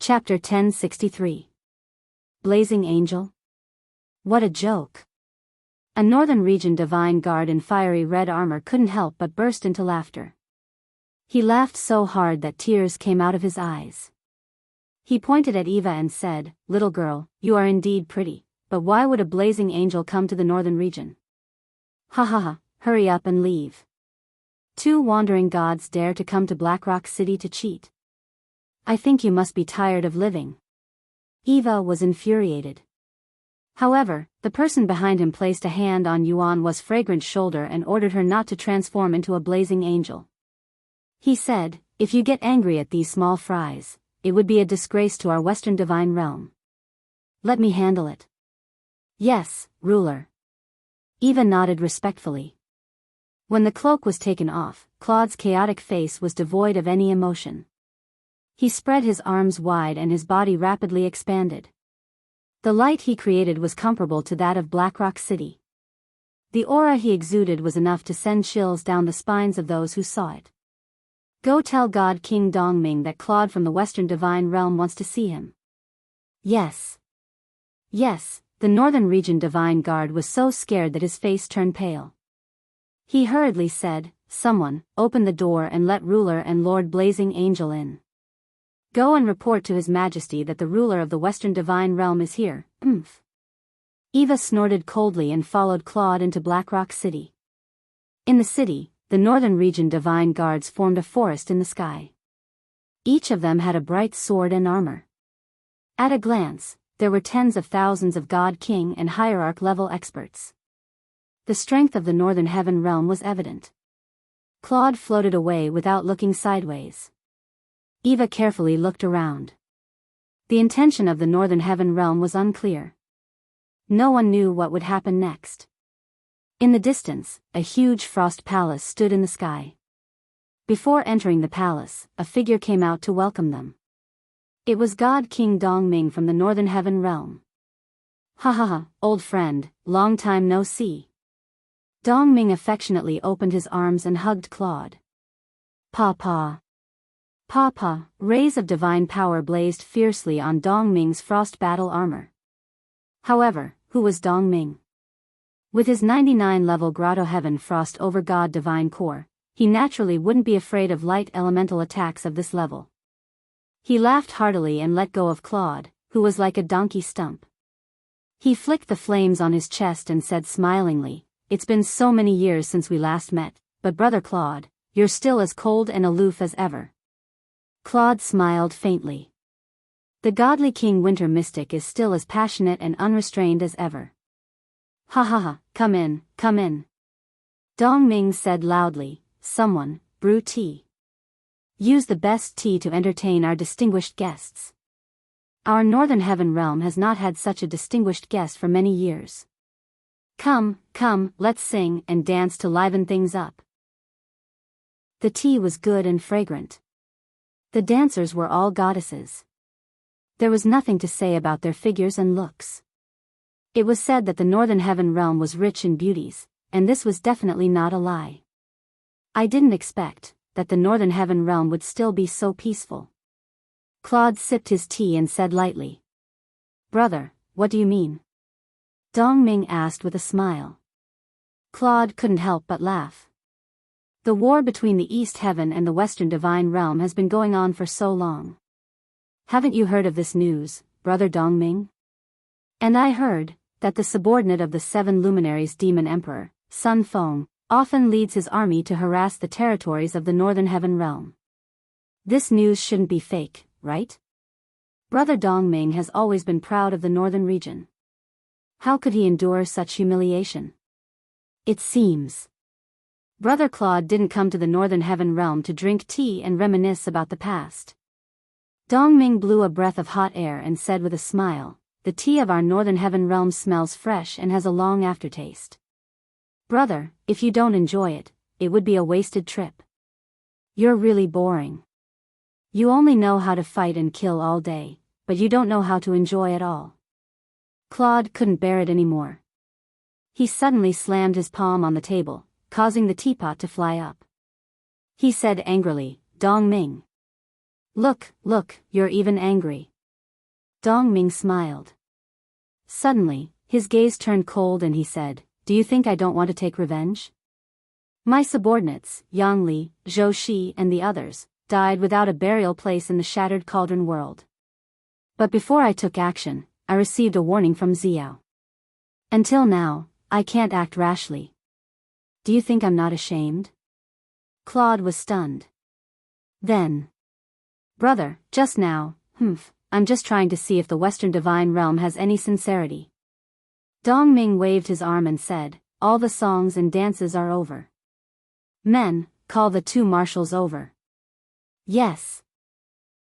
Chapter 1063. Blazing Angel? What a joke. A Northern Region Divine Guard in fiery red armor couldn't help but burst into laughter. He laughed so hard that tears came out of his eyes. He pointed at Eva and said, "Little girl, you are indeed pretty, but why would a blazing angel come to the Northern Region? Ha ha ha, hurry up and leave. Two wandering gods dare to come to Blackrock City to cheat. I think you must be tired of living." Eva was infuriated. However, the person behind him placed a hand on Yuan's fragrant shoulder and ordered her not to transform into a blazing angel. He said, "If you get angry at these small fries, it would be a disgrace to our Western divine realm. Let me handle it." "Yes, ruler." Eva nodded respectfully. When the cloak was taken off, Claude's chaotic face was devoid of any emotion. He spread his arms wide and his body rapidly expanded. The light he created was comparable to that of Blackrock City. The aura he exuded was enough to send chills down the spines of those who saw it. "Go tell God King Dongming that Claude from the Western Divine Realm wants to see him." "Yes. Yes," the Northern Region Divine Guard was so scared that his face turned pale. He hurriedly said, "Someone, open the door and let Ruler and Lord Blazing Angel in. Go and report to His Majesty that the ruler of the Western Divine Realm is here." Eva snorted coldly and followed Claude into Blackrock City. In the city, the Northern Region Divine Guards formed a forest in the sky. Each of them had a bright sword and armor. At a glance, there were tens of thousands of God King and Hierarch level experts. The strength of the Northern Heaven Realm was evident. Claude floated away without looking sideways. Eva carefully looked around. The intention of the Northern Heaven Realm was unclear. No one knew what would happen next. In the distance, a huge frost palace stood in the sky. Before entering the palace, a figure came out to welcome them. It was God King Dongming from the Northern Heaven Realm. "Ha ha ha, old friend, long time no see." Dongming affectionately opened his arms and hugged Claude. "Papa. Papa." Rays of divine power blazed fiercely on Dongming's frost battle armor. However, who was Dongming? With his 99-level Grotto Heaven Frost over God Divine Core, he naturally wouldn't be afraid of light elemental attacks of this level. He laughed heartily and let go of Claude, who was like a donkey stump. He flicked the flames on his chest and said smilingly, "It's been so many years since we last met, but Brother Claude, you're still as cold and aloof as ever." Claude smiled faintly. The godly King Winter Mystic is still as passionate and unrestrained as ever. "Ha ha ha, come in, come in." Dongming said loudly, "Someone, brew tea. Use the best tea to entertain our distinguished guests. Our Northern Heaven Realm has not had such a distinguished guest for many years. Come, come, let's sing and dance to liven things up." The tea was good and fragrant. The dancers were all goddesses. There was nothing to say about their figures and looks. It was said that the Northern Heaven Realm was rich in beauties, and this was definitely not a lie. "I didn't expect that the Northern Heaven Realm would still be so peaceful." Claude sipped his tea and said lightly, "Brother, what do you mean?" Dongming asked with a smile. Claude couldn't help but laugh. The war between the East Heaven and the Western Divine Realm has been going on for so long. Haven't you heard of this news, Brother Dongming? "And I heard that the subordinate of the 7 luminaries Demon Emperor, Sun Feng, often leads his army to harass the territories of the Northern Heaven Realm. This news shouldn't be fake, right? Brother Dongming has always been proud of the Northern region. How could he endure such humiliation? It seems Brother Claude didn't come to the Northern Heaven Realm to drink tea and reminisce about the past." Dongming blew a breath of hot air and said with a smile, "The tea of our Northern Heaven Realm smells fresh and has a long aftertaste. Brother, if you don't enjoy it, it would be a wasted trip. You're really boring. You only know how to fight and kill all day, but you don't know how to enjoy at all." Claude couldn't bear it anymore. He suddenly slammed his palm on the table, causing the teapot to fly up. He said angrily, "Dongming. Look, you're even angry. Dongming smiled. Suddenly, his gaze turned cold and he said, "Do you think I don't want to take revenge? My subordinates, Yang Li, Zhou Shi and the others, died without a burial place in the shattered cauldron world. But before I took action, I received a warning from Xiao. Until now, I can't act rashly. Do you think I'm not ashamed?" Claude was stunned. Then, "Brother, just now, I'm just trying to see if the Western Divine Realm has any sincerity." Dongming waved his arm and said, "All the songs and dances are over. Men, call the two marshals over." "Yes."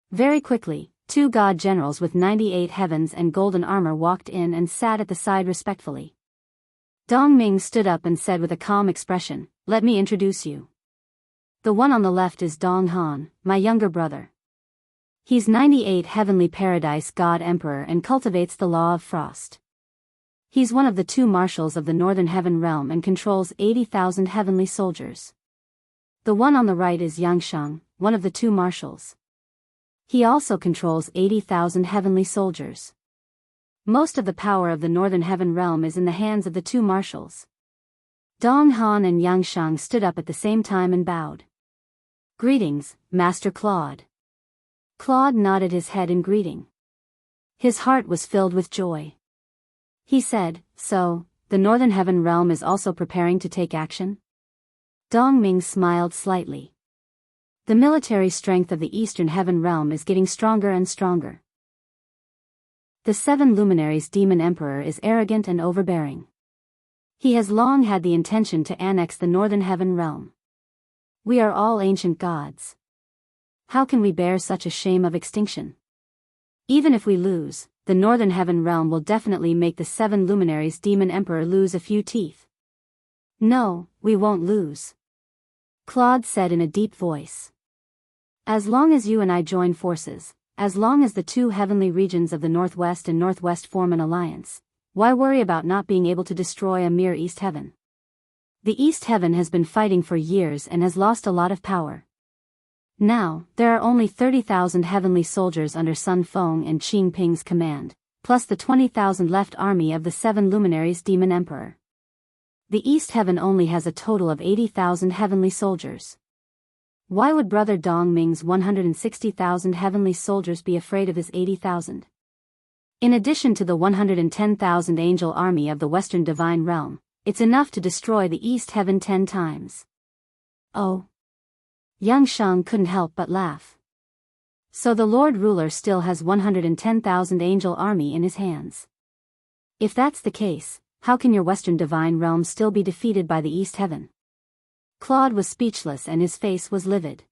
Very quickly, two god generals with 98 heavens and golden armor walked in and sat at the side respectfully. Dongming stood up and said with a calm expression, "Let me introduce you. The one on the left is Dong Han, my younger brother. He's 98 heavenly paradise god emperor and cultivates the law of frost. He's one of the two marshals of the northern heaven realm and controls 80,000 heavenly soldiers. The one on the right is Xianxia, one of the two marshals. He also controls 80,000 heavenly soldiers. Most of the power of the northern heaven realm is in the hands of the two marshals." Dong Han and Xianxia stood up at the same time and bowed. "Greetings, Master Claude." Claude nodded his head in greeting. His heart was filled with joy. He said, "So, the northern heaven realm is also preparing to take action?" Dongming smiled slightly. "The military strength of the eastern heaven realm is getting stronger and stronger. The seven luminaries demon emperor is arrogant and overbearing. He has long had the intention to annex the northern heaven realm. We are all ancient gods. How can we bear such a shame of extinction? Even if we lose, the northern heaven realm will definitely make the seven luminaries demon emperor lose a few teeth." "No, we won't lose," Claude said in a deep voice. "As long as you and I join forces, as long as the two heavenly regions of the northwest and northwest form an alliance, why worry about not being able to destroy a mere East Heaven? The East Heaven has been fighting for years and has lost a lot of power. Now, there are only 30,000 heavenly soldiers under Sun Feng and Qing Ping's command, plus the 20,000 left army of the seven luminaries demon emperor. The East Heaven only has a total of 80,000 heavenly soldiers. Why would Brother Dongming's 160,000 heavenly soldiers be afraid of his 80,000? In addition to the 110,000 angel army of the Western Divine Realm, it's enough to destroy the East Heaven 10 times. Oh. Xianxia couldn't help but laugh. So the Lord Ruler still has 110,000 angel army in his hands. If that's the case, how can your Western Divine Realm still be defeated by the East Heaven? Claude was speechless and his face was livid.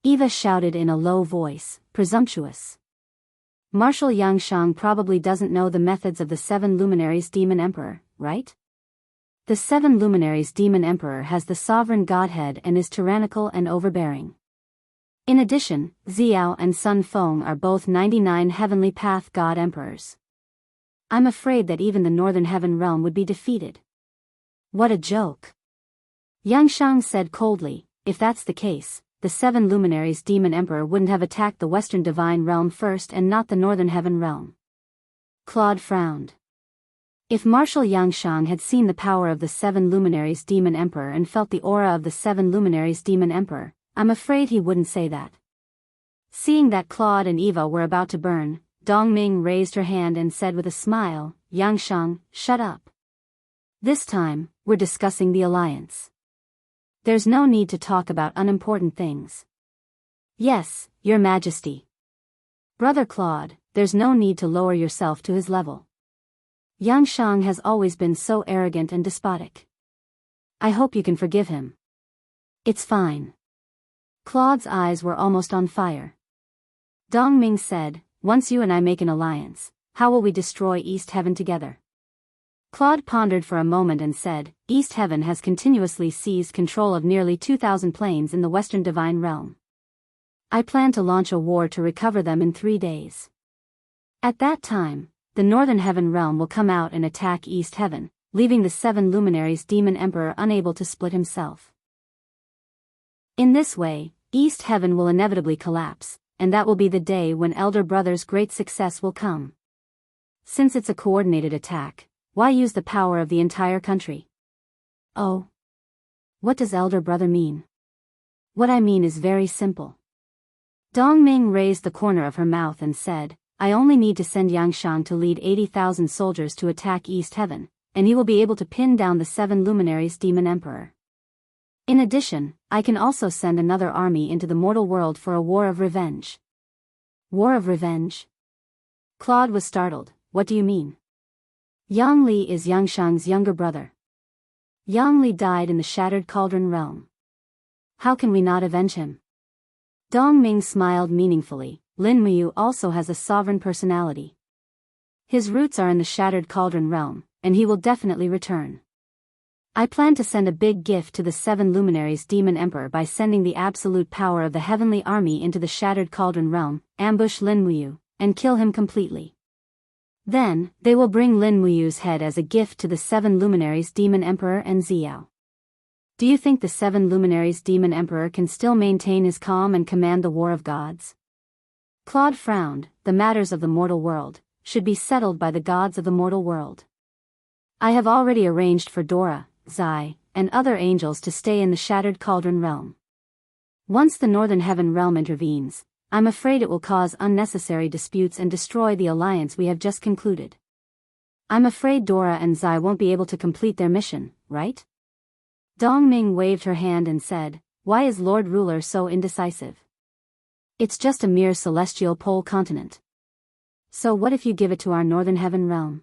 Eva shouted in a low voice, "Presumptuous. Marshal Xianxia probably doesn't know the methods of the seven luminaries demon emperor, right? The seven luminaries demon emperor has the sovereign godhead and is tyrannical and overbearing. In addition, Xiao and Sun Feng are both 99 heavenly path god emperors. I'm afraid that even the northern heaven realm would be defeated." "What a joke," Xianxia said coldly. "If that's the case, the seven luminaries demon emperor wouldn't have attacked the western divine realm first and not the northern heaven realm." Claude frowned. If Marshal Xianxia had seen the power of the seven luminaries demon emperor and felt the aura of the seven luminaries demon emperor, I'm afraid he wouldn't say that. Seeing that Claude and Eva were about to burn, Dongming raised her hand and said with a smile, "Xianxia, shut up. This time, we're discussing the alliance. There's no need to talk about unimportant things." "Yes, Your Majesty." "Brother Claude, there's no need to lower yourself to his level. Xianxia has always been so arrogant and despotic. I hope you can forgive him." "It's fine." Claude's eyes were almost on fire. Dongming said, "Once you and I make an alliance, how will we destroy East Heaven together?" Claude pondered for a moment and said, "East Heaven has continuously seized control of nearly 2,000 planes in the Western Divine Realm. I plan to launch a war to recover them in 3 days. At that time, the Northern Heaven Realm will come out and attack East Heaven, leaving the seven luminaries demon emperor unable to split himself. In this way, East Heaven will inevitably collapse, and that will be the day when Elder Brother's great success will come. Since it's a coordinated attack, why use the power of the entire country? Oh. What does Elder Brother mean? What I mean is very simple. Dongming raised the corner of her mouth and said, I only need to send Yangshan to lead 80,000 soldiers to attack East Heaven, and he will be able to pin down the 7 luminaries Demon Emperor. In addition, I can also send another army into the mortal world for a war of revenge. War of revenge? Claude was startled. What do you mean? Yang Li is Yangshan's younger brother. Yang Li died in the Shattered Cauldron realm. How can we not avenge him? Dongming smiled meaningfully. Lin Muyu also has a sovereign personality. His roots are in the Shattered Cauldron realm, and he will definitely return. I plan to send a big gift to the 7 luminaries Demon Emperor by sending the absolute power of the heavenly army into the Shattered Cauldron realm, ambush Lin Muyu, and kill him completely. Then, they will bring Lin Muyu's head as a gift to the 7 luminaries Demon Emperor and Xiao. Do you think the 7 luminaries Demon Emperor can still maintain his calm and command the war of gods? Claude frowned. The matters of the mortal world should be settled by the gods of the mortal world. I have already arranged for Dora, Zai, and other angels to stay in the Shattered Cauldron realm. Once the Northern Heaven realm intervenes, I'm afraid it will cause unnecessary disputes and destroy the alliance we have just concluded. I'm afraid Dora and Zai won't be able to complete their mission, right? Dongming waved her hand and said, why is Lord Ruler so indecisive? It's just a mere celestial pole continent. So what if you give it to our Northern Heaven realm?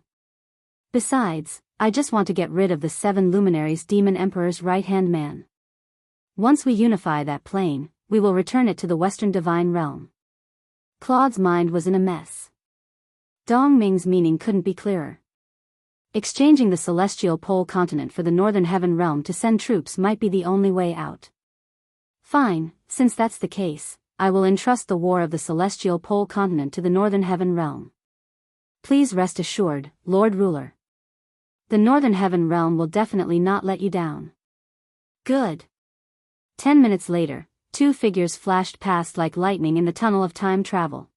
Besides, I just want to get rid of the 7 luminaries Demon Emperor's right-hand man. Once we unify that plane, we will return it to the Western Divine Realm. Claude's mind was in a mess. Dongming's meaning couldn't be clearer. Exchanging the celestial pole continent for the Northern Heaven realm to send troops might be the only way out. Fine, since that's the case, I will entrust the war of the celestial pole continent to the Northern Heaven realm. Please rest assured, Lord Ruler. The Northern Heaven realm will definitely not let you down. Good. 10 minutes later, 2 figures flashed past like lightning in the tunnel of time travel.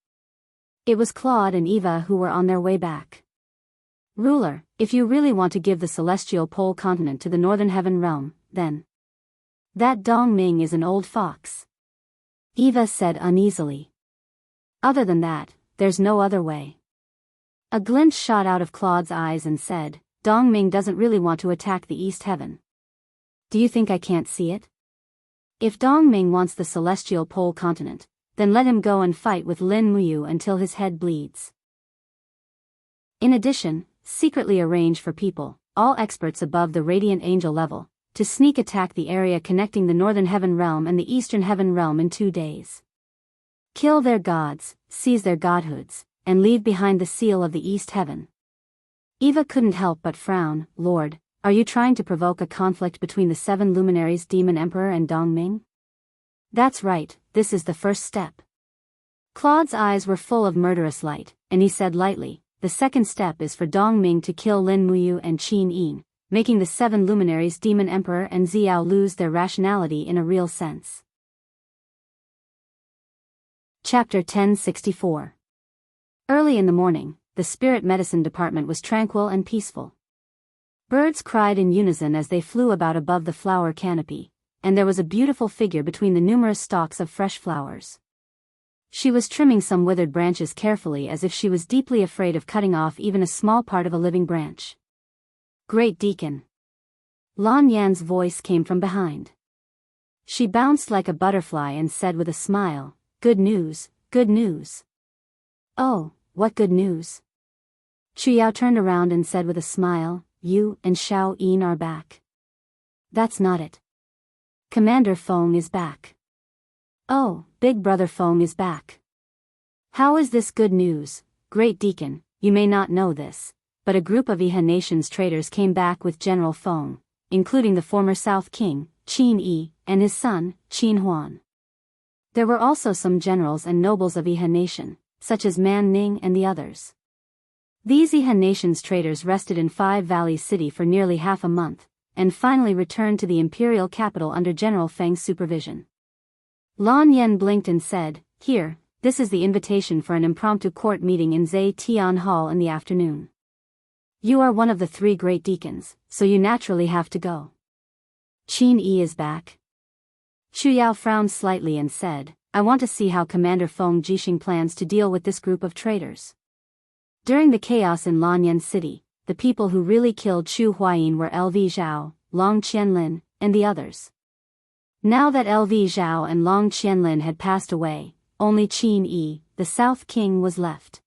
It was Claude and Eva who were on their way back. Ruler, if you really want to give the celestial pole continent to the Northern Heaven realm, then that Dongming is an old fox. Eva said uneasily. Other than that, there's no other way. A glint shot out of Claude's eyes and said, Dongming doesn't really want to attack the East Heaven. Do you think I can't see it? If Dongming wants the celestial pole continent, then let him go and fight with Lin Muyu until his head bleeds. In addition, secretly arrange for people, all experts above the Radiant Angel level, to sneak attack the area connecting the Northern Heaven realm and the Eastern Heaven realm in 2 days. Kill their gods, seize their godhoods, and leave behind the seal of the East Heaven. Eva couldn't help but frown. Lord, are you trying to provoke a conflict between the 7 luminaries Demon Emperor and Dongming? That's right, this is the first step. Claude's eyes were full of murderous light, and he said lightly, the second step is for Dongming to kill Lin Muyu and Qin Yin, making the 7 luminaries Demon Emperor and Xiao lose their rationality in a real sense. Chapter 1064. Early in the morning, the spirit medicine department was tranquil and peaceful. Birds cried in unison as they flew about above the flower canopy, and there was a beautiful figure between the numerous stalks of fresh flowers. She was trimming some withered branches carefully as if she was deeply afraid of cutting off even a small part of a living branch. Great Deacon. Lan Yan's voice came from behind. She bounced like a butterfly and said with a smile, good news, good news. Oh, what good news? Chuyao turned around and said with a smile, you and Xiao Yin are back. That's not it. Commander Feng is back. Oh, Big Brother Feng is back. How is this good news, Great Deacon? You may not know this, but a group of Iha Nation's traders came back with General Feng, including the former South King, Qin Yi, and his son, Qin Huan. There were also some generals and nobles of Iha Nation, such as Man Ning and the others. These Iha Nation's traders rested in Five Valleys City for nearly half a month, and finally returned to the imperial capital under General Feng's supervision. Lan Yan blinked and said, here, This is the invitation for an impromptu court meeting in Zhe Tian Hall in the afternoon. You are one of the 3 great deacons, so you naturally have to go. Qin Yi is back. Chu Yao frowned slightly and said, I want to see how Commander Feng Jixing plans to deal with this group of traitors. During the chaos in Lanyan City, the people who really killed Chu Huayin were LV Zhao, Long Qianlin, and the others. Now that LV Zhao and Long Qianlin had passed away, only Qin Yi, the South King, was left.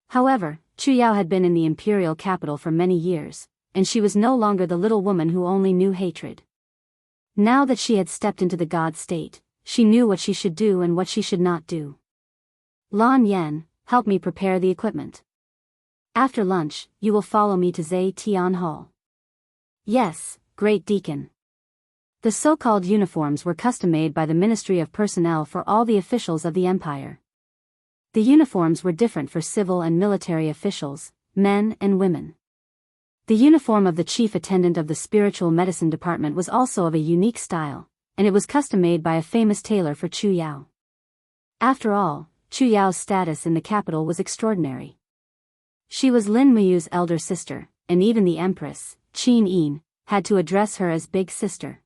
However, Chu Yao had been in the imperial capital for many years, and she was no longer the little woman who only knew hatred. Now that she had stepped into the god state, she knew what she should do and what she should not do. Lan Yan, help me prepare the equipment. After lunch, you will follow me to Zhe Tian Hall. Yes, Great Deacon. The so-called uniforms were custom-made by the Ministry of Personnel for all the officials of the empire. The uniforms were different for civil and military officials, men and women. The uniform of the chief attendant of the spiritual medicine department was also of a unique style, and it was custom-made by a famous tailor for Chu Yao. After all, Chu Yao's status in the capital was extraordinary. She was Lin Muyu's elder sister, and even the empress, Qin Yin, had to address her as big sister.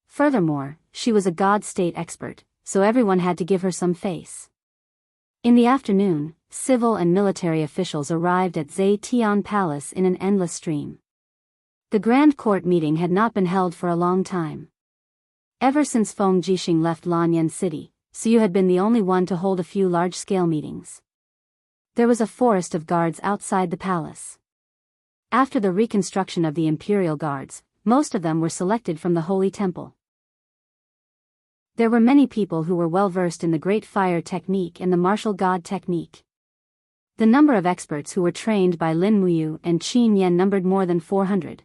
Furthermore, she was a god state expert, so everyone had to give her some face. In the afternoon, civil and military officials arrived at Zhe Tian Palace in an endless stream. The grand court meeting had not been held for a long time. Ever since Feng Jixing left Lanyan City, Su had been the only one to hold a few large-scale meetings. There was a forest of guards outside the palace. After the reconstruction of the imperial guards, most of them were selected from the Holy Temple. There were many people who were well-versed in the Great Fire technique and the Martial God technique. The number of experts who were trained by Lin Muyu and Qin Yan numbered more than 400.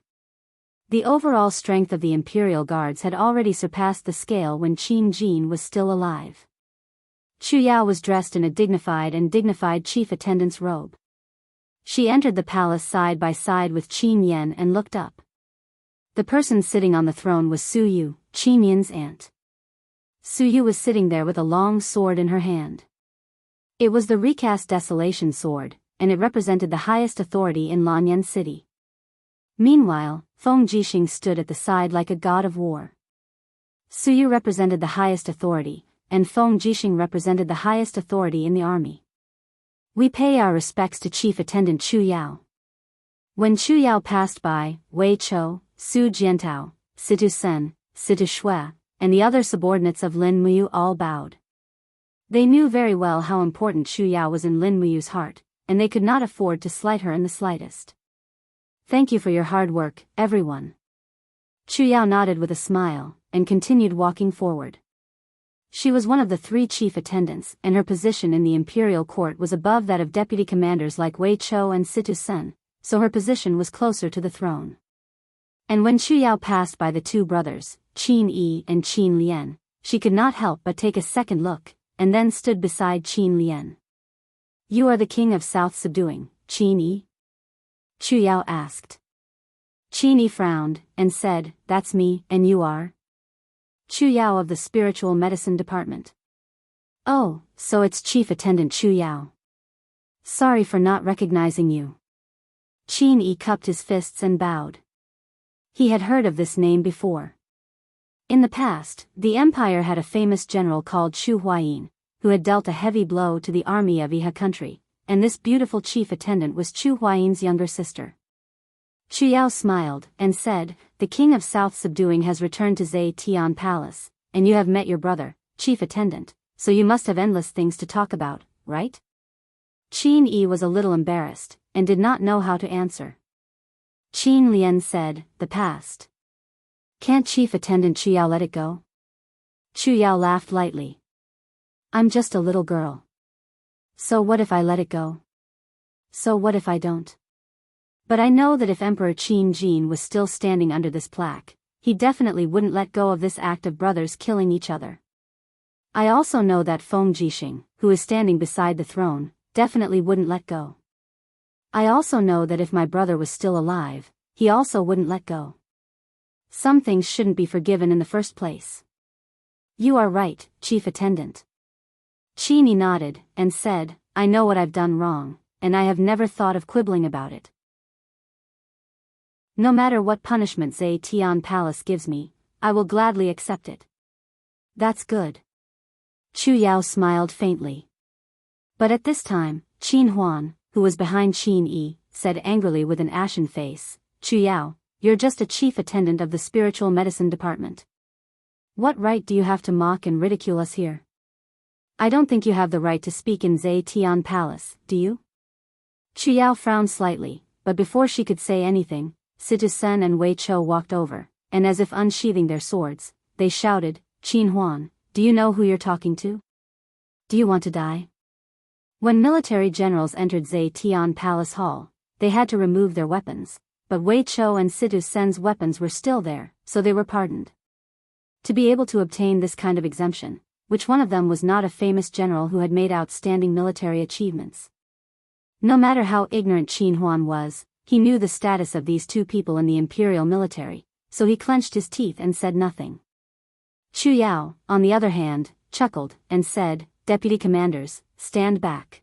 The overall strength of the Imperial Guards had already surpassed the scale when Qin Jin was still alive. Chu Yao was dressed in a dignified chief attendant's robe. She entered the palace side by side with Qin Yan and looked up. The person sitting on the throne was Su Yu, Qin Yan's aunt. Su Yu was sitting there with a long sword in her hand. It was the recast Desolation sword, and it represented the highest authority in Lanyan City. Meanwhile, Feng Jixing stood at the side like a god of war. Su Yu represented the highest authority, and Feng Jixing represented the highest authority in the army. We pay our respects to Chief Attendant Chu Yao. When Chu Yao passed by, Wei Chou, Su Jiantao, Situ Sen, Situ Shui, and the other subordinates of Lin Muyu all bowed. They knew very well how important Chu Yao was in Lin Muyu's heart, and they could not afford to slight her in the slightest. Thank you for your hard work, everyone. Chu Yao nodded with a smile, and continued walking forward. She was one of the 3 chief attendants, and her position in the imperial court was above that of deputy commanders like Wei Chou and Situ Sen, so her position was closer to the throne. And when Chu Yao passed by the 2 brothers, Qin Yi and Qin Lian, she could not help but take a second look, and then stood beside Qin Lian. You are the king of South Subduing, Qin Yi? Chu Yao asked. Qin Yi frowned, and said, That's me, and you are? Chu Yao of the Spiritual Medicine Department. Oh, so it's Chief Attendant Chu Yao. Sorry for not recognizing you. Qin Yi cupped his fists and bowed. He had heard of this name before. In the past, the empire had a famous general called Chu Huayin, who had dealt a heavy blow to the army of Iha country, and this beautiful chief attendant was Chu Huayin's younger sister. Chu Yao smiled, and said, The king of South Subduing has returned to Zhe Tian Palace, and you have met your brother, chief attendant, so you must have endless things to talk about, right? Qin Yi was a little embarrassed, and did not know how to answer. Qin Lian said, The past. Can't Chief Attendant Chu Yao let it go? Chu Yao laughed lightly. I'm just a little girl. So what if I let it go? So what if I don't? But I know that if Emperor Qin Jin was still standing under this plaque, he definitely wouldn't let go of this act of brothers killing each other. I also know that Feng Jixing, who is standing beside the throne, definitely wouldn't let go. I also know that if my brother was still alive, he also wouldn't let go. Some things shouldn't be forgiven in the first place. You are right, Chief Attendant. Qin Yi nodded, and said, I know what I've done wrong, and I have never thought of quibbling about it. No matter what punishment Zhe Tian Palace gives me, I will gladly accept it. That's good. Chu Yao smiled faintly. But at this time, Qin Huan, who was behind Qin Yi, said angrily with an ashen face, Chu Yao, you're just a chief attendant of the spiritual medicine department. What right do you have to mock and ridicule us here? I don't think you have the right to speak in Zhe Tian Palace, do you? Chu Yao frowned slightly, but before she could say anything, Situ Sen and Wei Chou walked over, and as if unsheathing their swords, they shouted, Qin Huan, do you know who you're talking to? Do you want to die? When military generals entered Zhe Tian Palace Hall, they had to remove their weapons, but Wei Chou and Situ Sen's weapons were still there, so they were pardoned. To be able to obtain this kind of exemption, which one of them was not a famous general who had made outstanding military achievements. No matter how ignorant Qin Huan was, he knew the status of these two people in the imperial military, so he clenched his teeth and said nothing. Chu Yao, on the other hand, chuckled, and said, Deputy commanders, stand back.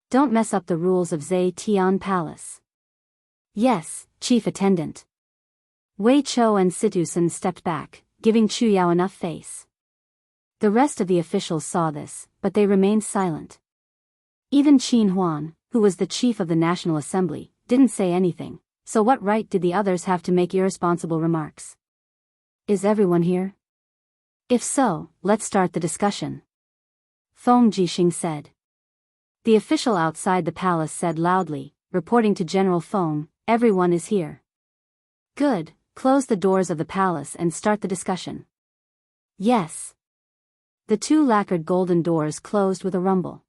Don't mess up the rules of Zhe Tian Palace. Yes, chief attendant. Wei Chou and Situ Sen stepped back, giving Chu Yao enough face. The rest of the officials saw this, but they remained silent. Even Qin Huan, who was the chief of the National Assembly, didn't say anything, so what right did the others have to make irresponsible remarks? Is everyone here? If so, let's start the discussion. Feng Jixing said. The official outside the palace said loudly, reporting to General Feng, everyone is here. Good, close the doors of the palace and start the discussion. Yes. The two lacquered golden doors closed with a rumble.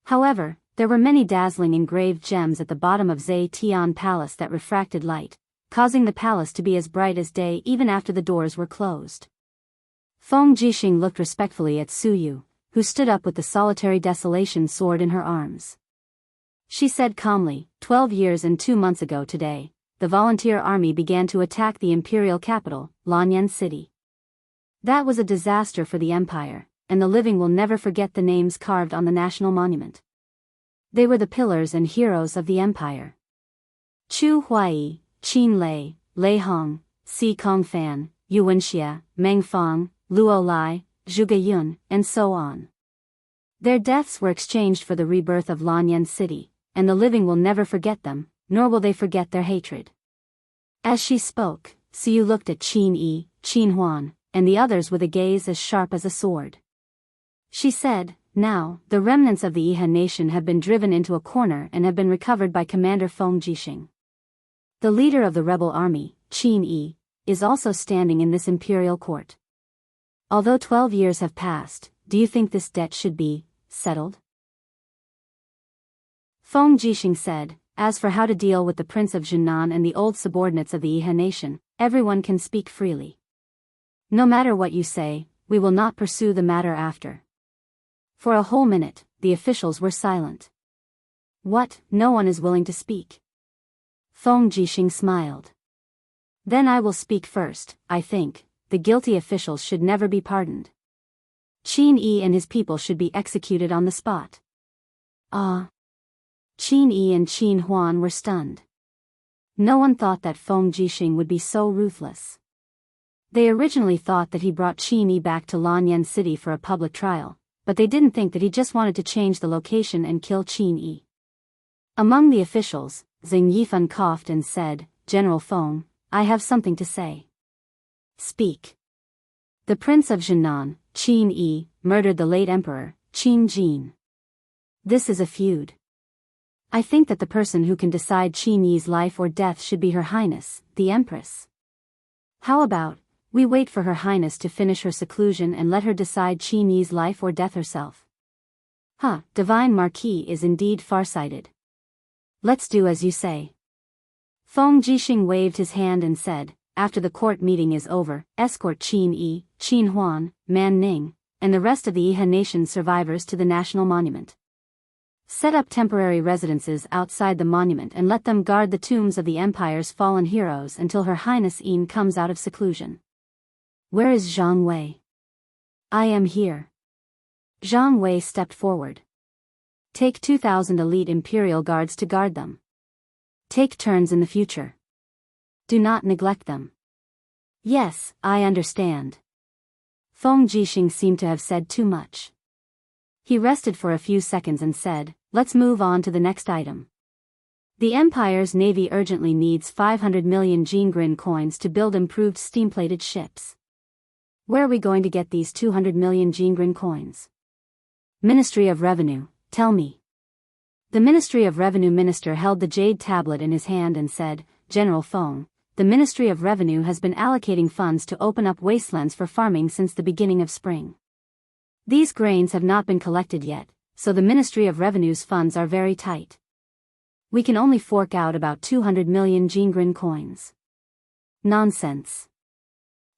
However, there were many dazzling engraved gems at the bottom of Zhe Tian Palace that refracted light, causing the palace to be as bright as day even after the doors were closed. Feng Jixing looked respectfully at Su Yu, who stood up with the solitary desolation sword in her arms. She said calmly, 12 years and 2 months ago today, the volunteer army began to attack the imperial capital, Lanyan City. That was a disaster for the empire, and the living will never forget the names carved on the national monument. They were the pillars and heroes of the empire. Chu Huai, Qin Lei, Lei Hong, Si Kongfan, Yu Wenxia, Meng Fang, Luo Lai, Zhu Geyun, and so on. Their deaths were exchanged for the rebirth of Lanyan City, and the living will never forget them, nor will they forget their hatred. As she spoke, Siyu looked at Qin Yi, Qin Huan, and the others with a gaze as sharp as a sword. She said, now, the remnants of the Yihan nation have been driven into a corner and have been recovered by Commander Feng Jixing. The leader of the rebel army, Qin Yi, is also standing in this imperial court. Although 12 years have passed, do you think this debt should be settled? Feng Jixing said, as for how to deal with the Prince of Jinan and the old subordinates of the Yihan nation, everyone can speak freely. No matter what you say, we will not pursue the matter after. For a whole minute, the officials were silent. What, no one is willing to speak? Feng Jixing smiled. Then I will speak first. I think the guilty officials should never be pardoned. Qin Yi and his people should be executed on the spot. Ah. Qin Yi and Qin Huan were stunned. No one thought that Feng Jixing would be so ruthless. They originally thought that he brought Qin Yi back to Lanyan City for a public trial, but they didn't think that he just wanted to change the location and kill Qin Yi. Among the officials, Xing Yifan coughed and said, General Feng, I have something to say. Speak. The Prince of Jinan, Qin Yi, murdered the late Emperor, Qin Jin. This is a feud. I think that the person who can decide Qin Yi's life or death should be Her Highness, the Empress. How about, we wait for Her Highness to finish her seclusion and let her decide Qin Yi's life or death herself? Divine Marquis is indeed farsighted. Let's do as you say. Feng Jixing waved his hand and said, after the court meeting is over, escort Qin Yi, Qin Huan, Man Ning, and the rest of the Yihan nation survivors to the national monument. Set up temporary residences outside the monument and let them guard the tombs of the empire's fallen heroes until Her Highness Yin comes out of seclusion. Where is Zhang Wei? I am here. Zhang Wei stepped forward. Take 2,000 elite Imperial Guards to guard them. Take turns in the future. Do not neglect them. Yes, I understand. Feng Jixing seemed to have said too much. He rested for a few seconds and said, let's move on to the next item. The Empire's navy urgently needs 500 million Jingrin coins to build improved steam-plated ships. Where are we going to get these 200 million Jingrin coins? Ministry of Revenue, tell me. The Ministry of Revenue minister held the jade tablet in his hand and said, General Feng, the Ministry of Revenue has been allocating funds to open up wastelands for farming since the beginning of spring. These grains have not been collected yet, so the Ministry of Revenue's funds are very tight. We can only fork out about 200 million Jingrin coins. Nonsense.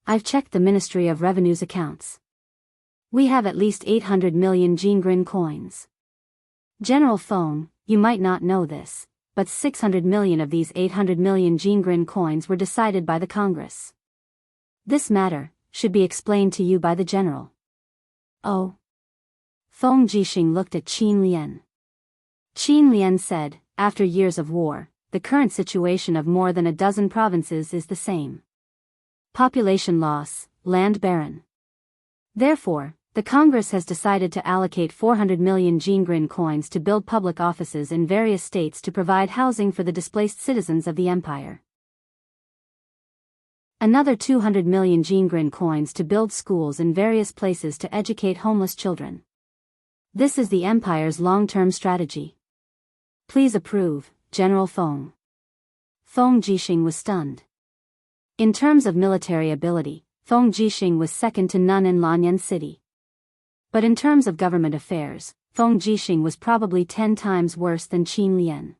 I've checked the Ministry of Revenue's accounts. We have at least 800 million Jingrin coins. General Feng, you might not know this, but 600 million of these 800 million Jingrin coins were decided by the Congress. This matter should be explained to you by the general. Oh. Feng Jixing looked at Qin Lian. Qin Lian said, after years of war, the current situation of more than a dozen provinces is the same. Population loss, land barren. Therefore, the Congress has decided to allocate 400 million Jingrin coins to build public offices in various states to provide housing for the displaced citizens of the empire. Another 200 million Jingrin coins to build schools in various places to educate homeless children. This is the empire's long-term strategy. Please approve, General Feng. Feng Jixing was stunned. In terms of military ability, Feng Jixing was second to none in Lanyan City. But in terms of government affairs, Feng Jixing was probably 10 times worse than Qin Lian.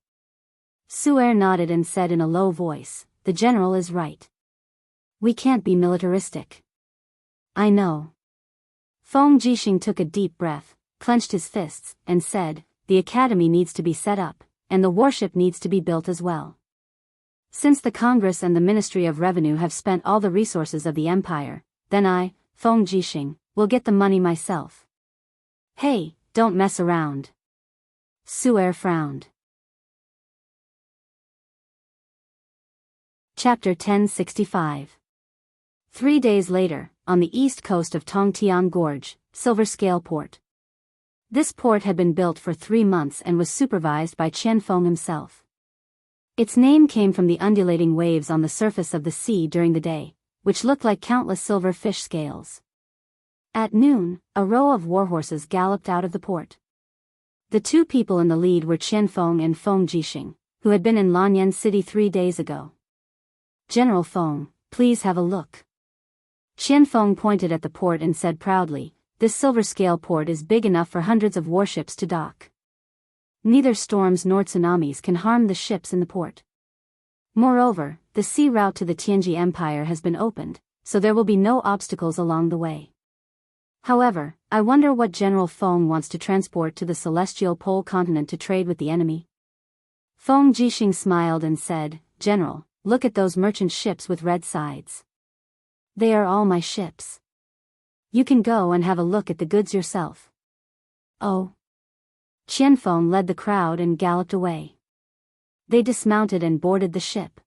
Su'er nodded and said in a low voice, the general is right. We can't be militaristic. I know. Feng Jixing took a deep breath, clenched his fists, and said, the academy needs to be set up, and the warship needs to be built as well. Since the Congress and the Ministry of Revenue have spent all the resources of the empire, then I, Feng Jixing, will get the money myself. Hey, don't mess around. Su'er frowned. Chapter 1065. 3 days later, on the east coast of Tongtian Gorge, Silver Scale Port. This port had been built for 3 months and was supervised by Qianfeng himself. Its name came from the undulating waves on the surface of the sea during the day, which looked like countless silver fish scales. At noon, a row of warhorses galloped out of the port. The 2 people in the lead were Qianfeng and Feng Jixing, who had been in Lanyan City 3 days ago. General Feng, please have a look. Qianfeng pointed at the port and said proudly, this silver scale port is big enough for hundreds of warships to dock. Neither storms nor tsunamis can harm the ships in the port. Moreover, the sea route to the Tianji Empire has been opened, so there will be no obstacles along the way. However, I wonder what General Feng wants to transport to the celestial pole continent to trade with the enemy. Feng Jixing smiled and said, General, look at those merchant ships with red sides. They are all my ships. You can go and have a look at the goods yourself. Oh. Qianfeng led the crowd and galloped away. They dismounted and boarded the ship.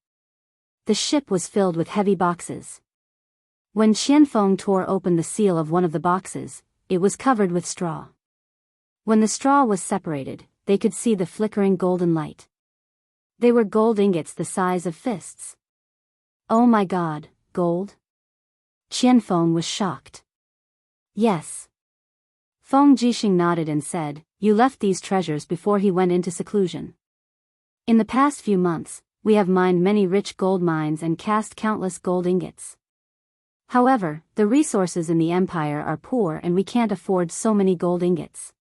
The ship was filled with heavy boxes. When Qianfeng tore open the seal of one of the boxes, it was covered with straw. When the straw was separated, they could see the flickering golden light. They were gold ingots the size of fists. Oh my God, gold? Qianfeng was shocked. Yes. Feng Jixing nodded and said, you left these treasures before he went into seclusion. In the past few months, we have mined many rich gold mines and cast countless gold ingots. However, the resources in the empire are poor and we can't afford so many gold ingots.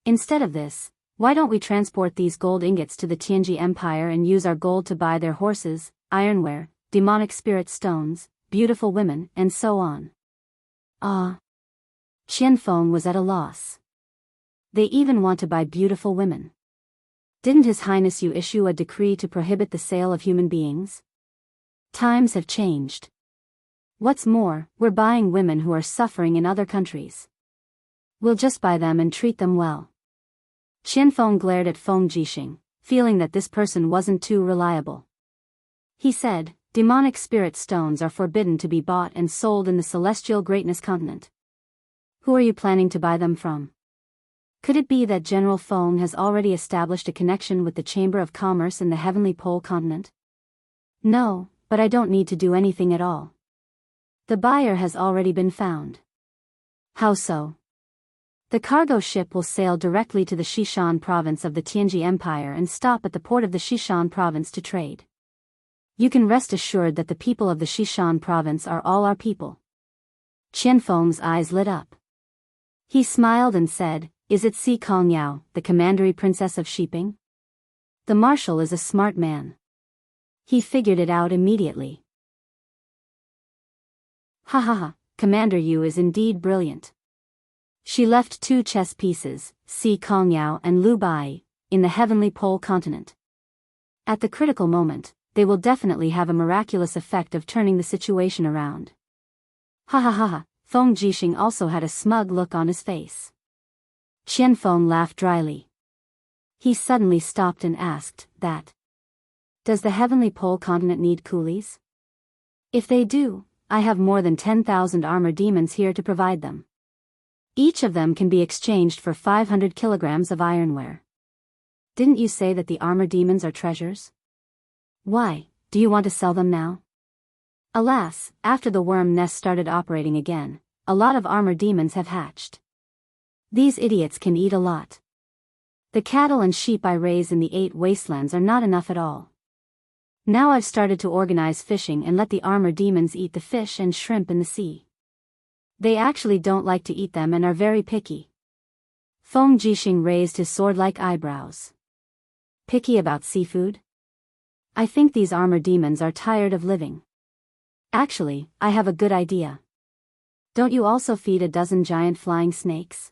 Instead of this, why don't we transport these gold ingots to the Tianji Empire and use our gold to buy their horses, ironware, demonic spirit stones, beautiful women, and so on? Qianfeng was at a loss. They even want to buy beautiful women. Didn't His Highness you issue a decree to prohibit the sale of human beings? Times have changed. What's more, we're buying women who are suffering in other countries. We'll just buy them and treat them well. Qianfeng glared at Feng Jixing, feeling that this person wasn't too reliable. He said, demonic spirit stones are forbidden to be bought and sold in the Celestial Greatness continent. Who are you planning to buy them from? Could it be that General Feng has already established a connection with the Chamber of Commerce in the Heavenly Pole continent? No, but I don't need to do anything at all. The buyer has already been found. How so? The cargo ship will sail directly to the Xishan province of the Tianji Empire and stop at the port of the Xishan province to trade. You can rest assured that the people of the Xishan province are all our people. Qianfeng's eyes lit up. He smiled and said, is it Si Kongyao, the commandery princess of Shiping? The marshal is a smart man. He figured it out immediately. Ha ha ha, Commander Yu is indeed brilliant. She left 2 chess pieces, Si Kongyao and Lu Bai, in the Heavenly Pole continent. At the critical moment, they will definitely have a miraculous effect of turning the situation around. Ha ha ha ha, Feng Jixing also had a smug look on his face. Qianfeng laughed dryly. He suddenly stopped and asked, does the Heavenly Pole continent need coolies? If they do, I have more than 10,000 armor demons here to provide them. Each of them can be exchanged for 500 kilograms of ironware. Didn't you say that the armor demons are treasures? Why, do you want to sell them now? Alas, after the worm nest started operating again, a lot of armor demons have hatched. These idiots can eat a lot. The cattle and sheep I raise in the 8 wastelands are not enough at all. Now I've started to organize fishing and let the armor demons eat the fish and shrimp in the sea. They actually don't like to eat them and are very picky. Feng Jixing raised his sword-like eyebrows. Picky about seafood? I think these armor demons are tired of living. Actually, I have a good idea. Don't you also feed a dozen giant flying snakes?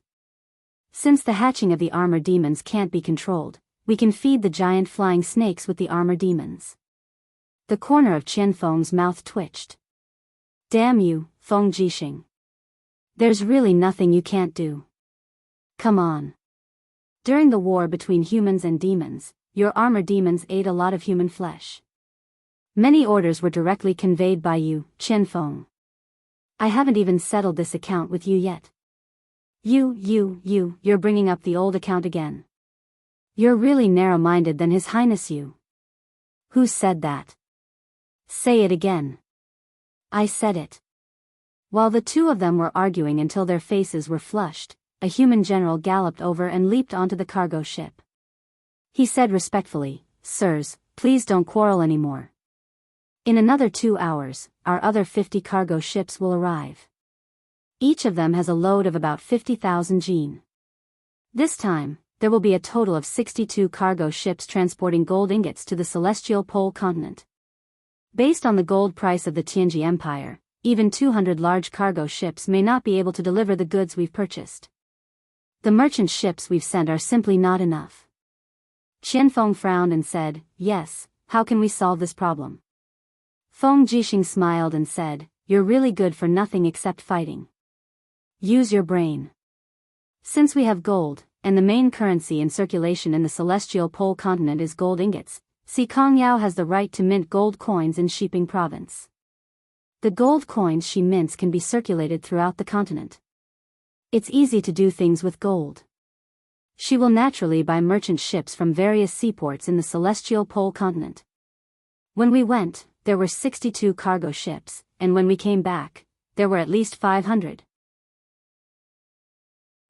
Since the hatching of the armor demons can't be controlled, we can feed the giant flying snakes with the armor demons. The corner of Qianfeng's mouth twitched. Damn you, Feng Jixing. There's really nothing you can't do. Come on. During the war between humans and demons, your armor demons ate a lot of human flesh. Many orders were directly conveyed by you, Qianfeng. I haven't even settled this account with you yet. You're bringing up the old account again. You're really narrow-minded than His Highness you. Who said that? Say it again. I said it. While the 2 of them were arguing until their faces were flushed, a human general galloped over and leaped onto the cargo ship. He said respectfully, Sirs, please don't quarrel anymore. In another 2 hours, our other 50 cargo ships will arrive. Each of them has a load of about 50,000 jin. This time, there will be a total of 62 cargo ships transporting gold ingots to the Celestial Pole continent. Based on the gold price of the Tianji Empire, even 200 large cargo ships may not be able to deliver the goods we've purchased. The merchant ships we've sent are simply not enough. Qianfeng frowned and said, yes, how can we solve this problem? Feng Jixing smiled and said, you're really good for nothing except fighting. Use your brain. Since we have gold, and the main currency in circulation in the Celestial Pole continent is gold ingots, Si Kongyao has the right to mint gold coins in Shiping province. The gold coins she mints can be circulated throughout the continent. It's easy to do things with gold. She will naturally buy merchant ships from various seaports in the Celestial Pole continent. When we went, there were 62 cargo ships, and when we came back, there were at least 500.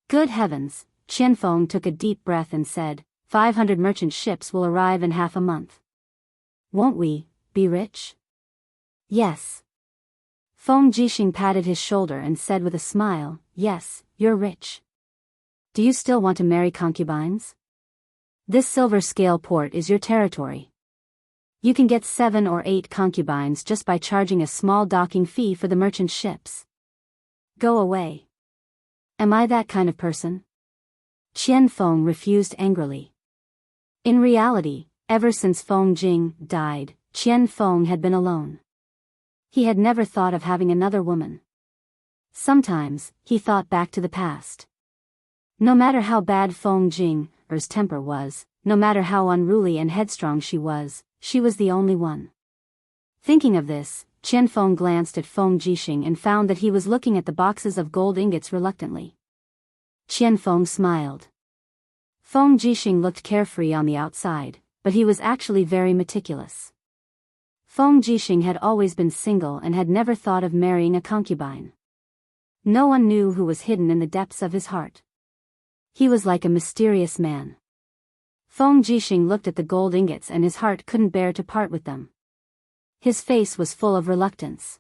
Good heavens, Qianfeng took a deep breath and said, 500 merchant ships will arrive in half a month. Won't we be rich? Yes. Feng Jixing patted his shoulder and said with a smile, yes, you're rich. Do you still want to marry concubines? This silver scale port is your territory. You can get 7 or 8 concubines just by charging a small docking fee for the merchant ships. Go away. Am I that kind of person? Qianfeng refused angrily. In reality, ever since Feng Jing died, Qianfeng had been alone. He had never thought of having another woman. Sometimes, he thought back to the past. No matter how bad Feng Jing's temper was, no matter how unruly and headstrong she was the only one. Thinking of this, Qian Feng glanced at Feng Jixing and found that he was looking at the boxes of gold ingots reluctantly. Qian Feng smiled. Feng Jixing looked carefree on the outside, but he was actually very meticulous. Feng Jixing had always been single and had never thought of marrying a concubine. No one knew who was hidden in the depths of his heart. He was like a mysterious man. Feng Jixing looked at the gold ingots and his heart couldn't bear to part with them. His face was full of reluctance.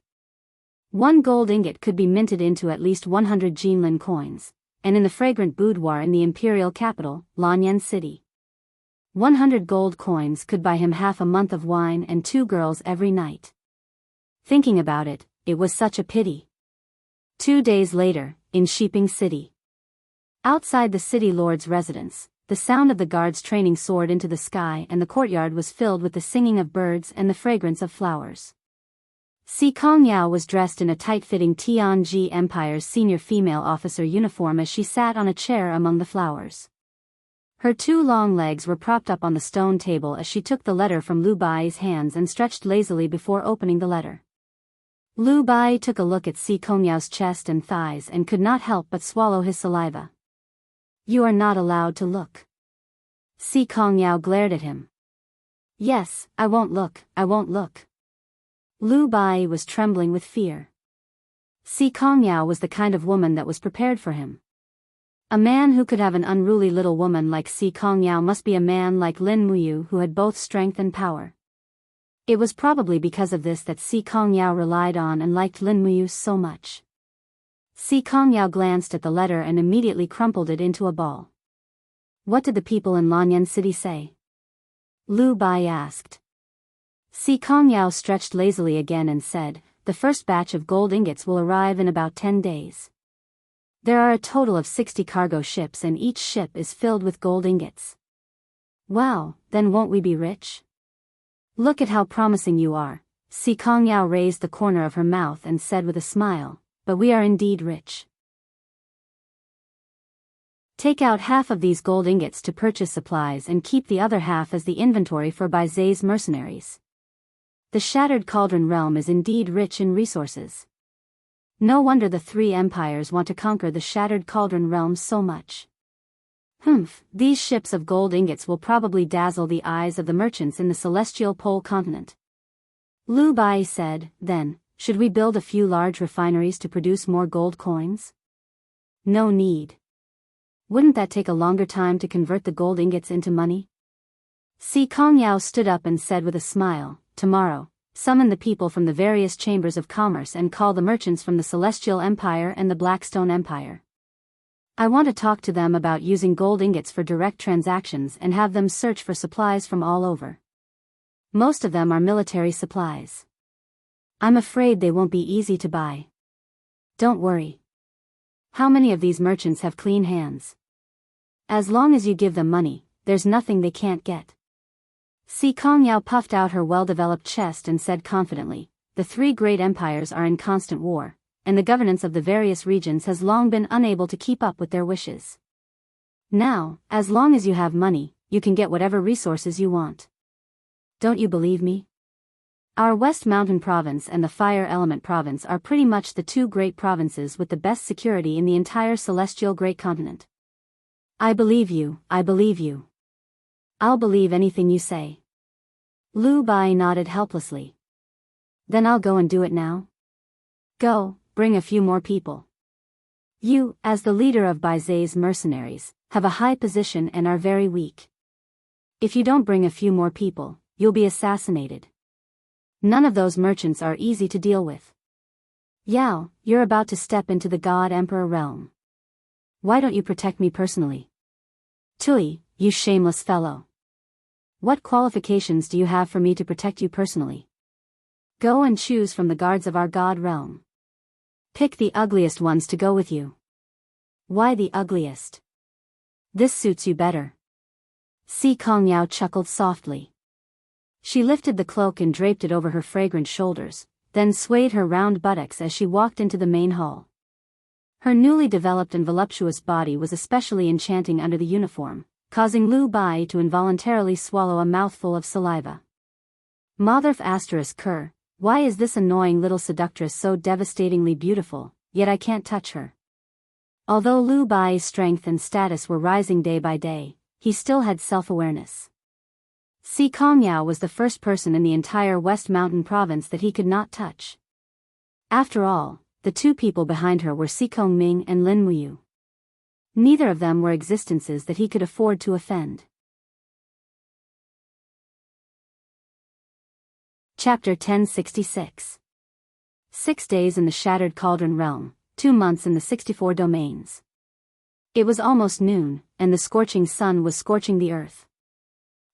One gold ingot could be minted into at least 100 Jinlin coins, and in the fragrant boudoir in the imperial capital, Lanyan City. 100 gold coins could buy him half a month of wine and 2 girls every night. Thinking about it, it was such a pity. 2 days later, in Shiping City. Outside the city lord's residence, the sound of the guards training soared into the sky and the courtyard was filled with the singing of birds and the fragrance of flowers. Si Kongyao was dressed in a tight-fitting Tianji Empire's senior female officer uniform as she sat on a chair among the flowers. Her 2 long legs were propped up on the stone table as she took the letter from Lu Bai's hands and stretched lazily before opening the letter. Lu Bai took a look at Si Kongyao's chest and thighs and could not help but swallow his saliva. "You are not allowed to look." Si Kongyao glared at him. "Yes, I won't look, I won't look." Lu Bai was trembling with fear. Si Kongyao was the kind of woman that was prepared for him. A man who could have an unruly little woman like Si Kongyao must be a man like Lin Muyu who had both strength and power. It was probably because of this that Si Kongyao relied on and liked Lin Muyu so much. Si Kongyao glanced at the letter and immediately crumpled it into a ball. "What did the people in Lanyan City say?" Lu Bai asked. Si Kongyao stretched lazily again and said, "The first batch of gold ingots will arrive in about 10 days. There are a total of 60 cargo ships and each ship is filled with gold ingots." "Wow, then won't we be rich?" "Look at how promising you are." Si Kongyao raised the corner of her mouth and said with a smile, "But we are indeed rich. Take out half of these gold ingots to purchase supplies and keep the other half as the inventory for Baizay's mercenaries. The Shattered Cauldron realm is indeed rich in resources. No wonder the 3 empires want to conquer the Shattered Cauldron realm so much. These ships of gold ingots will probably dazzle the eyes of the merchants in the celestial pole continent." Lu Bai said, "Then, should we build a few large refineries to produce more gold coins?" "No need. Wouldn't that take a longer time to convert the gold ingots into money?" Si Kongyao stood up and said with a smile, "Tomorrow, summon the people from the various chambers of commerce and call the merchants from the Celestial Empire and the Blackstone Empire. I want to talk to them about using gold ingots for direct transactions and have them search for supplies from all over. Most of them are military supplies. I'm afraid they won't be easy to buy. Don't worry. How many of these merchants have clean hands? As long as you give them money, there's nothing they can't get." Si Kongyao puffed out her well-developed chest and said confidently, "The 3 great empires are in constant war, and the governance of the various regions has long been unable to keep up with their wishes. Now, as long as you have money, you can get whatever resources you want. Don't you believe me? Our West Mountain Province and the Fire Element Province are pretty much the 2 great provinces with the best security in the entire celestial great continent. I believe you, I believe you. I'll believe anything you say." Lu Bai nodded helplessly. "Then I'll go and do it now." "Go, bring a few more people. You, as the leader of Baizay's mercenaries, have a high position and are very weak. If you don't bring a few more people, you'll be assassinated. None of those merchants are easy to deal with. Yao, you're about to step into the God Emperor realm. Why don't you protect me personally? Tui, you shameless fellow. What qualifications do you have for me to protect you personally? Go and choose from the guards of our God realm. Pick the ugliest ones to go with you." "Why the ugliest? This suits you better." Si Kongyao chuckled softly. She lifted the cloak and draped it over her fragrant shoulders, then swayed her round buttocks as she walked into the main hall. Her newly developed and voluptuous body was especially enchanting under the uniform, causing Lu Bai to involuntarily swallow a mouthful of saliva. Motherf *Ker, why is this annoying little seductress so devastatingly beautiful, yet I can't touch her? Although Lu Bai's strength and status were rising day by day, he still had self-awareness. Si Kongyao was the first person in the entire West Mountain province that he could not touch. After all, the two people behind her were Si Kongming and Lin Muyu. Neither of them were existences that he could afford to offend. Chapter 1066. 6 days in the Shattered Cauldron Realm, 2 months in the 64 domains. It was almost noon, and the scorching sun was scorching the earth.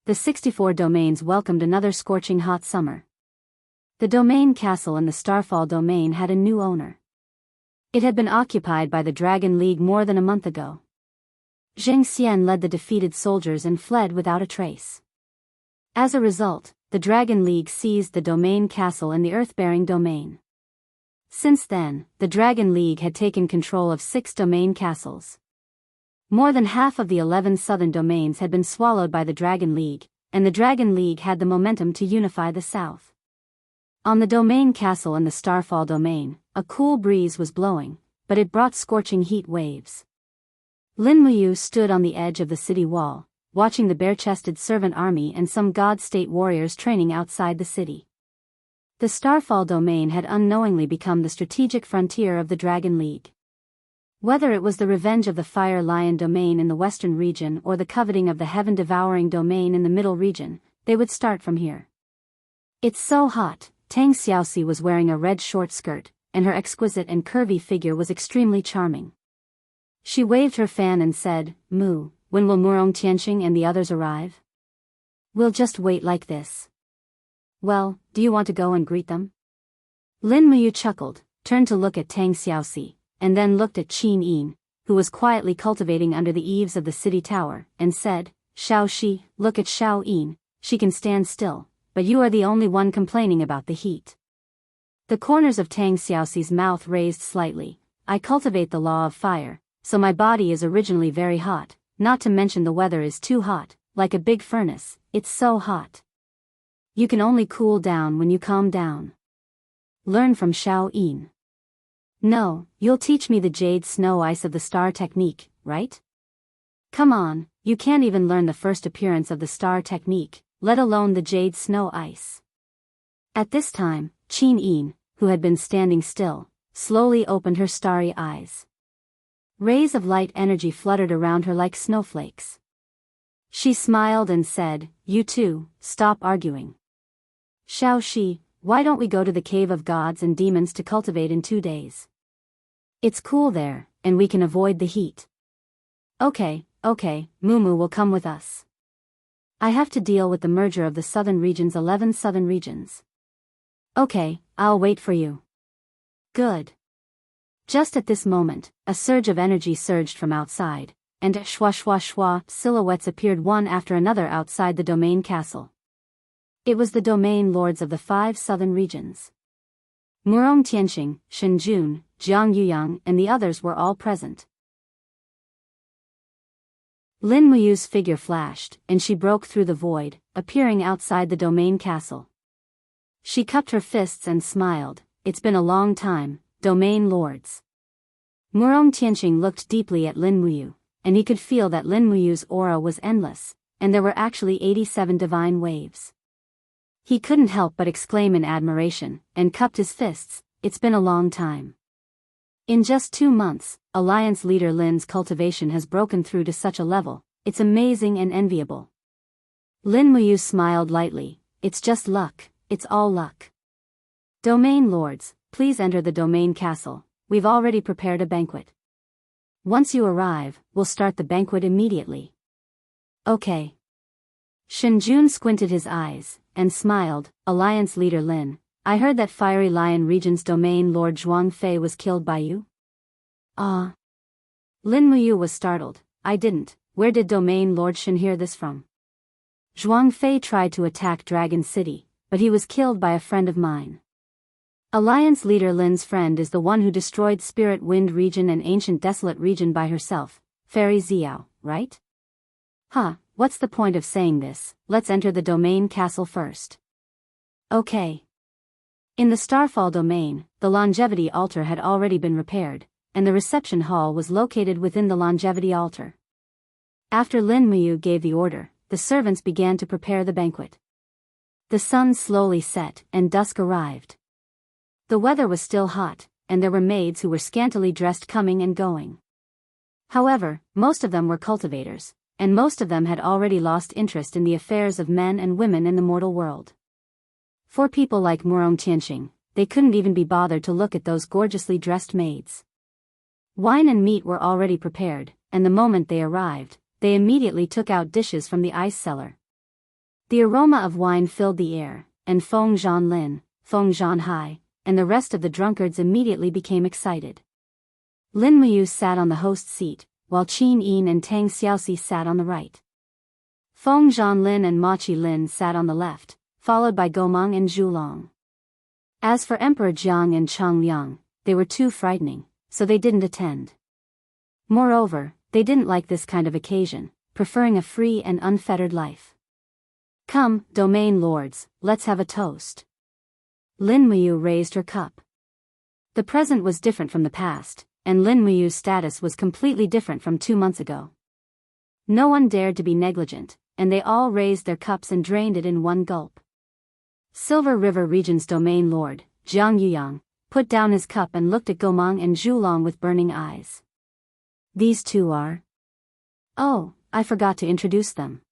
The 64 domains welcomed another scorching hot summer. The domain castle in the Starfall domain had a new owner. It had been occupied by the Dragon League more than a month ago. Zheng Xian led the defeated soldiers and fled without a trace. As a result, the Dragon League seized the domain castle in the Earth-bearing domain. Since then, the Dragon League had taken control of 6 domain castles. More than half of the 11 southern domains had been swallowed by the Dragon League, and the Dragon League had the momentum to unify the south. On the domain castle in the Starfall domain, a cool breeze was blowing, but it brought scorching heat waves. Lin Muyu stood on the edge of the city wall, watching the bare-chested servant army and some god-state warriors training outside the city. The Starfall domain had unknowingly become the strategic frontier of the Dragon League. Whether it was the revenge of the Fire Lion domain in the western region or the coveting of the Heaven-devouring domain in the middle region, they would start from here. It's so hot. Tang Xiaoxi was wearing a red short skirt, and her exquisite and curvy figure was extremely charming. She waved her fan and said, "Mu, when will Murong Tianxing and the others arrive?" "We'll just wait like this." "Well, do you want to go and greet them?" Lin Muyu chuckled, turned to look at Tang Xiaoxi, and then looked at Qin Yin, who was quietly cultivating under the eaves of the city tower, and said, "Xiao Shi, look at Xiao Yin, she can stand still, but you are the only one complaining about the heat." The corners of Tang Xiaoxi's mouth raised slightly. "I cultivate the law of fire, so my body is originally very hot, not to mention the weather is too hot, like a big furnace, it's so hot. You can only cool down when you calm down. Learn from Xiao Yin." "No, you'll teach me the jade snow ice of the star technique, right?" "Come on, you can't even learn the first appearance of the star technique, let alone the jade snow ice." At this time, Qin Yin, who had been standing still, slowly opened her starry eyes. Rays of light energy fluttered around her like snowflakes. She smiled and said, "You two, stop arguing. Xiao Shi, why don't we go to the Cave of Gods and Demons to cultivate in 2 days? It's cool there, and we can avoid the heat." Okay, Mumu will come with us. I have to deal with the merger of the southern region's 11 southern regions. Okay, I'll wait for you." "Good." Just at this moment, a surge of energy surged from outside, and shwa silhouettes appeared one after another outside the domain castle. It was the domain lords of the 5 southern regions. Murong Tianxing, Shenjun, Jianghu and the others were all present. Lin Muyu's figure flashed, and she broke through the void, appearing outside the domain castle. She cupped her fists and smiled. "It's been a long time, domain lords." Murong Tianxing looked deeply at Lin Muyu, and he could feel that Lin Muyu's aura was endless, and there were actually 87 divine waves. He couldn't help but exclaim in admiration, and cupped his fists. "It's been a long time. In just 2 months, Alliance leader Lin's cultivation has broken through to such a level. It's amazing and enviable." Lin Muyu smiled lightly. "It's just luck, it's all luck. Domain lords, please enter the domain castle, we've already prepared a banquet. Once you arrive, we'll start the banquet immediately." "Okay." Shenjun squinted his eyes, and smiled. "Alliance leader Lin, I heard that Fiery Lion region's domain lord Zhuang Fei was killed by you?" "Ah." Lin Muyu was startled. "I didn't. Where did domain lord Shen hear this from?" "Zhuang Fei tried to attack Dragon City, but he was killed by a friend of mine." Alliance leader Lin's friend is the one who destroyed Spirit Wind region and Ancient Desolate region by herself, Fairy Xiao, right? Huh, what's the point of saying this? Let's enter the domain castle first. Okay. In the Starfall domain, the longevity altar had already been repaired, and the reception hall was located within the longevity altar. After Lin Muyu gave the order, the servants began to prepare the banquet. The sun slowly set, and dusk arrived. The weather was still hot, and there were maids who were scantily dressed coming and going. However, most of them were cultivators, and most of them had already lost interest in the affairs of men and women in the mortal world. For people like Murong Tianxing, they couldn't even be bothered to look at those gorgeously dressed maids. Wine and meat were already prepared, and the moment they arrived, they immediately took out dishes from the ice cellar. The aroma of wine filled the air, and Feng Zhanlin, Feng Zhanhai, and the rest of the drunkards immediately became excited. Lin Muyu sat on the host seat, while Qin Yin and Tang Xiaoxi sat on the right. Feng Zhanlin and Ma Qilin sat on the left, followed by Gomang and Zhulong. As for Emperor Jiang and Cheng Liang, they were too frightening, so they didn't attend. Moreover, they didn't like this kind of occasion, preferring a free and unfettered life. Come, domain lords, let's have a toast. Lin Muyu raised her cup. The present was different from the past, and Lin Muyu's status was completely different from 2 months ago. No one dared to be negligent, and they all raised their cups and drained it in one gulp. Silver River Region's domain lord, Jiang Yuyang, put down his cup and looked at Gomang and Zhulong with burning eyes. These two are... Oh, I forgot to introduce them.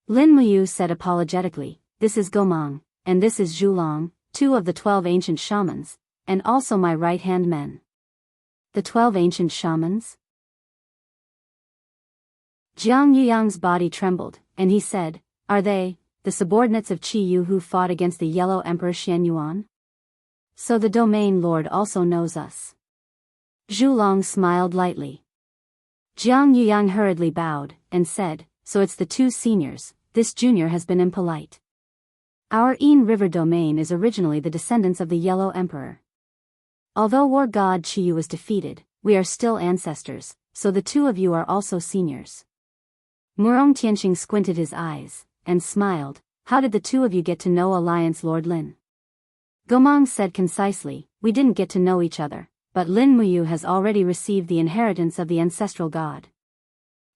Lin Muyu said apologetically, this is Gomang, and this is Zhulong, 2 of the 12 ancient shamans, and also my right-hand men. The 12 ancient shamans? Jiang Yuyang's body trembled, and he said, are they, the subordinates of Qi Yu who fought against the Yellow Emperor Xian Yuan? So the domain lord also knows us. Zhulong smiled lightly. Jiang Yuyang hurriedly bowed, and said, so it's the 2 seniors, this junior has been impolite. Our Yin River domain is originally the descendants of the Yellow Emperor. Although war god Qi Yu was defeated, we are still ancestors, so the 2 of you are also seniors. Murong Tianxing squinted his eyes, and smiled, how did the 2 of you get to know Alliance Lord Lin? Gomang said concisely, we didn't get to know each other, but Lin Muyu has already received the inheritance of the ancestral god.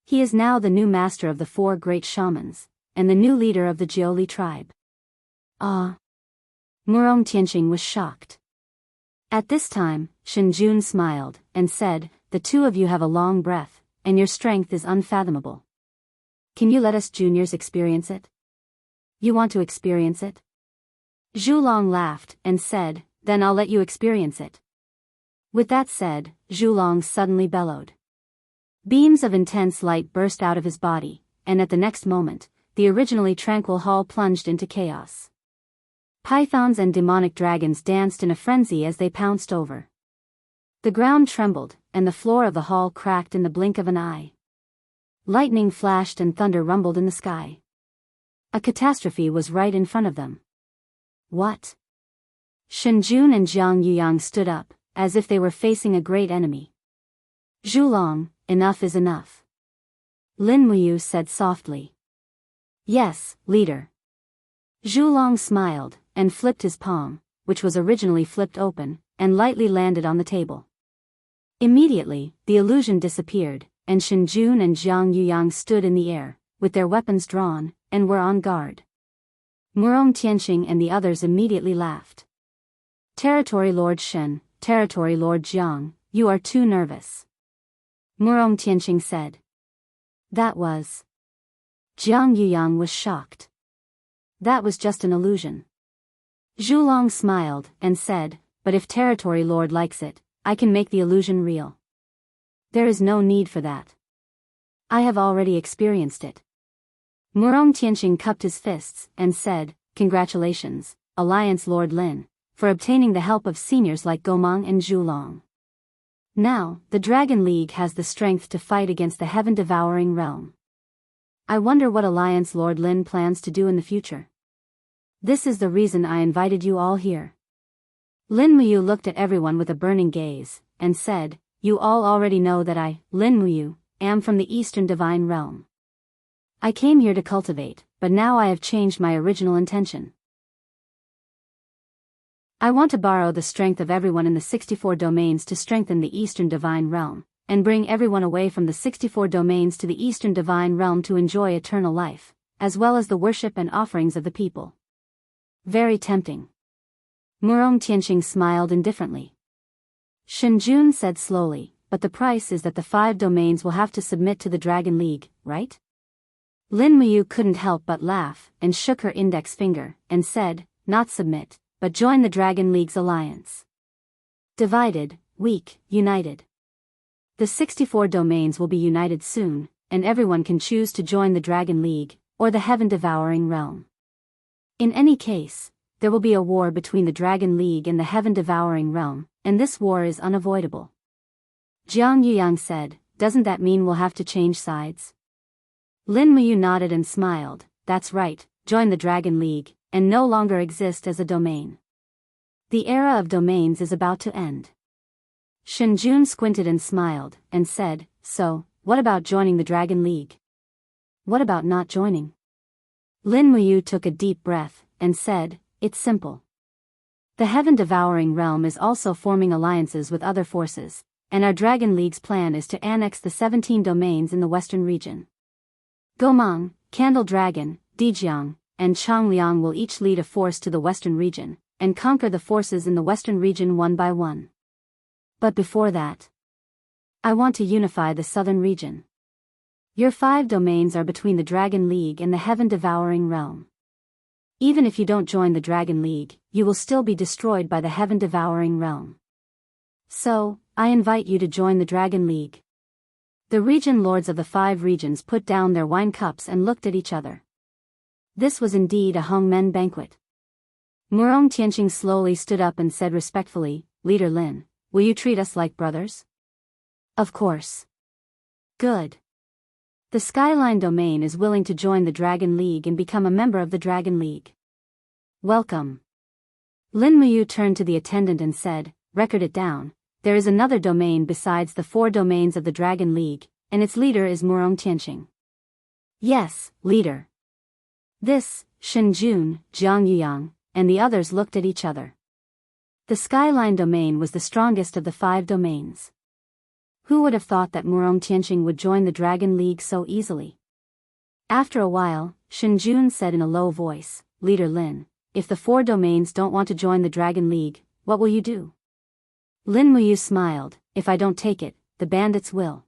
He is now the new master of the 4 great shamans, and the new leader of the Jiuli tribe. Ah! Murong Tianxing was shocked. At this time, Shenjun smiled, and said, the 2 of you have a long breath, and your strength is unfathomable. Can you let us juniors experience it? You want to experience it? Zhulong laughed, and said, then I'll let you experience it. With that said, Zhulong suddenly bellowed. Beams of intense light burst out of his body, and at the next moment, the originally tranquil hall plunged into chaos. Pythons and demonic dragons danced in a frenzy as they pounced over. The ground trembled, and the floor of the hall cracked in the blink of an eye. Lightning flashed and thunder rumbled in the sky. A catastrophe was right in front of them. What? Shenjun and Jiang Yuyang stood up, as if they were facing a great enemy. Zhulong, enough is enough. Lin Muyu said softly. Yes, leader. Zhulong smiled, and flipped his palm, which was originally flipped open, and lightly landed on the table. Immediately, the illusion disappeared, and Shenjun and Jiang Yuyang stood in the air, with their weapons drawn, and were on guard. Murong Tianxing and the others immediately laughed. Territory Lord Shen, Territory Lord Jiang, you are too nervous. Murong Tianxing said. That was... Jiang Yuyang was shocked. That was just an illusion. Zhulong smiled, and said, but if Territory Lord likes it, I can make the illusion real. There is no need for that. I have already experienced it. Murong Tianxing cupped his fists, and said, congratulations, Alliance Lord Lin, for obtaining the help of seniors like Gomang and Zhulong. Now, the Dragon League has the strength to fight against the heaven-devouring realm. I wonder what Alliance Lord Lin plans to do in the future. This is the reason I invited you all here. Lin Muyu looked at everyone with a burning gaze, and said, "You all already know that I, Lin Muyu, am from the Eastern Divine Realm. I came here to cultivate, but now I have changed my original intention. I want to borrow the strength of everyone in the 64 domains to strengthen the Eastern Divine Realm, and bring everyone away from the 64 domains to the Eastern Divine Realm to enjoy eternal life, as well as the worship and offerings of the people." Very tempting. Murong Tianqing smiled indifferently. Shenjun said slowly, "But the price is that the 5 domains will have to submit to the Dragon League, right?" Lin Muyu couldn't help but laugh, and shook her index finger, and said, "Not submit, but join the Dragon League's alliance. Divided, weak, united. The 64 domains will be united soon, and everyone can choose to join the Dragon League, or the Heaven-Devouring Realm. In any case, there will be a war between the Dragon League and the Heaven-Devouring Realm, and this war is unavoidable." Jianghu said, "Doesn't that mean we'll have to change sides?" Lin Muyu nodded and smiled, "That's right, join the Dragon League, and no longer exist as a domain. The era of domains is about to end." Shenjun squinted and smiled, and said, "So, what about joining the Dragon League? What about not joining?" Lin Muyu took a deep breath, and said, "It's simple. The Heaven-Devouring Realm is also forming alliances with other forces, and our Dragon League's plan is to annex the 17 domains in the western region. Gomang, Candle Dragon, Dijiang, and Changliang will each lead a force to the western region, and conquer the forces in the western region one by one. But before that, I want to unify the southern region. Your 5 domains are between the Dragon League and the Heaven-Devouring Realm. Even if you don't join the Dragon League, you will still be destroyed by the Heaven-Devouring Realm. So, I invite you to join the Dragon League." The region lords of the 5 regions put down their wine cups and looked at each other. This was indeed a Hongmen banquet. Murong Tianqing slowly stood up and said respectfully, "Leader Lin, will you treat us like brothers?" "Of course." "Good. The Skyline domain is willing to join the Dragon League and become a member of the Dragon League. Welcome." Lin Muyu turned to the attendant and said, "Record it down. There is another domain besides the 4 domains of the Dragon League, and its leader is Murong Tianqing." "Yes, leader." This, Shenjun, Jianghu, and the others looked at each other. The Skyline domain was the strongest of the 5 domains. Who would have thought that Murong Tianqing would join the Dragon League so easily? After a while, Shenjun said in a low voice, "Leader Lin, if the 4 domains don't want to join the Dragon League, what will you do?" Lin Muyu smiled, "If I don't take it, the bandits will.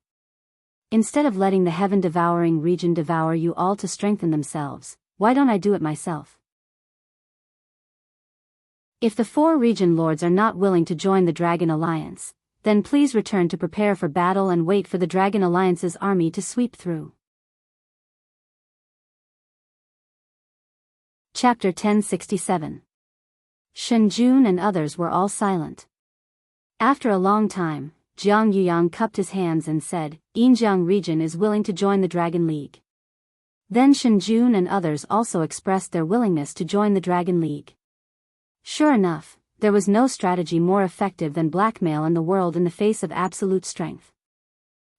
Instead of letting the Heaven-Devouring region devour you all to strengthen themselves, why don't I do it myself?" If the 4 region lords are not willing to join the Dragon Alliance, then please return to prepare for battle and wait for the Dragon Alliance's army to sweep through. Chapter 1067. Shenjun and others were all silent. After a long time, Jianghu cupped his hands and said, "Yinjiang region is willing to join the Dragon League." Then Shenjun and others also expressed their willingness to join the Dragon League. Sure enough, there was no strategy more effective than blackmail in the world in the face of absolute strength.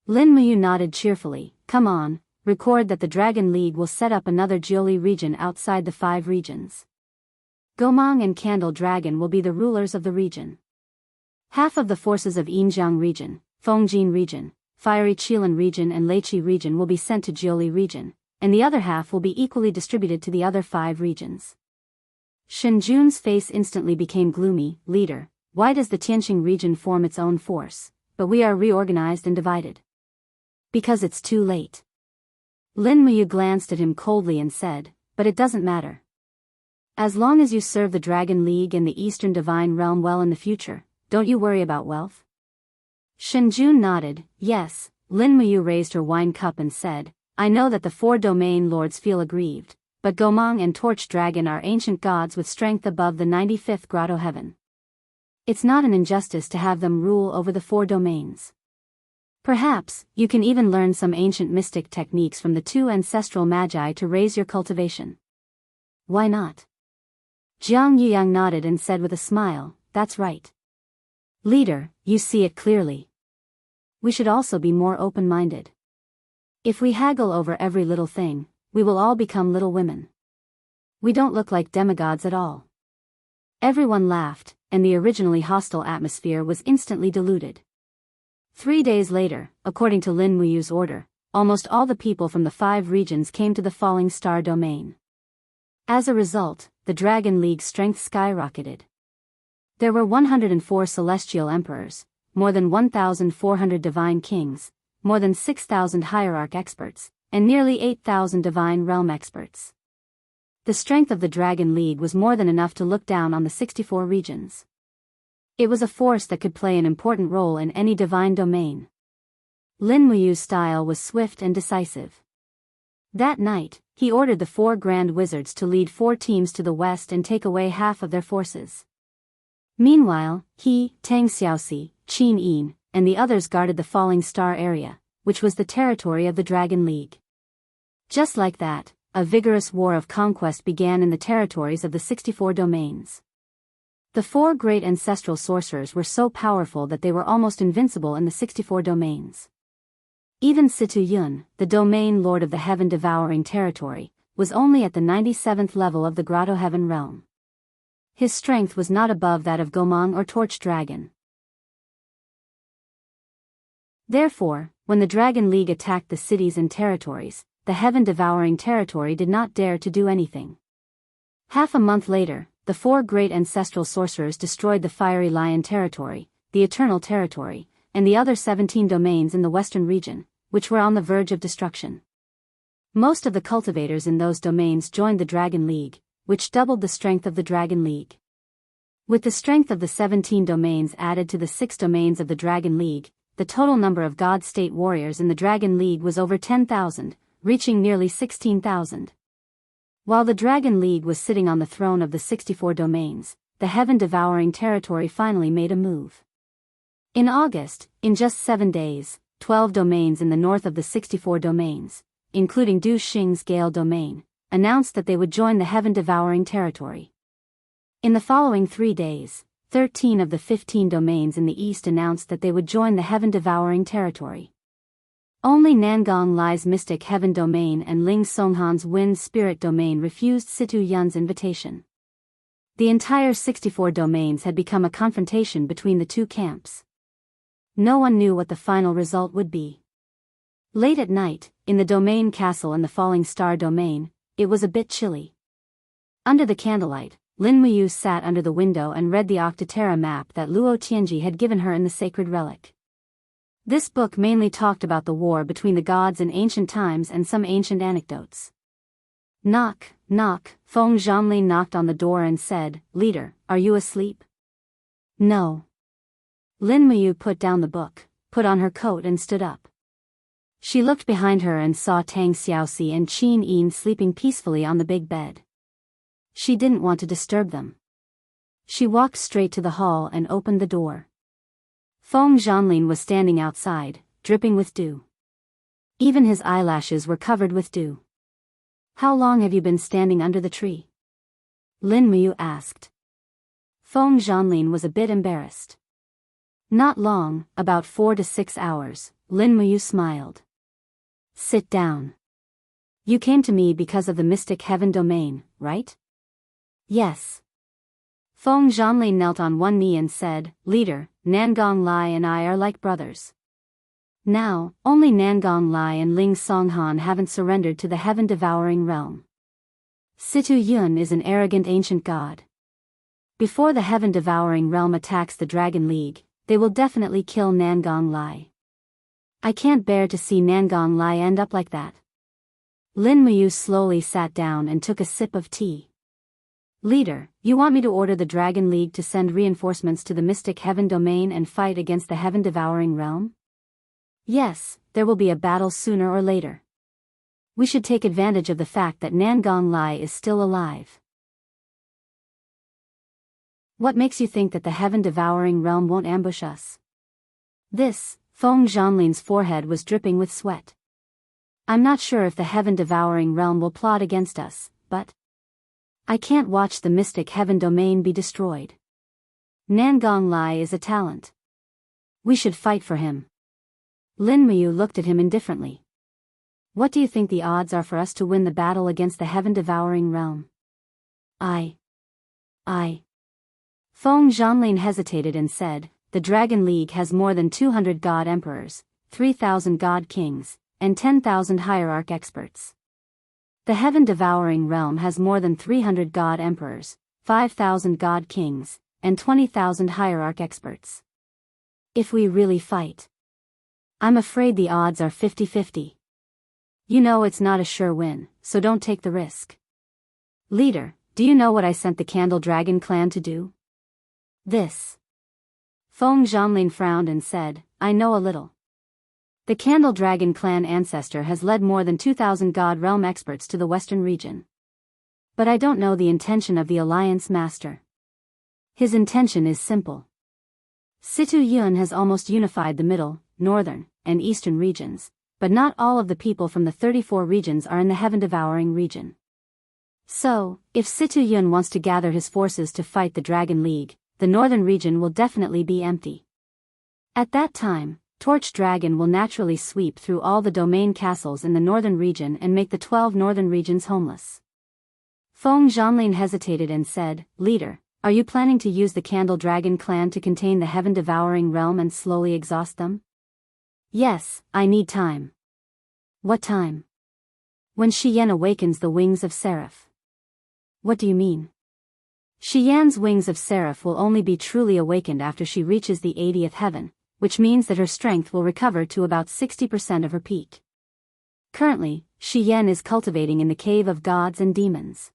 Lin Muyu nodded cheerfully, "Come on, record that the Dragon League will set up another Jiuli region outside the 5 regions. Gomang and Candle Dragon will be the rulers of the region. Half of the forces of Yinjiang region, Fongjin region, Fiery Chilan region and Leiqi region will be sent to Jiuli region, and the other half will be equally distributed to the other 5 regions." Shenjun's face instantly became gloomy. "Leader, why does the Tianqing region form its own force, but we are reorganized and divided?" "Because it's too late." Lin Muyu glanced at him coldly and said, "But it doesn't matter. As long as you serve the Dragon League and the Eastern Divine Realm well in the future, don't you worry about wealth?" Shenjun nodded, "Yes." Lin Muyu raised her wine cup and said, "I know that the 4 domain lords feel aggrieved, but Gomang and Torch Dragon are ancient gods with strength above the 95th grotto heaven. It's not an injustice to have them rule over the 4 domains. Perhaps, you can even learn some ancient mystic techniques from the 2 ancestral magi to raise your cultivation. Why not?" Jianghu nodded and said with a smile, that's right. Leader, you see it clearly. We should also be more open-minded. If we haggle over every little thing, we will all become little women. We don't look like demigods at all. Everyone laughed, and the originally hostile atmosphere was instantly diluted. 3 days later, according to Lin Muyu's order, almost all the people from the 5 regions came to the Falling Star domain. As a result, the Dragon League's strength skyrocketed. There were 104 celestial emperors, more than 1,400 divine kings, more than 6,000 hierarch experts, and nearly 8,000 divine realm experts. The strength of the Dragon League was more than enough to look down on the 64 regions. It was a force that could play an important role in any divine domain. Lin Muyu's style was swift and decisive. That night, he ordered the 4 grand wizards to lead 4 teams to the west and take away half of their forces. Meanwhile, he, Tang Xiaoxi, Qin Yin, and the others guarded the Falling Star area, which was the territory of the Dragon League. Just like that, a vigorous war of conquest began in the territories of the 64 domains. The 4 great ancestral sorcerers were so powerful that they were almost invincible in the 64 domains. Even Situ Yun, the domain lord of the heaven-devouring territory, was only at the 97th level of the Grotto Heaven realm. His strength was not above that of Gomang or Torch Dragon. Therefore, when the Dragon League attacked the cities and territories, the heaven-devouring territory did not dare to do anything. Half a month later, the 4 great ancestral sorcerers destroyed the Fiery Lion territory, the Eternal territory, and the other 17 domains in the western region, which were on the verge of destruction. Most of the cultivators in those domains joined the Dragon League, which doubled the strength of the Dragon League. With the strength of the 17 domains added to the 6 domains of the Dragon League, the total number of God State warriors in the Dragon League was over 10,000, reaching nearly 16,000. While the Dragon League was sitting on the throne of the 64 domains, the heaven-devouring territory finally made a move. In August, in just 7 days, 12 domains in the north of the 64 domains, including Du Xing's Gale domain, announced that they would join the heaven-devouring territory. In the following 3 days, 13 of the 15 domains in the east announced that they would join the heaven-devouring territory. Only Nangong Lai's Mystic Heaven domain and Ling Songhan's Wind Spirit domain refused Situ Yun's invitation. The entire 64 domains had become a confrontation between the 2 camps. No one knew what the final result would be. Late at night, in the domain castle in the Falling Star domain, it was a bit chilly. Under the candlelight, Lin Muyu sat under the window and read the Octaterra map that Luo Tianji had given her in the Sacred Relic. This book mainly talked about the war between the gods in ancient times and some ancient anecdotes. Knock, knock, Feng Zhanlin knocked on the door and said, "Leader, are you asleep?" "No." Lin Muyu put down the book, put on her coat and stood up. She looked behind her and saw Tang Xiaoxi and Qin Yin sleeping peacefully on the big bed. She didn't want to disturb them. She walked straight to the hall and opened the door. Feng Zhanlin was standing outside, dripping with dew. Even his eyelashes were covered with dew. "How long have you been standing under the tree?" Lin Muyu asked. Feng Zhanlin was a bit embarrassed. "Not long, about 4 to 6 hours, Lin Muyu smiled. "Sit down. You came to me because of the Mystic Heaven domain, right?" "Yes." Feng Zhanlin knelt on one knee and said, "Leader, Nangong Lai and I are like brothers. Now, only Nangong Lai and Ling Songhan haven't surrendered to the heaven-devouring realm. Situ Yun is an arrogant ancient god. Before the heaven-devouring realm attacks the Dragon League, they will definitely kill Nangong Lai. I can't bear to see Nangong Lai end up like that." Lin Muyu slowly sat down and took a sip of tea. "Leader, you want me to order the Dragon League to send reinforcements to the Mystic Heaven domain and fight against the heaven-devouring realm?" "Yes, there will be a battle sooner or later. We should take advantage of the fact that Nangong Lai is still alive." "What makes you think that the heaven-devouring realm won't ambush us?" Feng Zhanlin's forehead was dripping with sweat. "I'm not sure if the heaven-devouring realm will plot against us, but I can't watch the Mystic Heaven domain be destroyed. Nangong Lai is a talent. We should fight for him. Lin Muyu looked at him indifferently. What do you think the odds are for us to win the battle against the heaven-devouring realm? I. Feng Zhanlin hesitated and said, the Dragon League has more than 200 god emperors, 3,000 god kings, and 10,000 hierarch experts. The heaven-devouring realm has more than 300 god emperors, 5,000 god kings, and 20,000 hierarch experts. If we really fight, I'm afraid the odds are 50-50. You know it's not a sure win, so don't take the risk. Leader, do you know what I sent the Candle Dragon clan to do? This. Feng Zhanlin frowned and said, I know a little. The Candle Dragon clan ancestor has led more than 2,000 God Realm experts to the western region. But I don't know the intention of the Alliance Master. His intention is simple. Situ Yun has almost unified the middle, northern, and eastern regions, but not all of the people from the 34 regions are in the heaven-devouring region. So, if Situ Yun wants to gather his forces to fight the Dragon League, the northern region will definitely be empty. At that time, Torch Dragon will naturally sweep through all the domain castles in the northern region and make the 12 northern regions homeless. Feng Zhanlin hesitated and said, Leader, are you planning to use the Candle Dragon clan to contain the heaven-devouring realm and slowly exhaust them? Yes, I need time. What time? When Shiyan awakens the wings of Seraph. What do you mean? Shiyan's wings of Seraph will only be truly awakened after she reaches the 80th heaven, which means that her strength will recover to about 60% of her peak. Currently, Shiyan is cultivating in the Cave of Gods and Demons.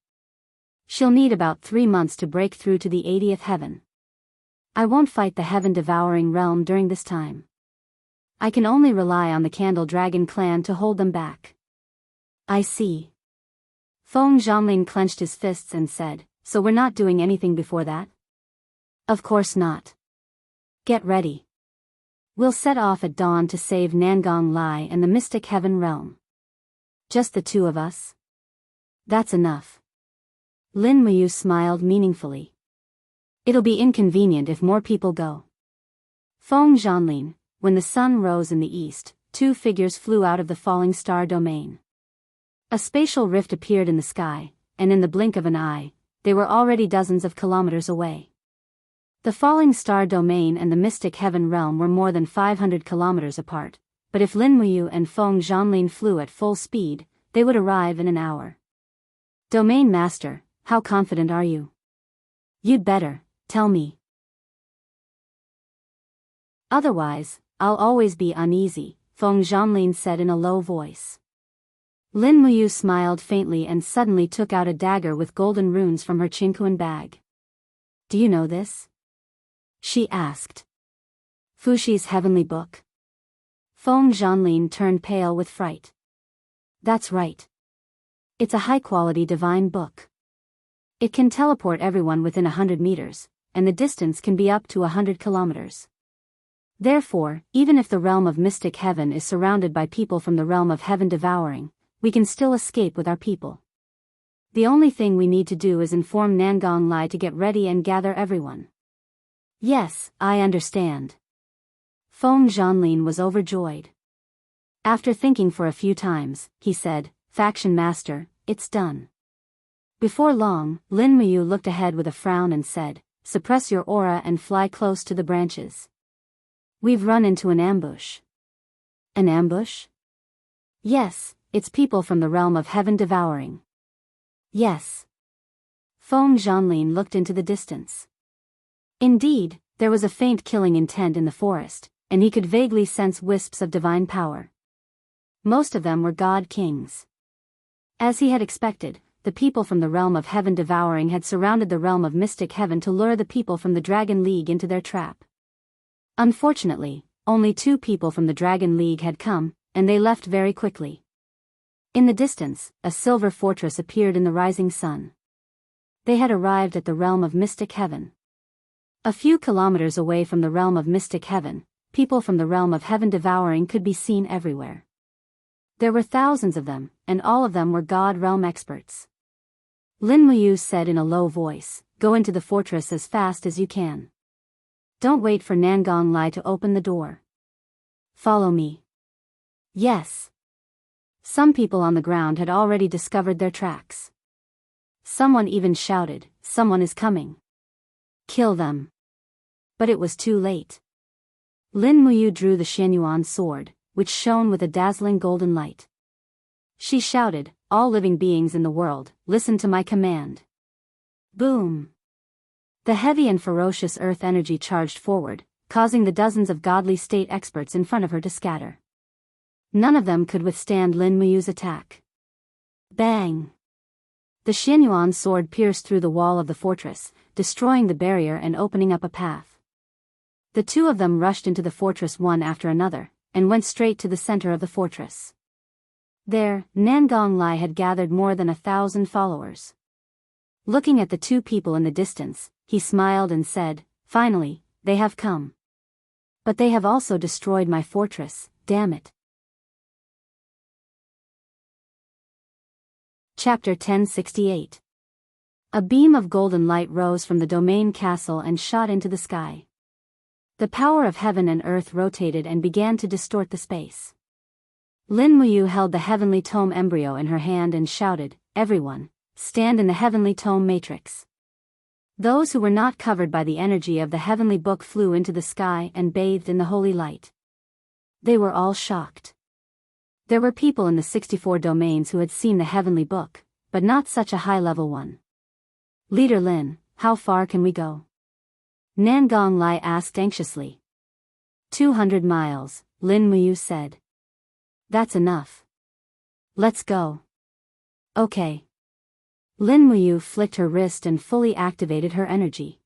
She'll need about 3 months to break through to the 80th heaven. I won't fight the heaven-devouring realm during this time. I can only rely on the Candle Dragon clan to hold them back. I see. Feng Zhanlin clenched his fists and said, so we're not doing anything before that? Of course not. Get ready. We'll set off at dawn to save Nangong Lai and the Mystic Heaven Realm. Just the two of us? That's enough. Lin Muyu smiled meaningfully. It'll be inconvenient if more people go. Feng Zhanlin, when the sun rose in the east, 2 figures flew out of the falling star domain. A spatial rift appeared in the sky, and in the blink of an eye, they were already dozens of kilometers away. The falling star domain and the Mystic Heaven Realm were more than 500 kilometers apart, but if Lin Muyu and Feng Zhanlin flew at full speed, they would arrive in an hour. Domain Master, how confident are you? You'd better, tell me. Otherwise, I'll always be uneasy, Feng Zhanlin said in a low voice. Lin Muyu smiled faintly and suddenly took out a dagger with golden runes from her Qingquan bag. Do you know this? She asked. Fuxi's heavenly book. Feng Zhanlin turned pale with fright. That's right. It's a high-quality divine book. It can teleport everyone within 100 meters, and the distance can be up to 100 kilometers. Therefore, even if the realm of Mystic Heaven is surrounded by people from the realm of Heaven Devouring, we can still escape with our people. The only thing we need to do is inform Nangong Lai to get ready and gather everyone. Yes, I understand. Feng Zhanlin was overjoyed. After thinking for a few times, he said, Faction Master, it's done. Before long, Lin Muyu looked ahead with a frown and said, suppress your aura and fly close to the branches. We've run into an ambush. An ambush? Yes, it's people from the realm of Heaven Devouring. Yes. Feng Zhanlin looked into the distance. Indeed, there was a faint killing intent in the forest, and he could vaguely sense wisps of divine power. Most of them were god kings. As he had expected, the people from the realm of Heaven Devouring had surrounded the realm of Mystic Heaven to lure the people from the Dragon League into their trap. Unfortunately, only 2 people from the Dragon League had come, and they left very quickly. In the distance, a silver fortress appeared in the rising sun. They had arrived at the realm of Mystic Heaven. A few kilometers away from the realm of Mystic Heaven, people from the realm of Heaven Devouring could be seen everywhere. There were thousands of them, and all of them were God Realm experts. Lin Muyu said in a low voice, go into the fortress as fast as you can. Don't wait for Nangong Lai to open the door. Follow me. Yes. Some people on the ground had already discovered their tracks. Someone even shouted, "Someone is coming. Kill them." But it was too late. Lin Muyu drew the Xianyuan sword, which shone with a dazzling golden light. She shouted, "All living beings in the world, listen to my command." Boom! The heavy and ferocious earth energy charged forward, causing the dozens of godly state experts in front of her to scatter. None of them could withstand Lin Muyu's attack. Bang! The Xianyuan sword pierced through the wall of the fortress, destroying the barrier and opening up a path. The two of them rushed into the fortress one after another, and went straight to the center of the fortress. There, Nangong Lai had gathered more than 1,000 followers. Looking at the two people in the distance, he smiled and said, "Finally, they have come. But they have also destroyed my fortress, damn it." Chapter 1068. A beam of golden light rose from the domain castle and shot into the sky. The power of heaven and earth rotated and began to distort the space. Lin Muyu held the heavenly tome embryo in her hand and shouted, "Everyone, stand in the heavenly tome matrix." Those who were not covered by the energy of the heavenly book flew into the sky and bathed in the holy light. They were all shocked. There were people in the 64 domains who had seen the heavenly book, but not such a high-level one. "Leader Lin, how far can we go?" Nangong Lai asked anxiously. 200 miles, Lin Muyu said. "That's enough. Let's go." "Okay." Lin Muyu flicked her wrist and fully activated her energy.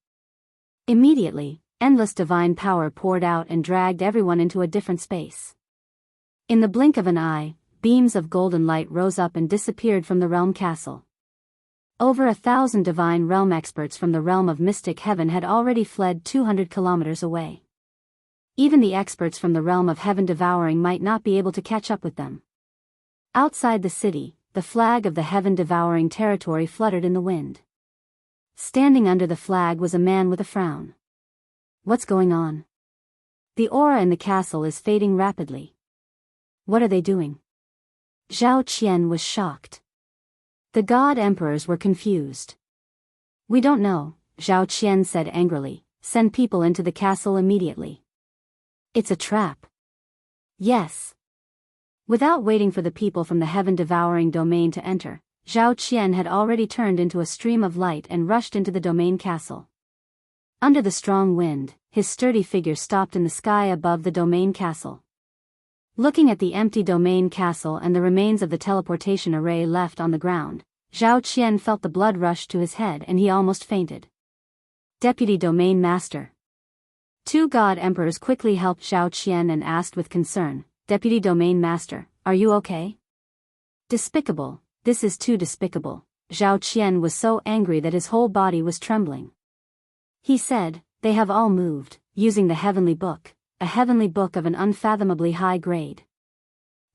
Immediately, endless divine power poured out and dragged everyone into a different space. In the blink of an eye, beams of golden light rose up and disappeared from the realm castle. Over 1,000 divine realm experts from the realm of mystic heaven had already fled 200 kilometers away. Even the experts from the realm of heaven devouring might not be able to catch up with them. Outside the city, the flag of the heaven devouring territory fluttered in the wind. Standing under the flag was a man with a frown. "What's going on?" "The aura in the castle is fading rapidly." "What are they doing?" Zhao Qian was shocked. The god emperors were confused. "We don't know," Zhao Qian said angrily. "Send people into the castle immediately." "It's a trap." "Yes." Without waiting for the people from the heaven-devouring domain to enter, Zhao Qian had already turned into a stream of light and rushed into the domain castle. Under the strong wind, his sturdy figure stopped in the sky above the domain castle. Looking at the empty domain castle and the remains of the teleportation array left on the ground, Zhao Qian felt the blood rush to his head and he almost fainted. "Deputy Domain Master." Two god emperors quickly helped Zhao Qian and asked with concern, "Deputy Domain Master, are you okay?" "Despicable, this is too despicable." Zhao Qian was so angry that his whole body was trembling. He said, "They have all moved, using the heavenly book, a heavenly book of an unfathomably high grade.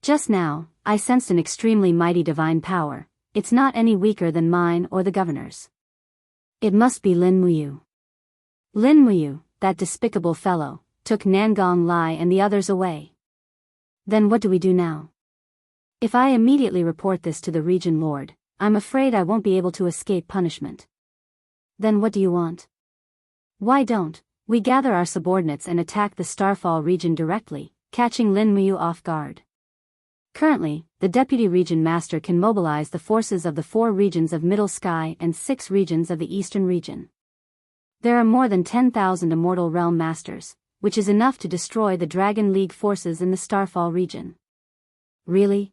Just now, I sensed an extremely mighty divine power. It's not any weaker than mine or the governor's. It must be Lin Muyu." Lin Muyu, that despicable fellow, took Nangong Lai and the others away. "Then what do we do now? If I immediately report this to the region lord, I'm afraid I won't be able to escape punishment." "Then what do you want?" "Why don't we gather our subordinates and attack the Starfall region directly, catching Lin Muyu off guard? Currently, the Deputy Region Master can mobilize the forces of the 4 regions of Middle Sky and 6 regions of the Eastern region. There are more than 10,000 Immortal Realm Masters, which is enough to destroy the Dragon League forces in the Starfall region." "Really?"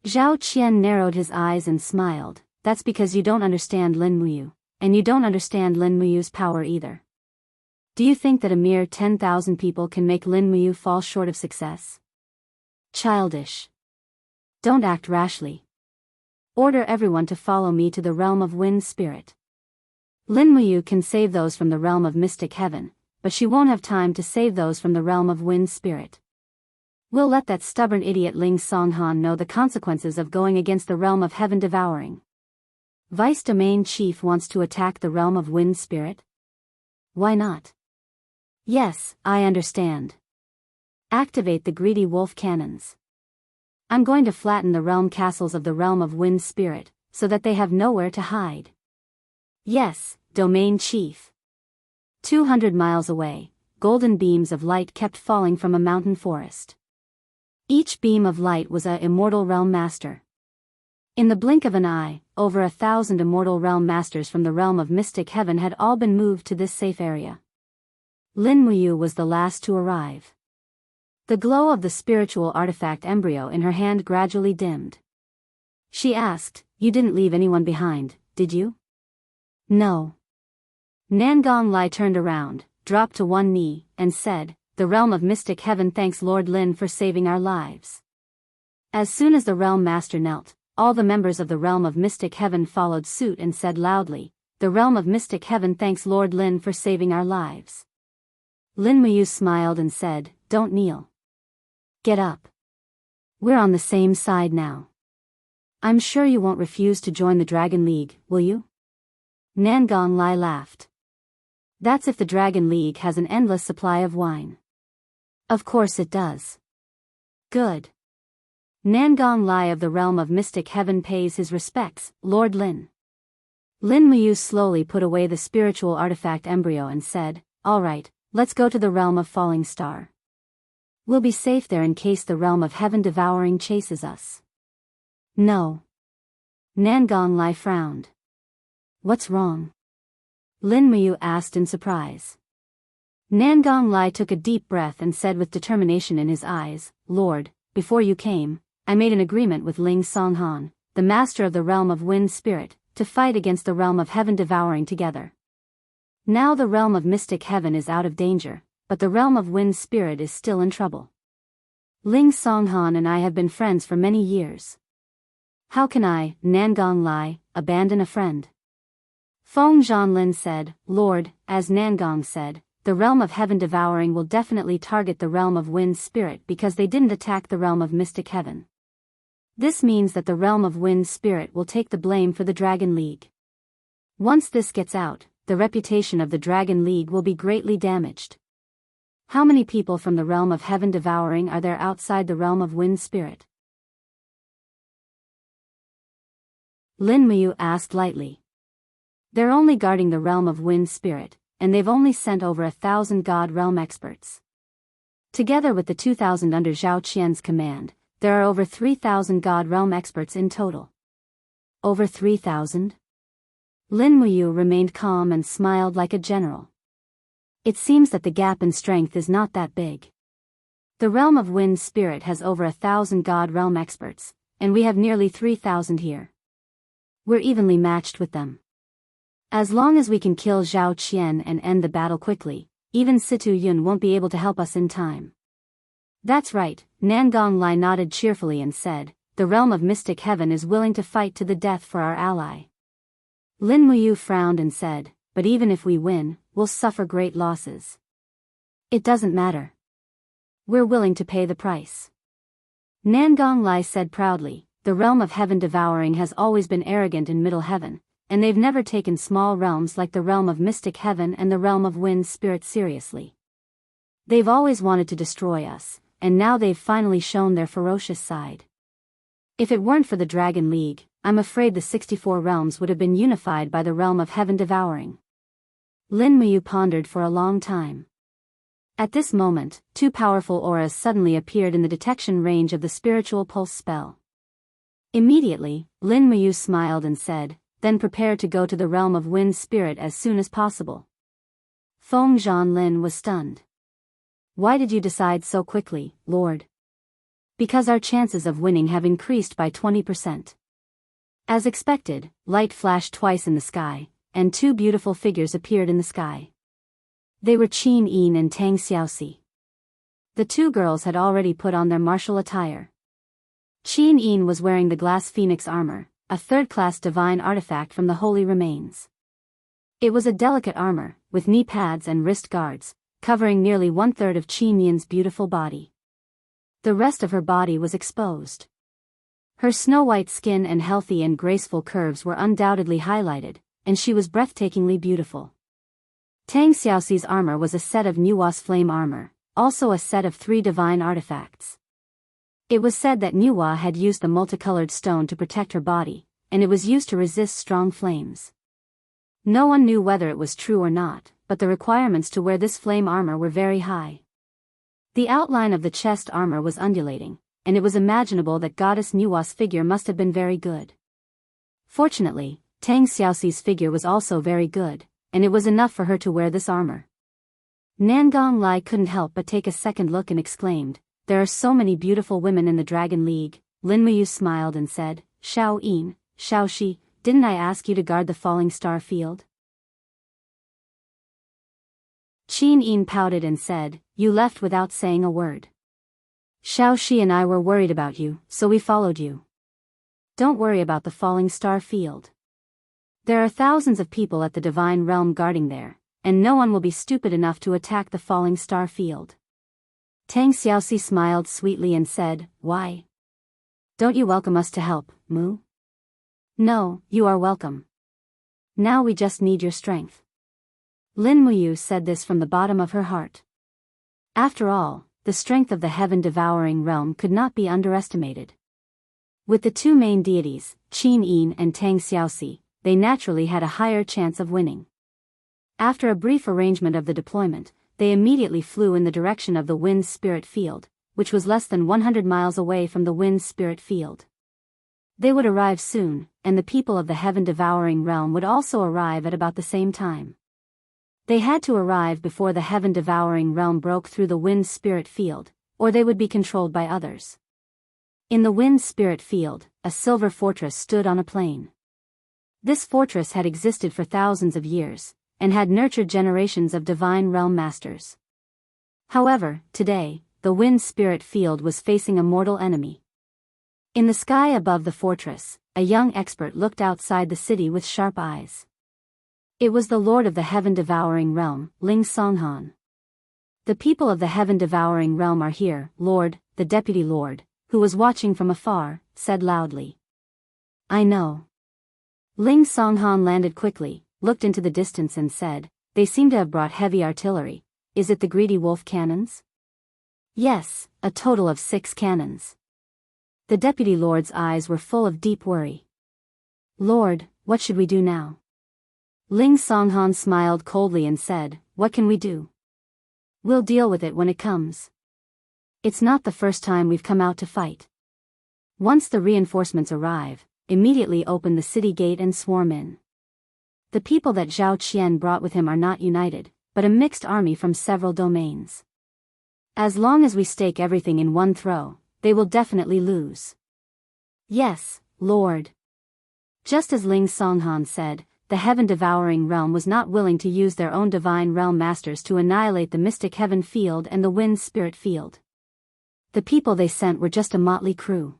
Zhao Qian narrowed his eyes and smiled. "That's because you don't understand Lin Muyu. And you don't understand Lin Muyu's power either. Do you think that a mere 10,000 people can make Lin Muyu fall short of success? Childish. Don't act rashly. Order everyone to follow me to the realm of Wind Spirit. Lin Muyu can save those from the realm of Mystic Heaven, but she won't have time to save those from the realm of Wind Spirit. We'll let that stubborn idiot Ling Songhan know the consequences of going against the realm of Heaven Devouring. Vice Domain Chief wants to attack the realm of Wind Spirit?" Why not? Yes, I understand. Activate the greedy wolf cannons. I'm going to flatten the realm castles of the realm of wind spirit, so that they have nowhere to hide. Yes, Domain Chief. 200 miles away, golden beams of light kept falling from a mountain forest. Each beam of light was an immortal realm master. In the blink of an eye, over 1,000 immortal realm masters from the realm of mystic heaven had all been moved to this safe area. Lin Muyu was the last to arrive. The glow of the spiritual artifact embryo in her hand gradually dimmed. She asked, "You didn't leave anyone behind, did you?" "No." Nangong Lai turned around, dropped to one knee, and said, "The realm of mystic heaven thanks Lord Lin for saving our lives." As soon as the realm master knelt, all the members of the realm of mystic heaven followed suit and said loudly, "The realm of mystic heaven thanks Lord Lin for saving our lives." Lin Muyu smiled and said, "Don't kneel. Get up. We're on the same side now. I'm sure you won't refuse to join the Dragon League, will you?" Nangong Lai laughed. "That's if the Dragon League has an endless supply of wine." "Of course it does." "Good." Nangong Lai of the realm of mystic heaven pays his respects, Lord Lin. Lin Muyu slowly put away the spiritual artifact embryo and said, "All right, let's go to the realm of falling star. We'll be safe there in case the realm of heaven devouring chases us." "No." Nangong Lai frowned. "What's wrong?" Lin Muyu asked in surprise. Nangong Lai took a deep breath and said with determination in his eyes, "Lord, before you came, I made an agreement with Ling Songhan, the master of the realm of wind spirit, to fight against the realm of heaven devouring together. Now the realm of mystic heaven is out of danger, but the realm of wind spirit is still in trouble. Ling Songhan and I have been friends for many years. How can I, Nangong Lai, abandon a friend?" Feng Zhanlin said, "Lord, as Nangong said, the realm of heaven devouring will definitely target the realm of wind spirit because they didn't attack the realm of mystic heaven. This means that the realm of wind spirit will take the blame for the Dragon League. Once this gets out, the reputation of the Dragon League will be greatly damaged. How many people from the realm of heaven devouring are there outside the realm of wind spirit?" Lin Muyu asked lightly. "They're only guarding the realm of wind spirit, and they've only sent over 1,000 god realm experts. Together with the 2,000 under Zhao Qian's command, there are over 3,000 god realm experts in total." "Over 3,000? Lin Muyu remained calm and smiled like a general. "It seems that the gap in strength is not that big. The realm of wind spirit has over 1,000 god realm experts, and we have nearly 3,000 here. We're evenly matched with them. As long as we can kill Zhao Qian and end the battle quickly, even Situ Yun won't be able to help us in time." "That's right," Nangong Lai nodded cheerfully and said, "The realm of mystic heaven is willing to fight to the death for our ally." Lin Muyu frowned and said, "But even if we win, we'll suffer great losses." "It doesn't matter. We're willing to pay the price." Nangong Lai said proudly, "The realm of heaven devouring has always been arrogant in Middle Heaven, and they've never taken small realms like the realm of mystic heaven and the realm of wind spirit seriously. They've always wanted to destroy us, and now they've finally shown their ferocious side. If it weren't for the Dragon League, I'm afraid the 64 realms would have been unified by the realm of heaven devouring." Lin Muyu pondered for a long time. At this moment, two powerful auras suddenly appeared in the detection range of the spiritual pulse spell. Immediately, Lin Muyu smiled and said, "Then prepare to go to the realm of wind spirit as soon as possible." Feng Zhanlin was stunned. "Why did you decide so quickly, Lord?" "Because our chances of winning have increased by 20%. As expected, light flashed twice in the sky, and two beautiful figures appeared in the sky. They were Qin Yin and Tang Xiaoxi. The two girls had already put on their martial attire. Qin Yin was wearing the glass phoenix armor, a third-class divine artifact from the holy remains. It was a delicate armor, with knee pads and wrist guards, covering nearly 1/3 of Qin Yin's beautiful body. The rest of her body was exposed. Her snow-white skin and healthy and graceful curves were undoubtedly highlighted, and she was breathtakingly beautiful. Tang Xiaoxi's armor was a set of Nuwa's flame armor, also a set of 3 divine artifacts. It was said that Nuwa had used the multicolored stone to protect her body, and it was used to resist strong flames. No one knew whether it was true or not, but the requirements to wear this flame armor were very high. The outline of the chest armor was undulating, and it was imaginable that Goddess Nuwa's figure must have been very good. Fortunately, Tang Xiaoxi's figure was also very good, and it was enough for her to wear this armor. Nangong Lai couldn't help but take a second look and exclaimed, "There are so many beautiful women in the Dragon League." Lin Muyu smiled and said, "Xiao Yin, Xiao Shi, didn't I ask you to guard the falling star field?" Qin Yin pouted and said, "You left without saying a word. Xiao Shi and I were worried about you, so we followed you. Don't worry about the falling star field. There are thousands of people at the divine realm guarding there, and no one will be stupid enough to attack the falling star field." Tang Xiaoxi smiled sweetly and said, "Why? Don't you welcome us to help, Mu?" "No, you are welcome. Now we just need your strength." Lin Muyu said this from the bottom of her heart. After all, the strength of the heaven-devouring realm could not be underestimated. With the 2 main deities, Qin Yin and Tang Xiaoxi, they naturally had a higher chance of winning. After a brief arrangement of the deployment, they immediately flew in the direction of the Wind Spirit Field, which was less than 100 miles away from the Wind Spirit Field. They would arrive soon, and the people of the heaven-devouring realm would also arrive at about the same time. They had to arrive before the heaven-devouring realm broke through the Wind Spirit Field, or they would be controlled by others. In the Wind Spirit Field, a silver fortress stood on a plain. This fortress had existed for thousands of years, and had nurtured generations of divine realm masters. However, today, the Wind Spirit Field was facing a mortal enemy. In the sky above the fortress, a young expert looked outside the city with sharp eyes. It was the Lord of the Heaven-Devouring Realm, Ling Songhan. "The people of the Heaven-Devouring Realm are here," Lord, the Deputy Lord, who was watching from afar, said loudly. "I know." Ling Songhan landed quickly, looked into the distance and said, "They seem to have brought heavy artillery. Is it the greedy wolf cannons?" "Yes, a total of 6 cannons." The Deputy Lord's eyes were full of deep worry. "Lord, what should we do now?" Ling Songhan smiled coldly and said, "What can we do? We'll deal with it when it comes. It's not the first time we've come out to fight. Once the reinforcements arrive, immediately open the city gate and swarm in." The people that Zhao Qian brought with him are not united, but a mixed army from several domains. As long as we stake everything in one throw, they will definitely lose. "Yes, Lord." Just as Ling Songhan said, the heaven-devouring realm was not willing to use their own divine realm masters to annihilate the mystic heaven field and the wind spirit field. The people they sent were just a motley crew.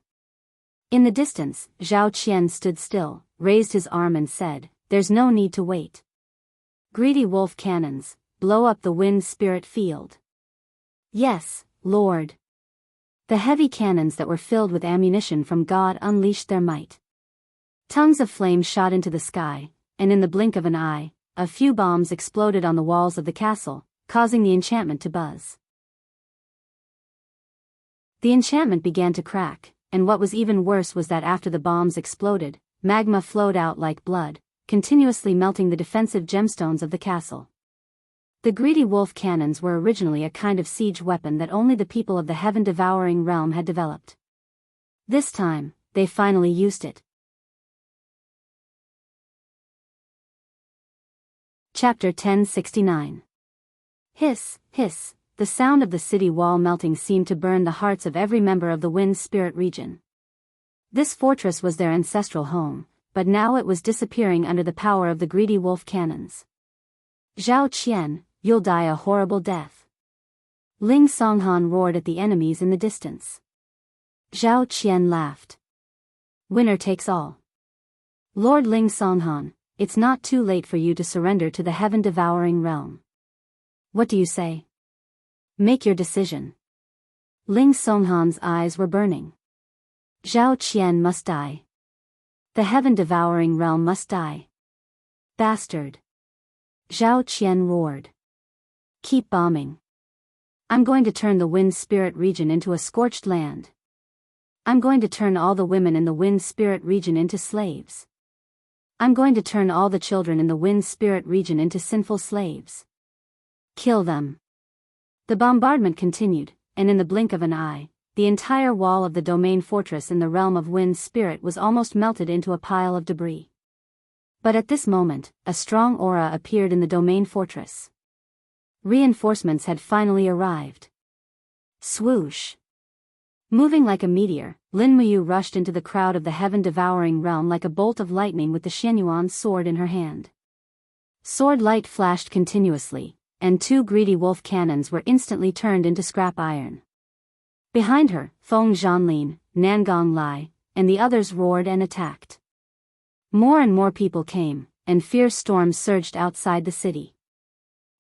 In the distance, Zhao Qian stood still, raised his arm and said, "There's no need to wait. Greedy wolf cannons, blow up the wind spirit field." "Yes, Lord." The heavy cannons that were filled with ammunition from God unleashed their might. Tongues of flame shot into the sky, and in the blink of an eye, a few bombs exploded on the walls of the castle, causing the enchantment to buzz. The enchantment began to crack, and what was even worse was that after the bombs exploded, magma flowed out like blood, continuously melting the defensive gemstones of the castle. The greedy wolf cannons were originally a kind of siege weapon that only the people of the heaven-devouring realm had developed. This time, they finally used it. Chapter 1069. Hiss, hiss. The sound of the city wall melting seemed to burn the hearts of every member of the Wind Spirit region. This fortress was their ancestral home, but now it was disappearing under the power of the greedy wolf cannons. "Zhao Qian, you'll die a horrible death." Ling Songhan roared at the enemies in the distance. Zhao Qian laughed. "Winner takes all. Lord Ling Songhan, it's not too late for you to surrender to the heaven-devouring realm. What do you say? Make your decision." Ling Songhan's eyes were burning. Zhao Qian must die. The heaven-devouring realm must die. Bastard. Zhao Qian roared. Keep bombing. I'm going to turn the wind spirit region into a scorched land. I'm going to turn all the women in the wind spirit region into slaves. I'm going to turn all the children in the wind spirit region into sinful slaves. Kill them. The bombardment continued, and in the blink of an eye, the entire wall of the domain fortress in the realm of wind spirit was almost melted into a pile of debris. But at this moment, a strong aura appeared in the domain fortress. Reinforcements had finally arrived. Swoosh! Moving like a meteor, Lin Muyu rushed into the crowd of the heaven-devouring realm like a bolt of lightning with the Xianyuan sword in her hand. Sword light flashed continuously, and 2 greedy wolf cannons were instantly turned into scrap iron. Behind her, Feng Zhanlin, Nangong Lai, and the others roared and attacked. More and more people came, and fierce storms surged outside the city.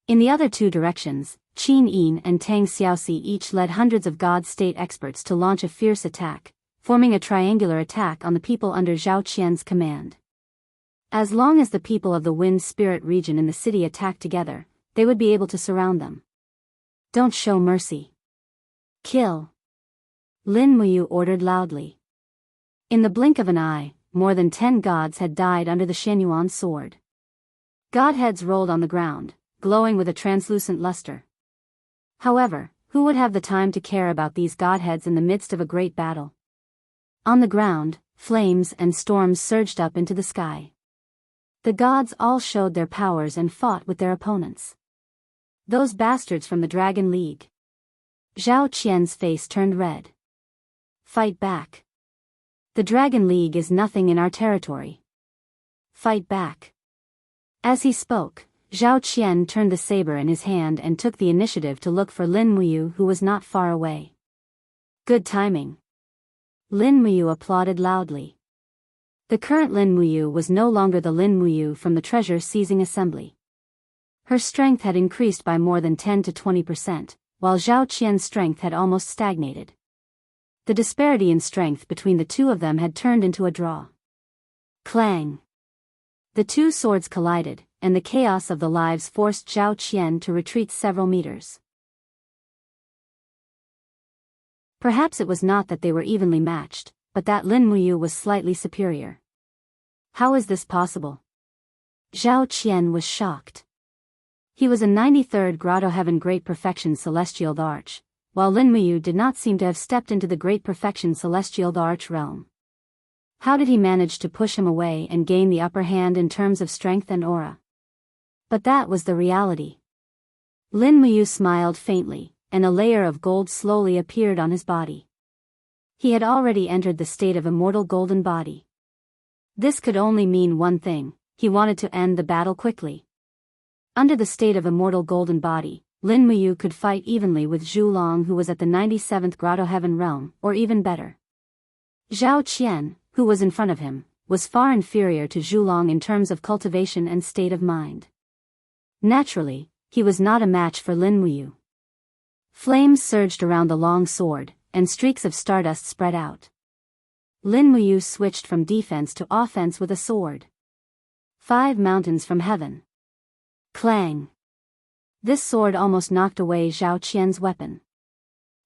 In the other 2 directions, Qin Yin and Tang Xiaoxi each led hundreds of God state experts to launch a fierce attack, forming a triangular attack on the people under Zhao Qian's command. As long as the people of the wind spirit region in the city attacked together, they would be able to surround them. Don't show mercy. Kill. Lin Muyu ordered loudly. In the blink of an eye, more than 10 gods had died under the Xianyuan sword. Godheads rolled on the ground, glowing with a translucent luster. However, who would have the time to care about these godheads in the midst of a great battle? On the ground, flames and storms surged up into the sky. The gods all showed their powers and fought with their opponents. Those bastards from the Dragon League. Zhao Qian's face turned red. Fight back. The Dragon League is nothing in our territory. Fight back. As he spoke, Zhao Qian turned the saber in his hand and took the initiative to look for Lin Muyu, who was not far away. Good timing. Lin Muyu applauded loudly. The current Lin Muyu was no longer the Lin Muyu from the treasure-seizing assembly. Her strength had increased by more than 10 to 20%, while Zhao Qian's strength had almost stagnated. The disparity in strength between the 2 of them had turned into a draw. Clang! The 2 swords collided, and the chaos of the lives forced Zhao Qian to retreat several meters. Perhaps it was not that they were evenly matched, but that Lin Muyu was slightly superior. How is this possible? Zhao Qian was shocked. He was a 93rd Grotto Heaven Great Perfection Celestial Arch, while Lin Muyu did not seem to have stepped into the Great Perfection Celestial Arch realm. How did he manage to push him away and gain the upper hand in terms of strength and aura? But that was the reality. Lin Muyu smiled faintly, and a layer of gold slowly appeared on his body. He had already entered the state of immortal golden body. This could only mean one thing: he wanted to end the battle quickly. Under the state of immortal golden body, Lin Muyu could fight evenly with Zhu Long, who was at the 97th Grotto Heaven realm, or even better. Zhao Qian, who was in front of him, was far inferior to Zhu Long in terms of cultivation and state of mind. Naturally, he was not a match for Lin Muyu. Flames surged around the long sword, and streaks of stardust spread out. Lin Muyu switched from defense to offense with a sword. 5 mountains from heaven. Clang! This sword almost knocked away Zhao Qian's weapon.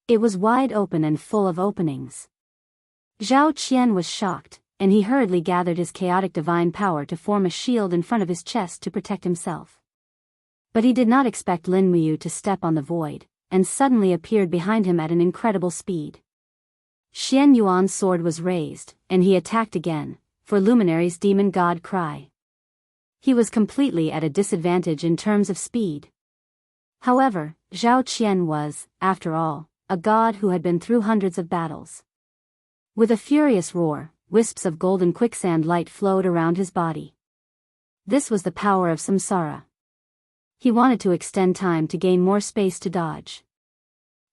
It was wide open and full of openings. Zhao Qian was shocked, and he hurriedly gathered his chaotic divine power to form a shield in front of his chest to protect himself. But he did not expect Lin Muyu to step on the void, and suddenly appeared behind him at an incredible speed. Xianyuan's sword was raised, and he attacked again, for Luminary's demon god cry. He was completely at a disadvantage in terms of speed. However, Zhao Qian was, after all, a god who had been through hundreds of battles. With a furious roar, wisps of golden quicksand light flowed around his body. This was the power of samsara. He wanted to extend time to gain more space to dodge.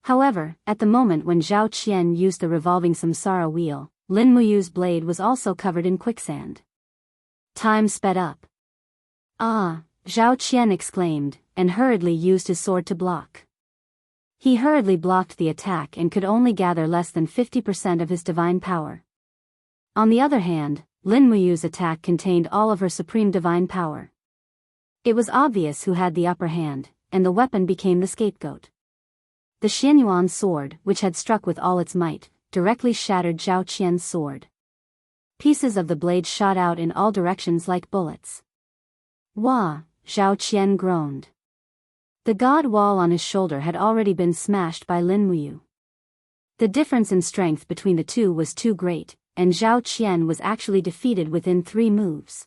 However, at the moment when Zhao Qian used the revolving samsara wheel, Lin Muyu's blade was also covered in quicksand. Time sped up. Ah, Zhao Qian exclaimed, and hurriedly used his sword to block. He hurriedly blocked the attack and could only gather less than 50% of his divine power. On the other hand, Lin Muyu's attack contained all of her supreme divine power. It was obvious who had the upper hand, and the weapon became the scapegoat. The Xianyuan sword, which had struck with all its might, directly shattered Zhao Qian's sword. Pieces of the blade shot out in all directions like bullets. Wah! Zhao Qian groaned. The god wall on his shoulder had already been smashed by Lin Muyu. The difference in strength between the two was too great, and Zhao Qian was actually defeated within 3 moves.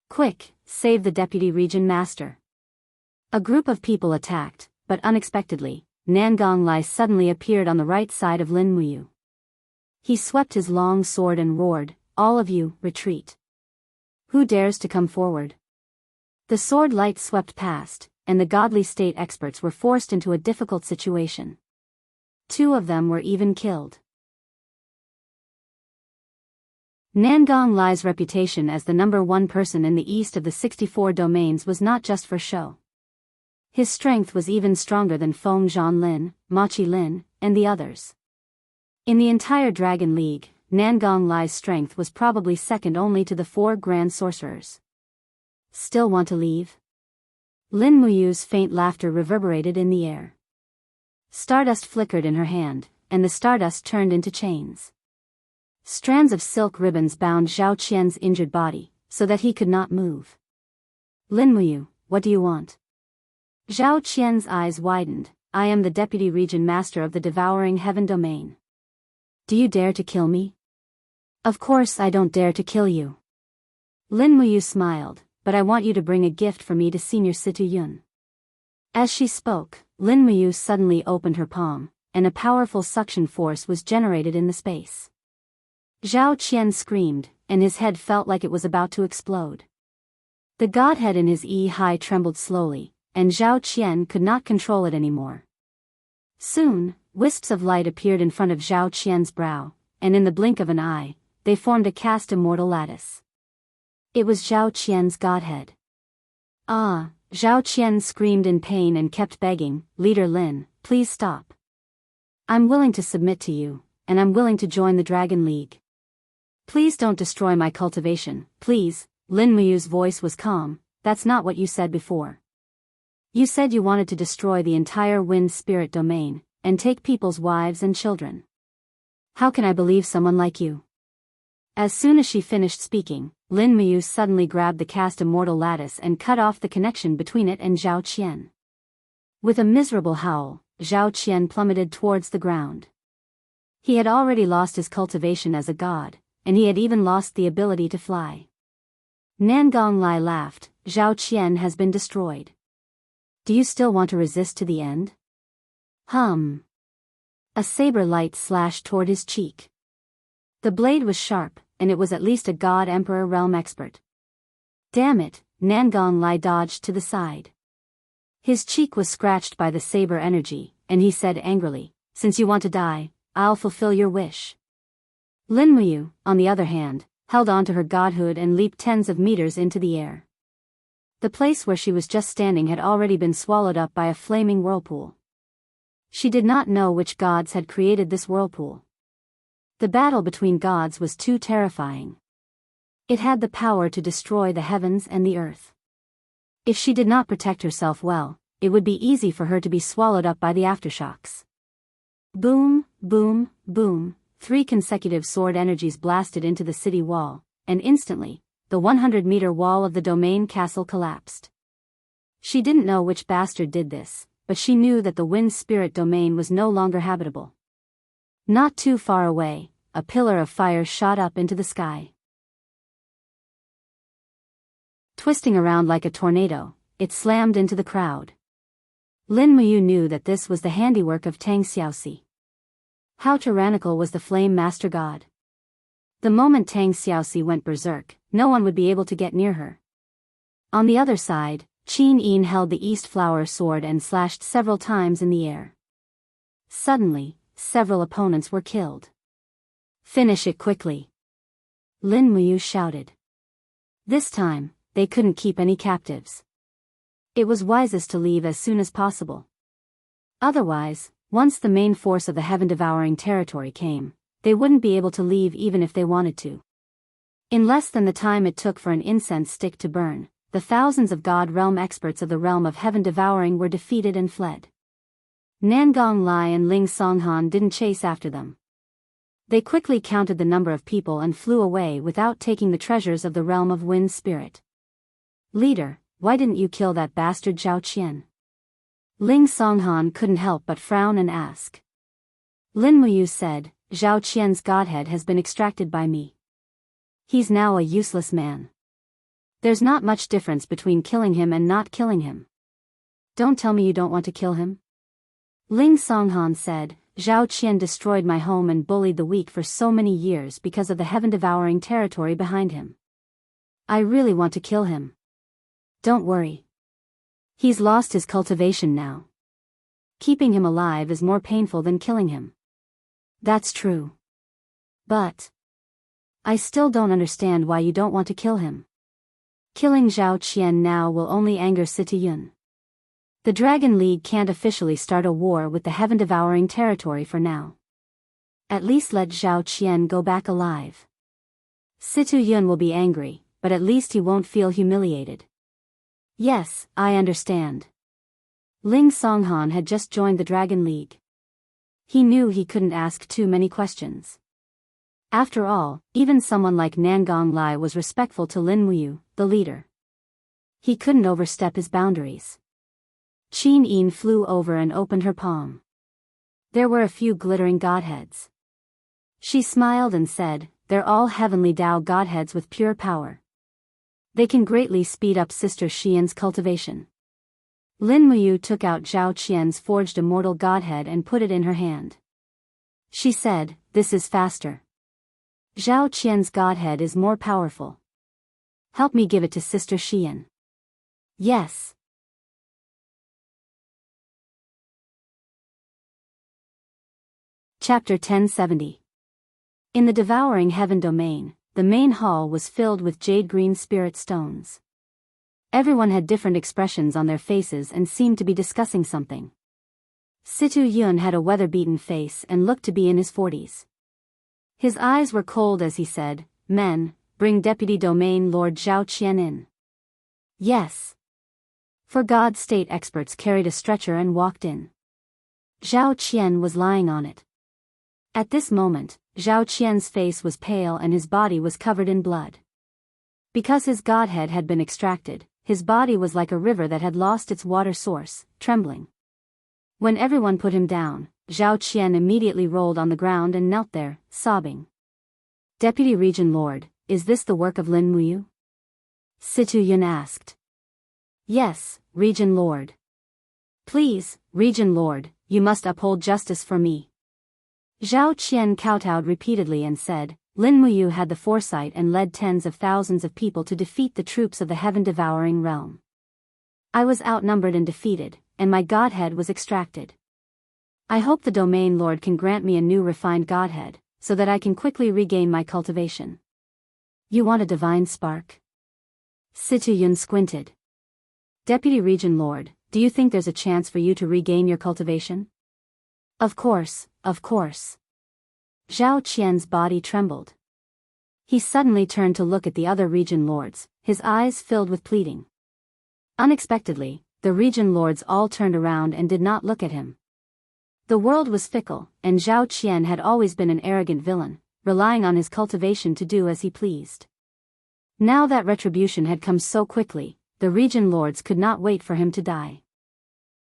Quick, save the deputy region master. A group of people attacked, but unexpectedly, Nangong Lai suddenly appeared on the right side of Lin Muyu. He swept his long sword and roared, "All of you, retreat. Who dares to come forward?" The sword light swept past, and the godly state experts were forced into a difficult situation. 2 of them were even killed. Nangong Lai's reputation as the #1 person in the east of the 64 domains was not just for show. His strength was even stronger than Feng Zhanlin, Ma Qilin, and the others. In the entire Dragon League, Nangong Lai's strength was probably second only to the 4 grand sorcerers. Still want to leave? Lin Muyu's faint laughter reverberated in the air. Stardust flickered in her hand, and the stardust turned into chains. Strands of silk ribbons bound Zhao Qian's injured body, so that he could not move. "Lin Muyu, what do you want?" Zhao Qian's eyes widened. "I am the deputy region master of the devouring heaven domain. Do you dare to kill me?" "Of course I don't dare to kill you." Lin Muyu smiled, "But I want you to bring a gift for me to Senior Situ Yun." As she spoke, Lin Muyu suddenly opened her palm, and a powerful suction force was generated in the space. Zhao Qian screamed, and his head felt like it was about to explode. The godhead in his high trembled slowly, and Zhao Qian could not control it anymore. Soon, wisps of light appeared in front of Zhao Qian's brow, and in the blink of an eye, they formed a cast immortal lattice. It was Zhao Qian's godhead. "Ah!" Zhao Qian screamed in pain and kept begging, "Leader Lin, please stop. I'm willing to submit to you, and I'm willing to join the Dragon League. Please don't destroy my cultivation, please." Lin Muyu's voice was calm. "That's not what you said before. You said you wanted to destroy the entire wind spirit domain, and take people's wives and children. How can I believe someone like you?" As soon as she finished speaking, Lin Muyu suddenly grabbed the cast immortal lattice and cut off the connection between it and Zhao Qian. With a miserable howl, Zhao Qian plummeted towards the ground. He had already lost his cultivation as a god, and he had even lost the ability to fly. Nangong Lai laughed. "Zhao Qian has been destroyed. Do you still want to resist to the end?" A saber light slashed toward his cheek. The blade was sharp, and it was at least a god emperor realm expert. Damn it, Nangong Lai dodged to the side. His cheek was scratched by the saber energy, and he said angrily, "Since you want to die, I'll fulfill your wish." Lin Muyu, on the other hand, held on to her godhood and leaped tens of meters into the air. The place where she was just standing had already been swallowed up by a flaming whirlpool. She did not know which gods had created this whirlpool. The battle between gods was too terrifying. It had the power to destroy the heavens and the earth. If she did not protect herself well, it would be easy for her to be swallowed up by the aftershocks. Boom, boom, boom, 3 consecutive sword energies blasted into the city wall, and instantly, the 100-meter wall of the domain castle collapsed. She didn't know which bastard did this, but she knew that the wind spirit domain was no longer habitable. Not too far away, a pillar of fire shot up into the sky. Twisting around like a tornado, it slammed into the crowd. Lin Muyu knew that this was the handiwork of Tang Xiaoxi. How tyrannical was the flame master god? The moment Tang Xiaoxi went berserk, no one would be able to get near her. On the other side, Qin Yin held the East Flower sword and slashed several times in the air. Suddenly, several opponents were killed. "Finish it quickly," Lin Muyu shouted. This time, they couldn't keep any captives. It was wisest to leave as soon as possible. Otherwise, once the main force of the heaven-devouring territory came, they wouldn't be able to leave even if they wanted to. In less than the time it took for an incense stick to burn, the thousands of God realm experts of the realm of heaven devouring were defeated and fled. Nangong Lai and Ling Songhan didn't chase after them. They quickly counted the number of people and flew away without taking the treasures of the realm of wind spirit. Leader, why didn't you kill that bastard Zhao Qian? Ling Songhan couldn't help but frown and ask. Lin Muyu said, Zhao Qian's godhead has been extracted by me. He's now a useless man. There's not much difference between killing him and not killing him. Don't tell me you don't want to kill him. Ling Songhan said, Zhao Qian destroyed my home and bullied the weak for so many years because of the heaven-devouring territory behind him. I really want to kill him. Don't worry. He's lost his cultivation now. Keeping him alive is more painful than killing him. That's true. But I still don't understand why you don't want to kill him. Killing Zhao Qian now will only anger Sitiyun. The Dragon League can't officially start a war with the heaven-devouring territory for now. At least let Zhao Qian go back alive. Sitiyun will be angry, but at least he won't feel humiliated. Yes, I understand. Ling Songhan had just joined the Dragon League. He knew he couldn't ask too many questions. After all, even someone like Nangong Lai was respectful to Lin Muyu, the leader. He couldn't overstep his boundaries. Qin Yin flew over and opened her palm. There were a few glittering godheads. She smiled and said, they're all heavenly Tao godheads with pure power. They can greatly speed up Sister Xian's cultivation. Lin Muyu took out Zhao Qian's forged immortal godhead and put it in her hand. She said, this is faster. Zhao Qian's godhead is more powerful. Help me give it to Sister Xian. Yes. Chapter 1070. In the devouring heaven domain, the main hall was filled with jade-green spirit stones. Everyone had different expressions on their faces and seemed to be discussing something. Situ Yun had a weather-beaten face and looked to be in his 40s. His eyes were cold as he said, Men, bring Deputy Domain Lord Zhao Qian in. Yes. For God state experts carried a stretcher and walked in. Zhao Qian was lying on it. At this moment, Zhao Qian's face was pale and his body was covered in blood. Because his godhead had been extracted, his body was like a river that had lost its water source, trembling. When everyone put him down, Zhao Qian immediately rolled on the ground and knelt there, sobbing. Deputy Region Lord, is this the work of Lin Muyu? Situ Yun asked. Yes, Region Lord. Please, Region Lord, you must uphold justice for me. Zhao Qian kowtowed repeatedly and said, Lin Muyu had the foresight and led tens of thousands of people to defeat the troops of the heaven-devouring realm. I was outnumbered and defeated, and my godhead was extracted. I hope the Domain Lord can grant me a new refined godhead, so that I can quickly regain my cultivation. You want a divine spark? Situ Yun squinted. Deputy Region Lord, do you think there's a chance for you to regain your cultivation? Of course, of course. Zhao Qian's body trembled. He suddenly turned to look at the other region lords, his eyes filled with pleading. Unexpectedly, the region lords all turned around and did not look at him. The world was fickle, and Zhao Qian had always been an arrogant villain, relying on his cultivation to do as he pleased. Now that retribution had come so quickly, the region lords could not wait for him to die.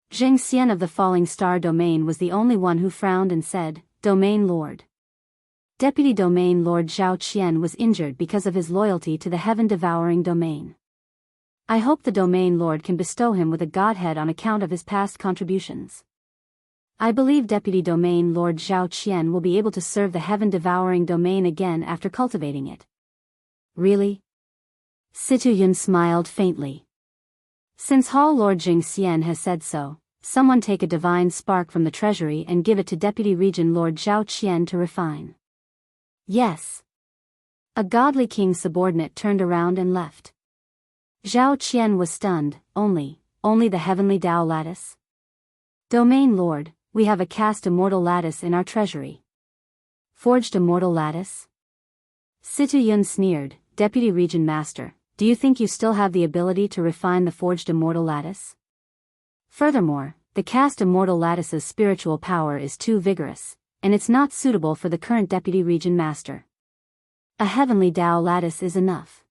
Jiang Xian of the Falling Star Domain was the only one who frowned and said, Domain Lord. Deputy Domain Lord Zhao Qian was injured because of his loyalty to the heaven-devouring domain. I hope the Domain Lord can bestow him with a godhead on account of his past contributions. I believe Deputy Domain Lord Zhao Qian will be able to serve the heaven-devouring domain again after cultivating it. Really? Situ Yun smiled faintly. Since Hall Lord Jing Xian has said so, someone take a divine spark from the treasury and give it to Deputy Region Lord Zhao Qian to refine. Yes. A godly king's subordinate turned around and left. Zhao Qian was stunned. Only the heavenly Tao lattice? Domain Lord, we have a cast immortal lattice in our treasury. Forged immortal lattice? Situ Yun sneered, Deputy Region Master, do you think you still have the ability to refine the forged immortal lattice? Furthermore, the cast immortal lattice's spiritual power is too vigorous, and it's not suitable for the current deputy region master. A heavenly Dao lattice is enough.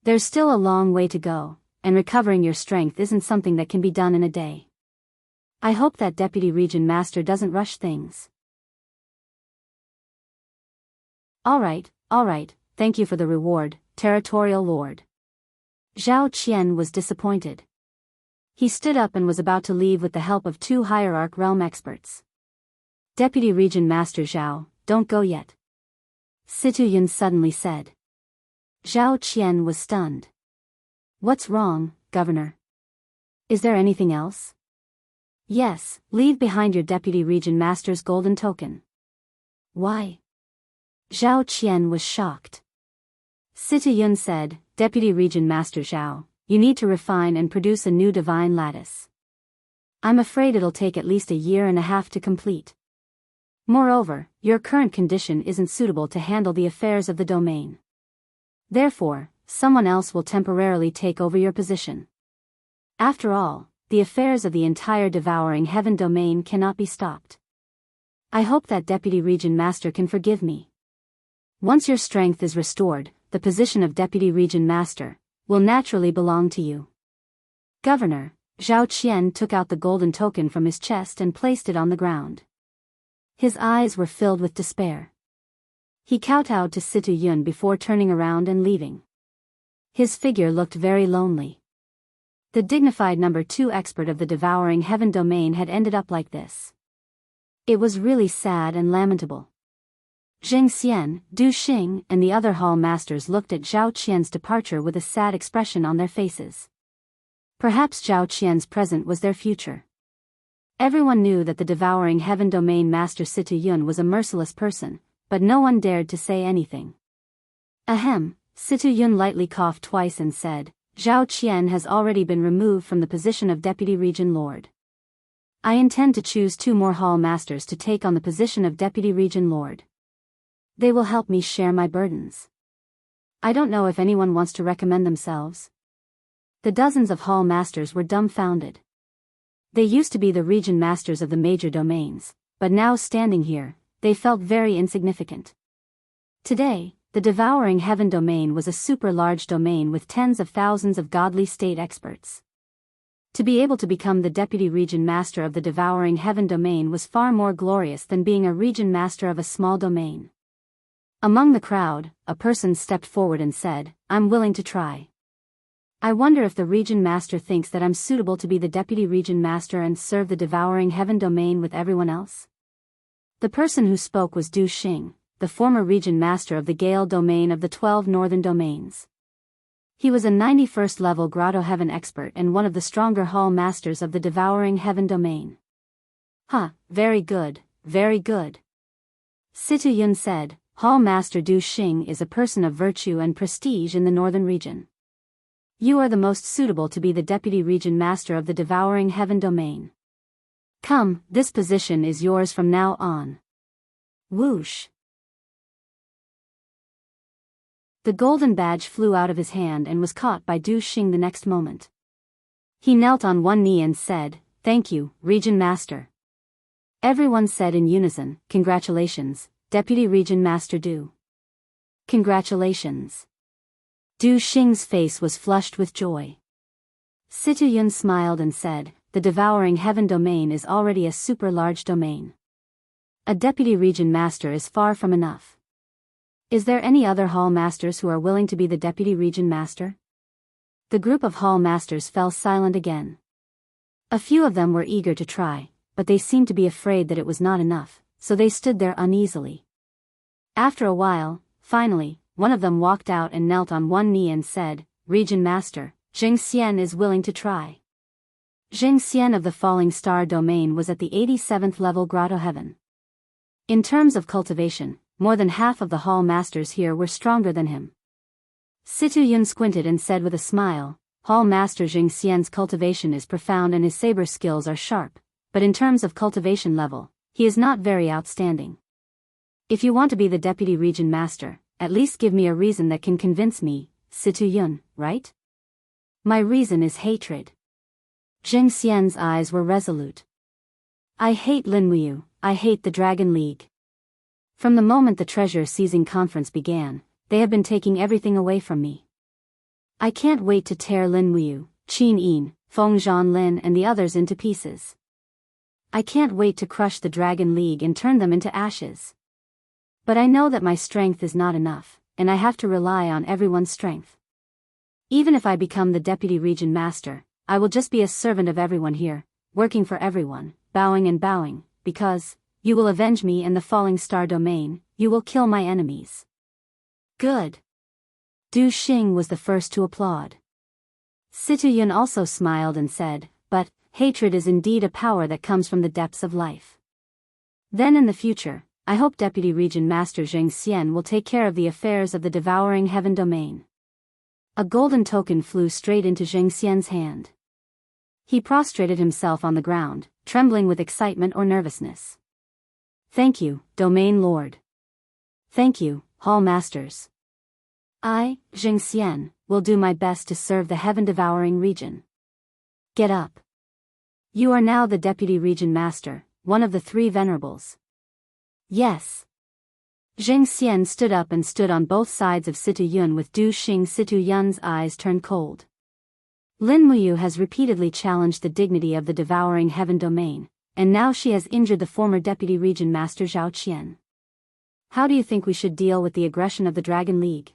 There's still a long way to go, and recovering your strength isn't something that can be done in a day. I hope that deputy region master doesn't rush things. Alright, thank you for the reward, territorial lord. Zhao Qian was disappointed. He stood up and was about to leave with the help of 2 hierarch realm experts. Deputy Region Master Zhao, don't go yet. Situ Yun suddenly said. Zhao Qian was stunned. What's wrong, Governor? Is there anything else? Yes, leave behind your Deputy Region Master's golden token. Why? Zhao Qian was shocked. Situ Yun said, Deputy Region Master Zhao, you need to refine and produce a new divine lattice. I'm afraid it'll take at least a year and a half to complete. Moreover, your current condition isn't suitable to handle the affairs of the domain. Therefore, someone else will temporarily take over your position. After all, the affairs of the entire devouring heaven domain cannot be stopped. I hope that Deputy Region Master can forgive me. Once your strength is restored, the position of Deputy Region Master will naturally belong to you. Governor, Zhao Qian took out the golden token from his chest and placed it on the ground. His eyes were filled with despair. He kowtowed to Situ Yun before turning around and leaving. His figure looked very lonely. The dignified number 2 expert of the devouring heaven domain had ended up like this. It was really sad and lamentable. Jing Xian, Du Xing, and the other hall masters looked at Zhao Qian's departure with a sad expression on their faces. Perhaps Zhao Qian's present was their future. Everyone knew that the devouring heaven domain master Situ Yun was a merciless person, but no one dared to say anything. Ahem, Situ Yun lightly coughed twice and said, Zhao Qian has already been removed from the position of Deputy Region Lord. I intend to choose 2 more hall masters to take on the position of Deputy Region Lord. They will help me share my burdens. I don't know if anyone wants to recommend themselves. The dozens of hall masters were dumbfounded. They used to be the region masters of the major domains, but now standing here, they felt very insignificant. Today, the devouring heaven domain was a super large domain with tens of thousands of godly state experts. To be able to become the deputy region master of the devouring heaven domain was far more glorious than being a region master of a small domain. Among the crowd, a person stepped forward and said, I'm willing to try. I wonder if the region master thinks that I'm suitable to be the deputy region master and serve the devouring heaven domain with everyone else. The person who spoke was Du Xing, the former region master of the Gale domain of the 12 northern domains. He was a 91st level Grotto Heaven expert and one of the stronger hall masters of the devouring heaven domain. Very good, very good. Situ Yun said, Hall Master Du Xing is a person of virtue and prestige in the northern region. You are the most suitable to be the Deputy Region Master of the Devouring Heaven Domain. Come, this position is yours from now on. Whoosh. The golden badge flew out of his hand and was caught by Du Xing the next moment. He knelt on one knee and said, Thank you, Region Master. Everyone said in unison, Congratulations, Deputy Region Master Du. Congratulations. Du Xing's face was flushed with joy. Situ Yun smiled and said, The devouring heaven domain is already a super large domain. A Deputy Region Master is far from enough. Is there any other hall masters who are willing to be the Deputy Region Master? The group of hall masters fell silent again. A few of them were eager to try, but they seemed to be afraid that it was not enough, so they stood there uneasily. After a while, finally, one of them walked out and knelt on one knee and said, Region Master, Jing Xian is willing to try. Jing Xian of the Falling Star domain was at the 87th level Grotto Heaven. In terms of cultivation, more than half of the hall masters here were stronger than him. Situ Yun squinted and said with a smile, Hall Master Jing Xian's cultivation is profound and his saber skills are sharp, but in terms of cultivation level, he is not very outstanding. If you want to be the Deputy Region Master, at least give me a reason that can convince me, Situ Yun, right? My reason is hatred. Jing Xian's eyes were resolute. I hate Lin Wuyu, I hate the Dragon League. From the moment the treasure-seizing conference began, they have been taking everything away from me. I can't wait to tear Lin Wuyu, Qin Yin, Feng Zhanlin and the others into pieces. I can't wait to crush the Dragon League and turn them into ashes. But I know that my strength is not enough, and I have to rely on everyone's strength. Even if I become the Deputy Region Master, I will just be a servant of everyone here, working for everyone, bowing and bowing, because, you will avenge me and the falling star domain, you will kill my enemies. Good. Du Xing was the first to applaud. Situ Yun also smiled and said, but, hatred is indeed a power that comes from the depths of life. Then in the future, I hope Deputy Region Master Zheng Xian will take care of the affairs of the devouring heaven domain. A golden token flew straight into Zheng Xian's hand. He prostrated himself on the ground, trembling with excitement or nervousness. Thank you, Domain Lord. Thank you, Hall Masters. I, Zheng Xian, will do my best to serve the heaven-devouring region. Get up. You are now the Deputy Region Master, one of the three venerables. Yes. Zheng Xian stood up and stood on both sides of Situ Yun with Du Xing. Situ Yun's eyes turned cold. Lin Wuyu has repeatedly challenged the dignity of the devouring heaven domain, and now she has injured the former Deputy Region Master Zhao Qian. How do you think we should deal with the aggression of the Dragon League?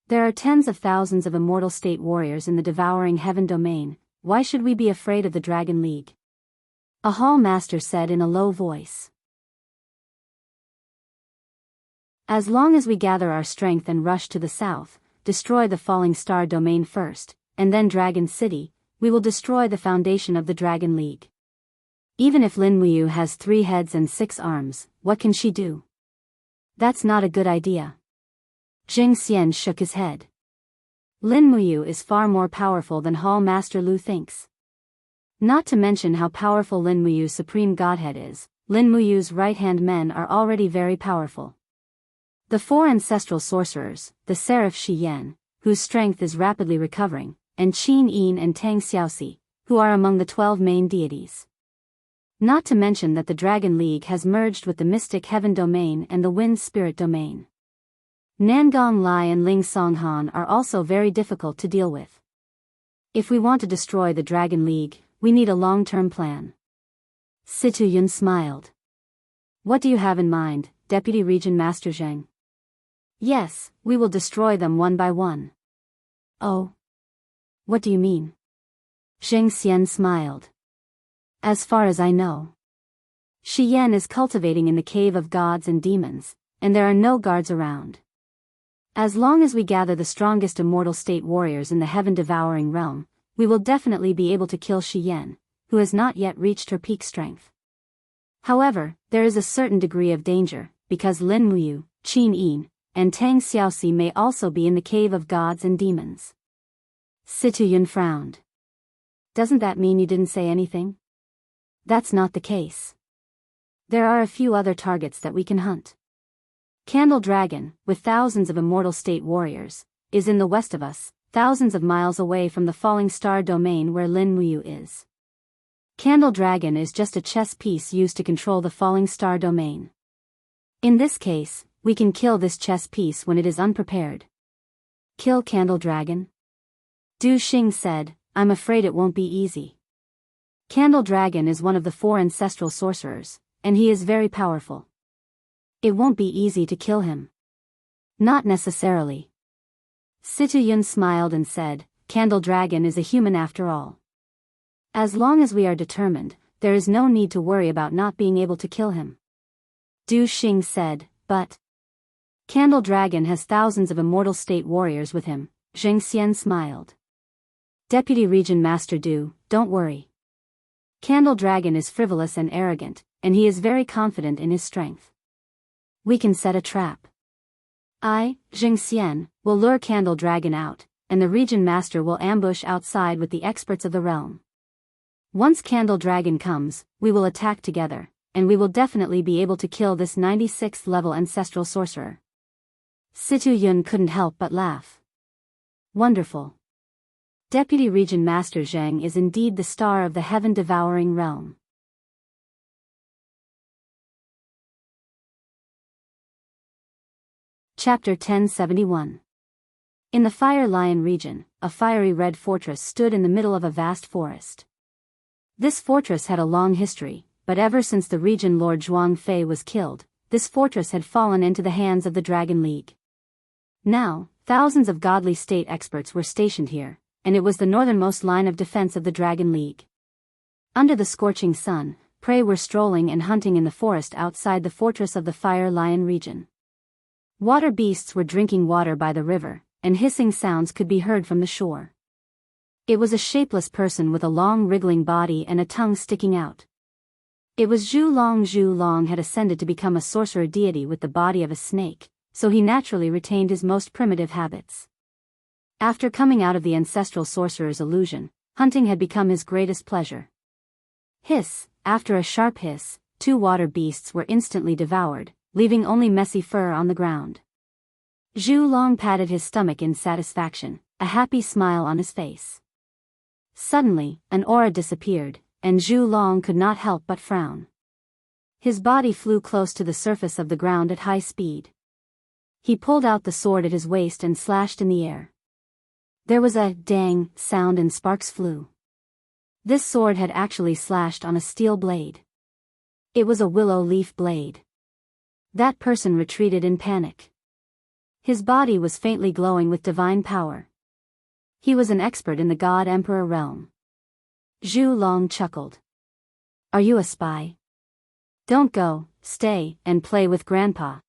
There are tens of thousands of immortal state warriors in the devouring heaven domain, why should we be afraid of the Dragon League? A hall master said in a low voice. As long as we gather our strength and rush to the south, destroy the falling star domain first, and then Dragon City, we will destroy the foundation of the Dragon League. Even if Lin Wuyu has 3 heads and 6 arms, what can she do? That's not a good idea. Jing Xian shook his head. Lin Wuyu is far more powerful than Hall Master Lu thinks. Not to mention how powerful Lin Wuyu's supreme godhead is, Lin Wuyu's right-hand men are already very powerful. The 4 ancestral sorcerers, the Seraph Shi Yan, whose strength is rapidly recovering, and Qin Yin and Tang Xiaoxi, who are among the 12 main deities. Not to mention that the Dragon League has merged with the Mystic Heaven Domain and the Wind Spirit Domain. Nangong Lai and Ling Songhan are also very difficult to deal with. If we want to destroy the Dragon League, we need a long-term plan. Situ Yun smiled. What do you have in mind, Deputy Region Master Zheng? Yes, we will destroy them one by one. Oh. What do you mean? Zheng Xian smiled. As far as I know, Shi Yan is cultivating in the cave of gods and demons, and there are no guards around. As long as we gather the strongest immortal state warriors in the heaven-devouring realm, we will definitely be able to kill Shi Yan, who has not yet reached her peak strength. However, there is a certain degree of danger, because Lin Wuyu, Qin Yin, and Tang Xiaoxi may also be in the cave of gods and demons. Situ Yun frowned. Doesn't that mean you didn't say anything? That's not the case. There are a few other targets that we can hunt. Candle Dragon, with thousands of immortal state warriors, is in the west of us, thousands of miles away from the falling star domain where Lin Wuyu is. Candle Dragon is just a chess piece used to control the falling star domain. In this case, we can kill this chess piece when it is unprepared. Kill Candle Dragon? Du Xing said, I'm afraid it won't be easy. Candle Dragon is one of the 4 ancestral sorcerers, and he is very powerful. It won't be easy to kill him. Not necessarily. Situ Yun smiled and said, Candle Dragon is a human after all. As long as we are determined, there is no need to worry about not being able to kill him. Du Xing said, but Candle Dragon has thousands of immortal state warriors with him. Zheng Xian smiled. Deputy Region Master Du, don't worry. Candle Dragon is frivolous and arrogant, and he is very confident in his strength. We can set a trap. I, Zheng Xian, will lure Candle Dragon out, and the Region Master will ambush outside with the experts of the realm. Once Candle Dragon comes, we will attack together, and we will definitely be able to kill this 96th level ancestral sorcerer. Situ Yun couldn't help but laugh. Wonderful. Deputy Region Master Zhang is indeed the star of the heaven-devouring realm. Chapter 1071. In the Fire Lion region, a fiery red fortress stood in the middle of a vast forest. This fortress had a long history, but ever since the region Lord Zhuang Fei was killed, this fortress had fallen into the hands of the Dragon League. Now, thousands of godly state experts were stationed here, and it was the northernmost line of defense of the Dragon League. Under the scorching sun, prey were strolling and hunting in the forest outside the fortress of the Fire Lion region. Water beasts were drinking water by the river, and hissing sounds could be heard from the shore. It was a shapeless person with a long wriggling body and a tongue sticking out. It was Zhu Long. Zhu Long had ascended to become a sorcerer deity with the body of a snake, so he naturally retained his most primitive habits. After coming out of the ancestral sorcerer's illusion, hunting had become his greatest pleasure. Hiss! After a sharp hiss, 2 water beasts were instantly devoured, leaving only messy fur on the ground. Zhu Long patted his stomach in satisfaction, a happy smile on his face. Suddenly, an aura disappeared, and Zhu Long could not help but frown. His body flew close to the surface of the ground at high speed. He pulled out the sword at his waist and slashed in the air. There was a dang sound and sparks flew. This sword had actually slashed on a steel blade. It was a willow leaf blade. That person retreated in panic. His body was faintly glowing with divine power. He was an expert in the God-Emperor realm. Zhu Long chuckled. Are you a spy? Don't go, stay, and play with Grandpa.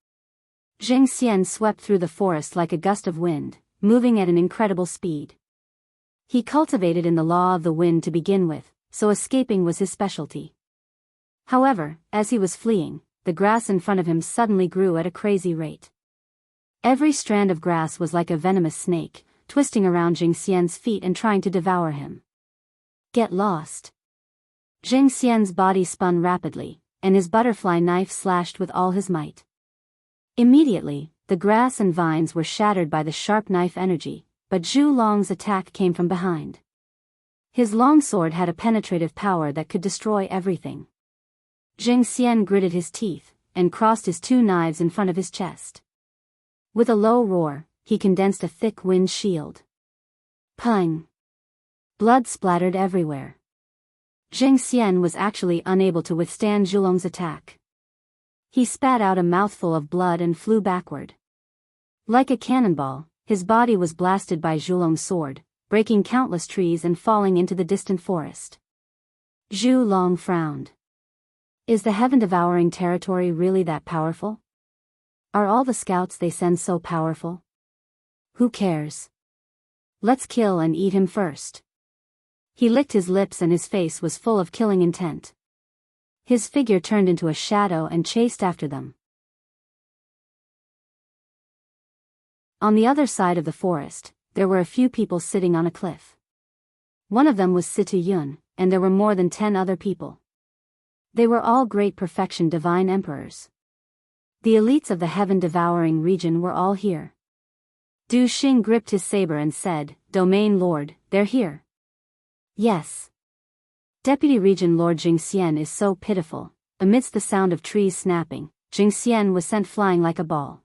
Zheng Xian swept through the forest like a gust of wind, moving at an incredible speed. He cultivated in the law of the wind to begin with, so escaping was his specialty. However, as he was fleeing, the grass in front of him suddenly grew at a crazy rate. Every strand of grass was like a venomous snake, twisting around Zheng Xian's feet and trying to devour him. Get lost. Zheng Xian's body spun rapidly, and his butterfly knife slashed with all his might. Immediately, the grass and vines were shattered by the sharp knife energy, but Zhu Long's attack came from behind. His long sword had a penetrative power that could destroy everything. Zheng Xian gritted his teeth, and crossed his 2 knives in front of his chest. With a low roar, he condensed a thick wind shield. Pung! Blood splattered everywhere. Zheng Xian was actually unable to withstand Zhu Long's attack. He spat out a mouthful of blood and flew backward. Like a cannonball, his body was blasted by Zhu Long's sword, breaking countless trees and falling into the distant forest. Zhu Long frowned. Is the heaven-devouring territory really that powerful? Are all the scouts they send so powerful? Who cares? Let's kill and eat him first. He licked his lips and his face was full of killing intent. His figure turned into a shadow and chased after them. On the other side of the forest, there were a few people sitting on a cliff. One of them was Situ Yun, and there were more than 10 other people. They were all great perfection divine emperors. The elites of the heaven-devouring region were all here. Du Xing gripped his saber and said, Domain Lord, they're here. Yes. Deputy Region Lord Jingxian is so pitiful. Amidst the sound of trees snapping, Jingxian was sent flying like a ball.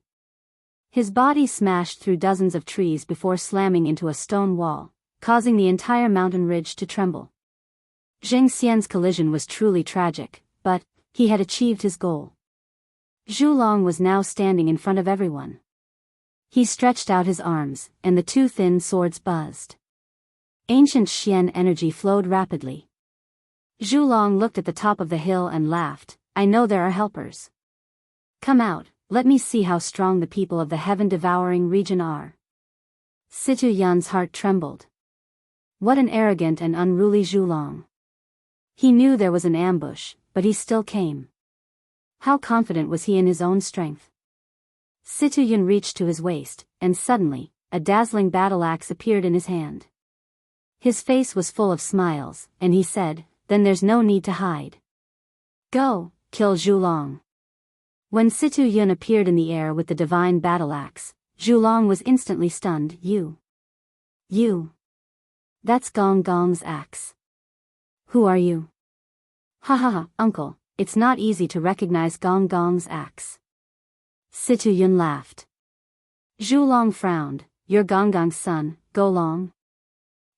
His body smashed through dozens of trees before slamming into a stone wall, causing the entire mountain ridge to tremble. Jingxian's collision was truly tragic, but he had achieved his goal. Zhu Long was now standing in front of everyone. He stretched out his arms, and the 2 thin swords buzzed. Ancient Xian energy flowed rapidly. Zhu Long looked at the top of the hill and laughed. I know there are helpers. Come out, let me see how strong the people of the heaven-devouring region are. Situ Yun's heart trembled. What an arrogant and unruly Zhu Long. He knew there was an ambush, but he still came. How confident was he in his own strength? Situ Yun reached to his waist, and suddenly, a dazzling battle axe appeared in his hand. His face was full of smiles, and he said, Then there's no need to hide. Go, kill Zhu Long. When Situ Yun appeared in the air with the divine battle axe, Zhu Long was instantly stunned. You. You. That's Gong Gong's axe. Who are you? Ha ha ha, uncle, it's not easy to recognize Gong Gong's axe. Situ Yun laughed. Zhu Long frowned. You're Gong Gong's son, Go Long.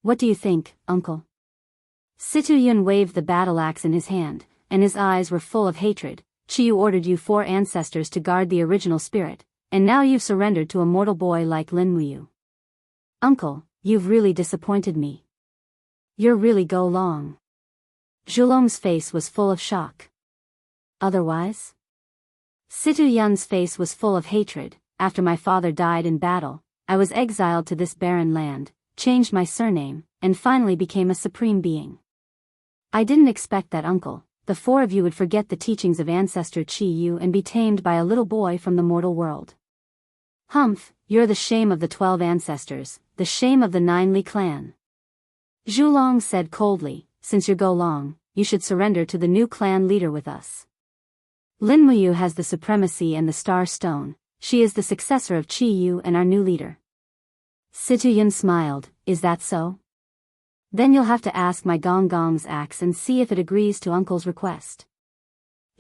What do you think, uncle? Situ Yun waved the battle axe in his hand, and his eyes were full of hatred. Chiyu ordered you 4 ancestors to guard the original spirit, and now you've surrendered to a mortal boy like Lin Muyu. Uncle, you've really disappointed me. You're really Go Long. Zhulong's face was full of shock. Otherwise? Situ Yun's face was full of hatred. After my father died in battle, I was exiled to this barren land, changed my surname, and finally became a supreme being. I didn't expect that, uncle. The 4 of you would forget the teachings of ancestor Qi Yu and be tamed by a little boy from the mortal world. Humph, you're the shame of the 12 ancestors, the shame of the 9 Li clan. Zhu Long said coldly, since you're Go Long, you should surrender to the new clan leader with us. Lin Muyu has the supremacy and the star stone. She is the successor of Qi Yu and our new leader. Situ Yun smiled, is that so? Then you'll have to ask my Gong Gong's axe and see if it agrees to uncle's request.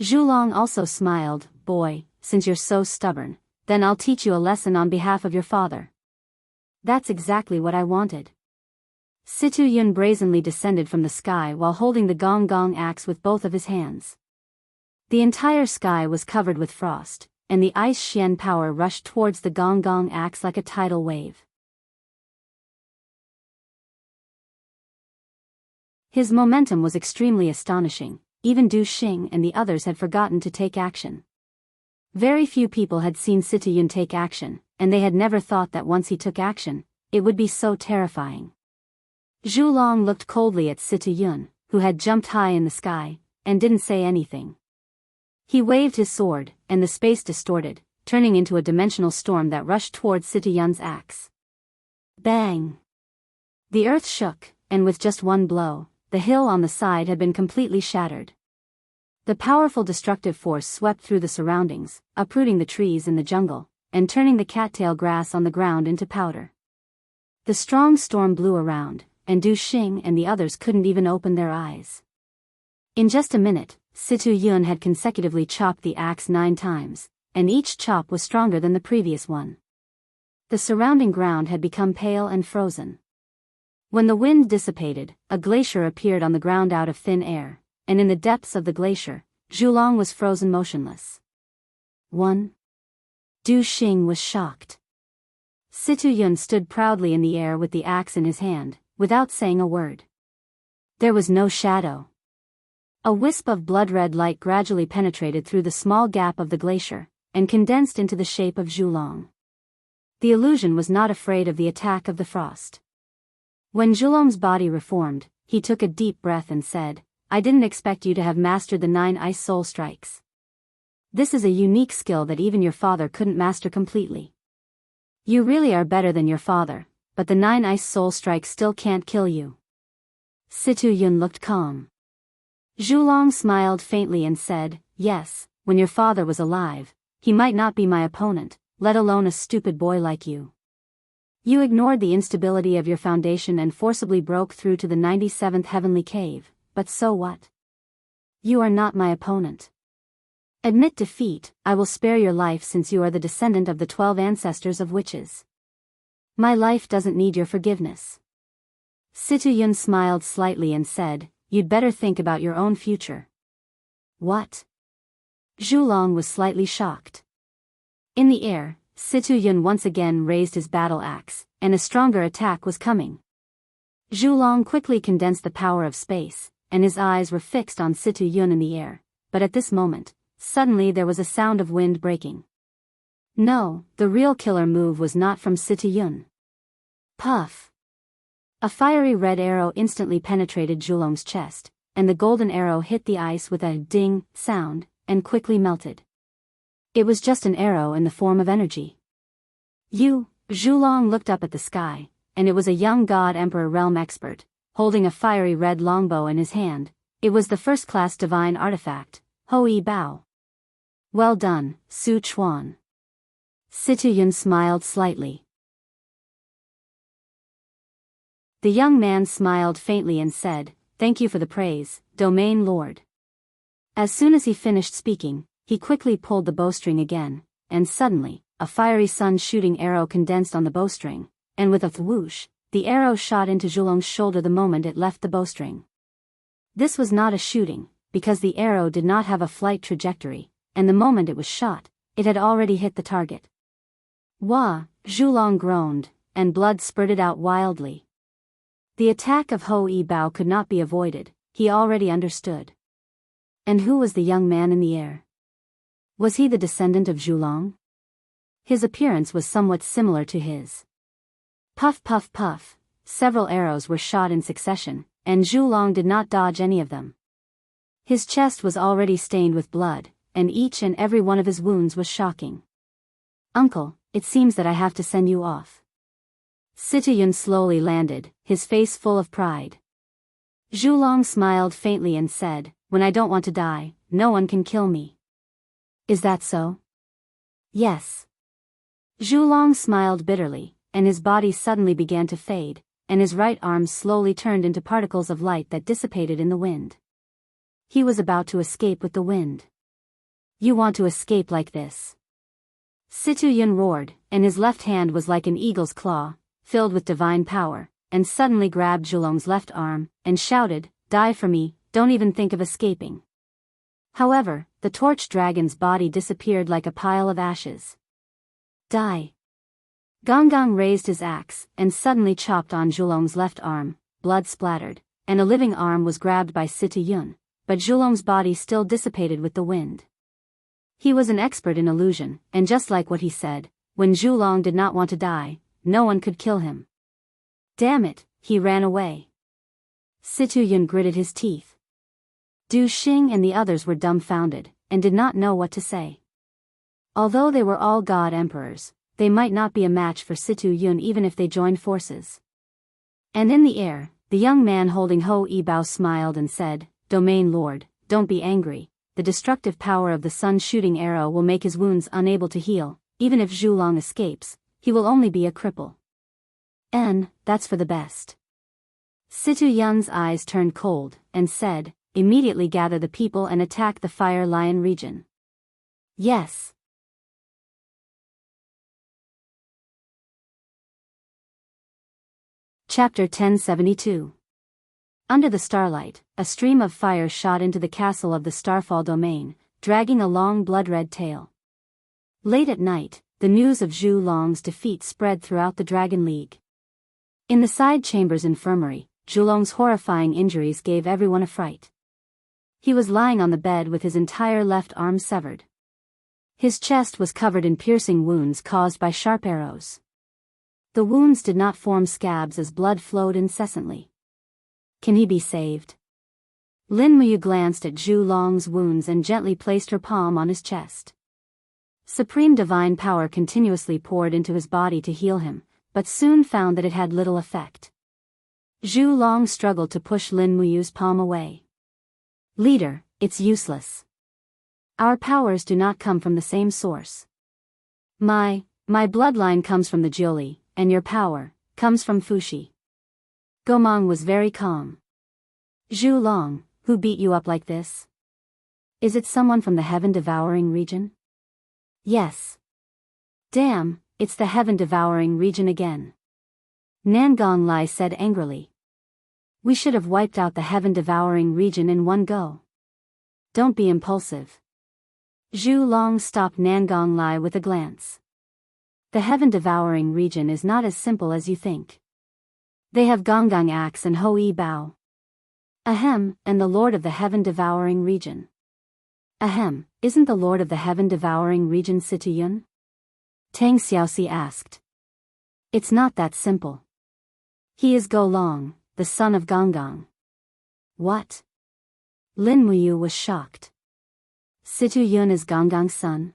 Zhu Long also smiled, boy, since you're so stubborn, then I'll teach you a lesson on behalf of your father. That's exactly what I wanted. Situ Yun brazenly descended from the sky while holding the Gong Gong axe with both of his hands. The entire sky was covered with frost, and the ice Xian power rushed towards the Gong Gong axe like a tidal wave. His momentum was extremely astonishing. Even Du Xing and the others had forgotten to take action. Very few people had seen Situ Yun take action, and they had never thought that once he took action, it would be so terrifying. Zhu Long looked coldly at Situ Yun, who had jumped high in the sky, and didn't say anything. He waved his sword, and the space distorted, turning into a dimensional storm that rushed towards Situ Yun's axe. Bang! The earth shook, and with just one blow, the hill on the side had been completely shattered. The powerful destructive force swept through the surroundings, uprooting the trees in the jungle, and turning the cattail grass on the ground into powder. The strong storm blew around, and Du Xing and the others couldn't even open their eyes. In just a minute, Situ Yun had consecutively chopped the axe 9 times, and each chop was stronger than the previous one. The surrounding ground had become pale and frozen. When the wind dissipated, a glacier appeared on the ground out of thin air, and in the depths of the glacier, Zhu Long was frozen motionless. 1. Du Xing was shocked. Situ Yun stood proudly in the air with the axe in his hand, without saying a word. There was no shadow. A wisp of blood-red light gradually penetrated through the small gap of the glacier, and condensed into the shape of Zhu Long. The illusion was not afraid of the attack of the frost. When Zhu Long's body reformed, he took a deep breath and said, I didn't expect you to have mastered the 9 ice soul strikes. This is a unique skill that even your father couldn't master completely. You really are better than your father, but the 9 ice soul strikes still can't kill you. Situ Yun looked calm. Zhu Long smiled faintly and said, yes, when your father was alive, he might not be my opponent, let alone a stupid boy like you. You ignored the instability of your foundation and forcibly broke through to the 97th heavenly cave, but so what? You are not my opponent. Admit defeat, I will spare your life since you are the descendant of the 12 ancestors of witches. My life doesn't need your forgiveness. Situ Yun smiled slightly and said, you'd better think about your own future. What? Zhu Long was slightly shocked. In the air, Situ Yun once again raised his battle axe, and a stronger attack was coming. Zhu Long quickly condensed the power of space, and his eyes were fixed on Situ Yun in the air, but at this moment, suddenly there was a sound of wind breaking. No, the real killer move was not from Situ Yun. Puff! A fiery red arrow instantly penetrated Zhu Long's chest, and the golden arrow hit the ice with a ding sound, and quickly melted. It was just an arrow in the form of energy. Zhu Long looked up at the sky, and it was a young god emperor realm expert, holding a fiery red longbow in his hand. It was the first-class divine artifact, Hoi Bao. Well done, Su Chuan. Situ Yun smiled slightly. The young man smiled faintly and said, "Thank you for the praise, domain lord." As soon as he finished speaking, he quickly pulled the bowstring again, and suddenly, a fiery sun-shooting arrow condensed on the bowstring, and with a whoosh, the arrow shot into Zhulong's shoulder the moment it left the bowstring. This was not a shooting, because the arrow did not have a flight trajectory, and the moment it was shot, it had already hit the target. Wah! Zhulong groaned, and blood spurted out wildly. The attack of Ho Yi Bao could not be avoided, he already understood. And who was the young man in the air? Was he the descendant of Zhulong? His appearance was somewhat similar to his. Puff puff puff, several arrows were shot in succession, and Zhulong did not dodge any of them. His chest was already stained with blood, and each and every one of his wounds was shocking. "Uncle, it seems that I have to send you off." Situyun slowly landed, his face full of pride. Zhulong smiled faintly and said, "When I don't want to die, no one can kill me." "Is that so?" "Yes." Zhulong smiled bitterly, and his body suddenly began to fade, and his right arm slowly turned into particles of light that dissipated in the wind. He was about to escape with the wind. "You want to escape like this?" Situyun roared, and his left hand was like an eagle's claw, filled with divine power, and suddenly grabbed Zhulong's left arm, and shouted, "Die for me, don't even think of escaping." However, the torch dragon's body disappeared like a pile of ashes. "Die." Gonggang raised his axe, and suddenly chopped on Zhulong's left arm, blood splattered, and a living arm was grabbed by Situyun, but Zhulong's body still dissipated with the wind. He was an expert in illusion, and just like what he said, when Zhulong did not want to die, no one could kill him. Damn it, he ran away. Situyun gritted his teeth. Du Xing and the others were dumbfounded, and did not know what to say. Although they were all god emperors, they might not be a match for Situyun even if they joined forces. And in the air, the young man holding Ho Yi Bao smiled and said, "Domain lord, don't be angry. The destructive power of the sun-shooting arrow will make his wounds unable to heal. Even if Zhulong escapes, he will only be a cripple. And that's for the best." Situyun's eyes turned cold, and said, "Immediately gather the people and attack the Fire Lion region." "Yes." Chapter 1072. Under the starlight, a stream of fire shot into the castle of the Starfall domain, dragging a long blood-red tail. Late at night, the news of Zhulong's defeat spread throughout the Dragon League. In the side chamber's infirmary, Zhulong's horrifying injuries gave everyone a fright. He was lying on the bed with his entire left arm severed. His chest was covered in piercing wounds caused by sharp arrows. The wounds did not form scabs as blood flowed incessantly. Can he be saved? Lin Muyu glanced at Zhulong's wounds and gently placed her palm on his chest. Supreme divine power continuously poured into his body to heal him, but soon found that it had little effect. Zhulong struggled to push Lin Muyu's palm away. "Leader, it's useless. Our powers do not come from the same source. My bloodline comes from the Jiuli, and your power comes from Fuxi." Gomang was very calm. "Zhulong, who beat you up like this? Is it someone from the heaven-devouring region?" "Yes." "Damn, it's the heaven-devouring region again." Nangong Lai said angrily. "We should have wiped out the heaven-devouring region in one go." "Don't be impulsive." Zhulong stopped Nangong Lai with a glance. "The heaven-devouring region is not as simple as you think. They have Gonggang Axe and Ho Yi Bao. Ahem, and the Lord of the heaven-devouring region." "Ahem, isn't the Lord of the heaven-devouring region Situyun?" Tang Xiaoxi asked. "It's not that simple. He is Go Long, the son of Gonggang." "What?" Lin Muyu was shocked. "Situyun is Gonggang's son?"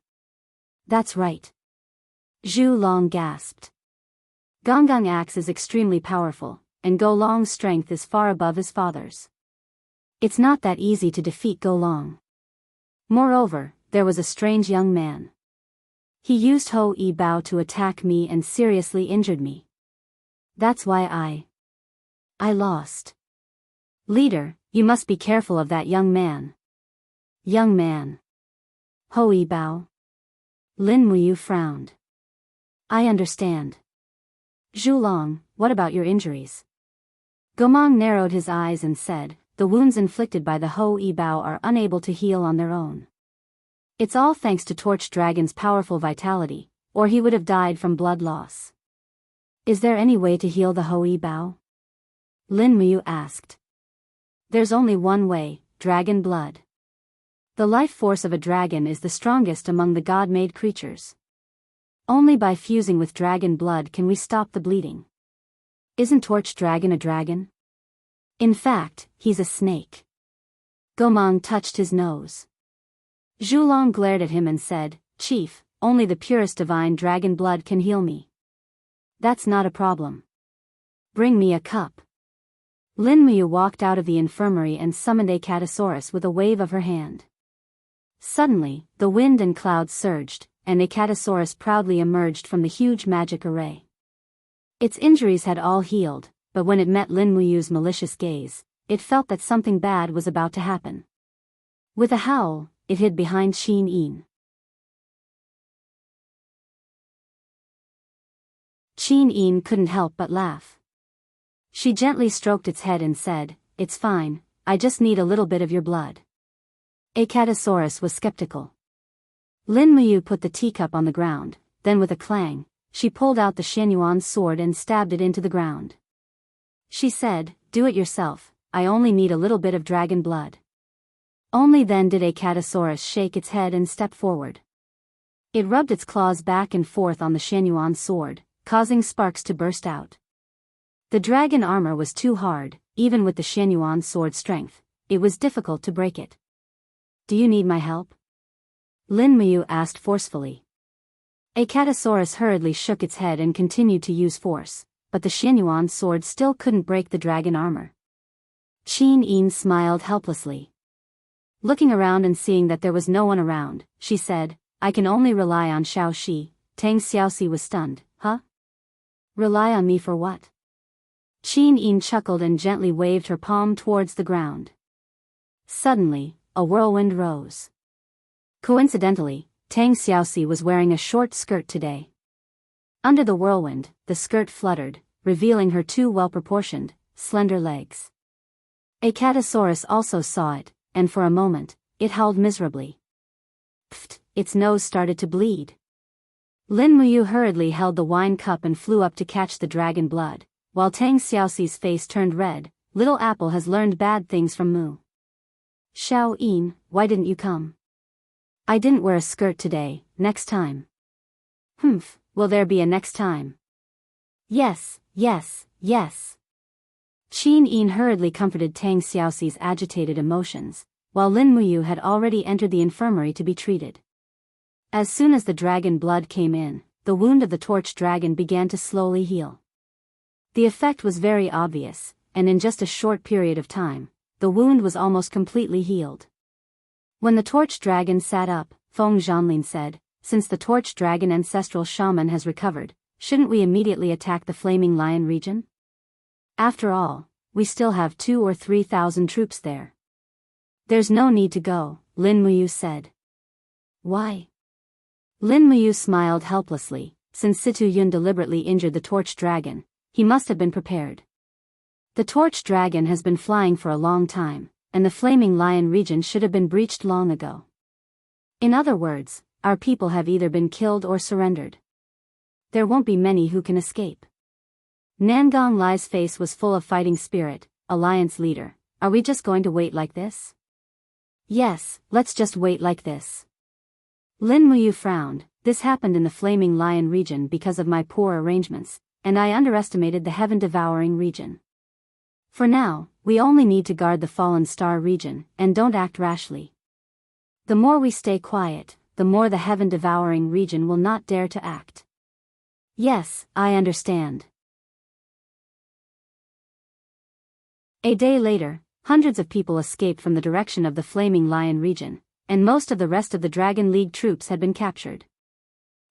"That's right." Zhulong gasped. Gonggang Axe is extremely powerful, and Go Long's strength is far above his father's. It's not that easy to defeat Go Long. Moreover, there was a strange young man. He used Ho Yi Bao to attack me and seriously injured me. That's why I lost. Leader, you must be careful of that young man. Young man. Hou Bao. Lin Muyu frowned. I understand. Zhulong, what about your injuries? Gomang narrowed his eyes and said, the wounds inflicted by the Hou Bao are unable to heal on their own. It's all thanks to Torch Dragon's powerful vitality, or he would have died from blood loss. Is there any way to heal the Hou Bao? Lin Muyu asked. There's only one way, dragon blood. The life force of a dragon is the strongest among the god-made creatures. Only by fusing with dragon blood can we stop the bleeding. Isn't Torch Dragon a dragon? In fact, he's a snake. Gomang touched his nose. Zhulong glared at him and said, Chief, only the purest divine dragon blood can heal me. That's not a problem. Bring me a cup. Lin Muyu walked out of the infirmary and summoned a Catasaurus with a wave of her hand. Suddenly, the wind and clouds surged, and a Catasaurus proudly emerged from the huge magic array. Its injuries had all healed, but when it met Lin Muyu's malicious gaze, it felt that something bad was about to happen. With a howl, it hid behind Qin Yin. Qin Yin couldn't help but laugh. She gently stroked its head and said, It's fine, I just need a little bit of your blood. A Catasaurus was skeptical. Lin Muyu put the teacup on the ground, then with a clang, she pulled out the Xianyuan's sword and stabbed it into the ground. She said, Do it yourself, I only need a little bit of dragon blood. Only then did a Catasaurus shake its head and step forward. It rubbed its claws back and forth on the Xianyuan's sword, causing sparks to burst out. The dragon armor was too hard, even with the Xianyuan's sword strength, it was difficult to break it. Do you need my help? Lin Muyu asked forcefully. A Catasaurus hurriedly shook its head and continued to use force, but the Xianyuan sword still couldn't break the dragon armor. Qin Yin smiled helplessly. Looking around and seeing that there was no one around, she said, I can only rely on Xiao Shi. Tang Xiaoxi was stunned, huh? Rely on me for what? Qin Yin chuckled and gently waved her palm towards the ground. Suddenly, a whirlwind rose. Coincidentally, Tang Xiaoxi was wearing a short skirt today. Under the whirlwind, the skirt fluttered, revealing her two well-proportioned, slender legs. A Catasaurus also saw it, and for a moment, it howled miserably. Pfft, its nose started to bleed. Lin Muyu hurriedly held the wine cup and flew up to catch the dragon blood, while Tang Xiaoxi's face turned red. Little Apple has learned bad things from Mu. Xiao Yin, why didn't you come? I didn't wear a skirt today, next time. Humph, will there be a next time? Yes, yes, yes. Qin Yin hurriedly comforted Tang Xiaoxi's agitated emotions, while Lin Muyu had already entered the infirmary to be treated. As soon as the dragon blood came in, the wound of the torch dragon began to slowly heal. The effect was very obvious, and in just a short period of time, the wound was almost completely healed. When the torch dragon sat up, Feng Zhanlin said, Since the torch dragon ancestral shaman has recovered, shouldn't we immediately attack the Flaming Lion region? After all, we still have 2,000 or 3,000 troops there. There's no need to go, Lin Muyu said. Why? Lin Muyu smiled helplessly. Since Situ Yun deliberately injured the torch dragon, he must have been prepared. The torch dragon has been flying for a long time, and the Flaming Lion region should have been breached long ago. In other words, our people have either been killed or surrendered. There won't be many who can escape. Nangong Lai's face was full of fighting spirit. Alliance leader, are we just going to wait like this? Yes, let's just wait like this. Lin Muyu frowned. This happened in the Flaming Lion region because of my poor arrangements, and I underestimated the heaven-devouring region. For now, we only need to guard the Fallen Star region, and don't act rashly. The more we stay quiet, the more the heaven-devouring region will not dare to act. Yes, I understand. A day later, hundreds of people escaped from the direction of the Flaming Lion region, and most of the rest of the Dragon League troops had been captured.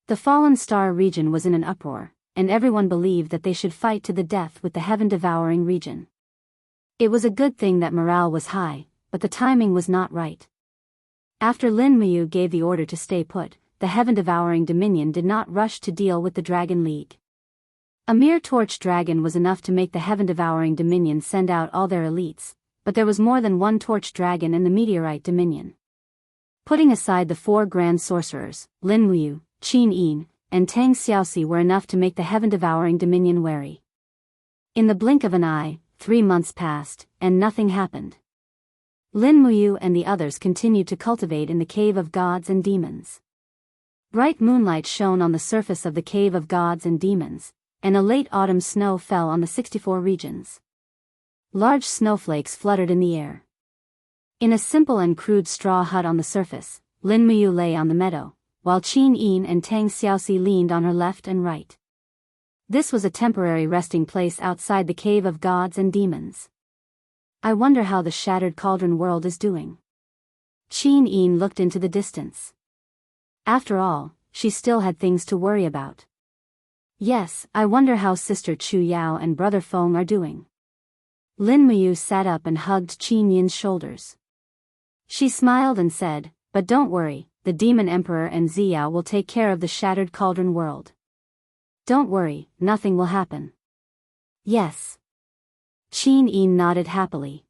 The Fallen Star region was in an uproar, and everyone believed that they should fight to the death with the heaven-devouring region. It was a good thing that morale was high, but the timing was not right. After Lin Muyu gave the order to stay put, the heaven-devouring dominion did not rush to deal with the Dragon League. A mere torch dragon was enough to make the heaven-devouring dominion send out all their elites, but there was more than one torch dragon in the meteorite dominion. Putting aside the 4 grand sorcerers, Lin Muyu, Qin Yin, and Tang Xiaoxi were enough to make the heaven-devouring dominion wary. In the blink of an eye, 3 months passed, and nothing happened. Lin Muyu and the others continued to cultivate in the Cave of Gods and Demons. Bright moonlight shone on the surface of the Cave of Gods and Demons, and a late autumn snow fell on the 64 regions. Large snowflakes fluttered in the air. In a simple and crude straw hut on the surface, Lin Muyu lay on the meadow, while Qin Yin and Tang Xiaoxi leaned on her left and right. This was a temporary resting place outside the Cave of Gods and Demons. I wonder how the Shattered Cauldron world is doing. Qin Yin looked into the distance. After all, she still had things to worry about. Yes, I wonder how Sister Chu Yao and Brother Feng are doing. Lin Muyu sat up and hugged Qin Yin's shoulders. She smiled and said, "But don't worry, the Demon Emperor and Ziyao will take care of the Shattered Cauldron world. Don't worry, nothing will happen." Yes. Qin Yin nodded happily.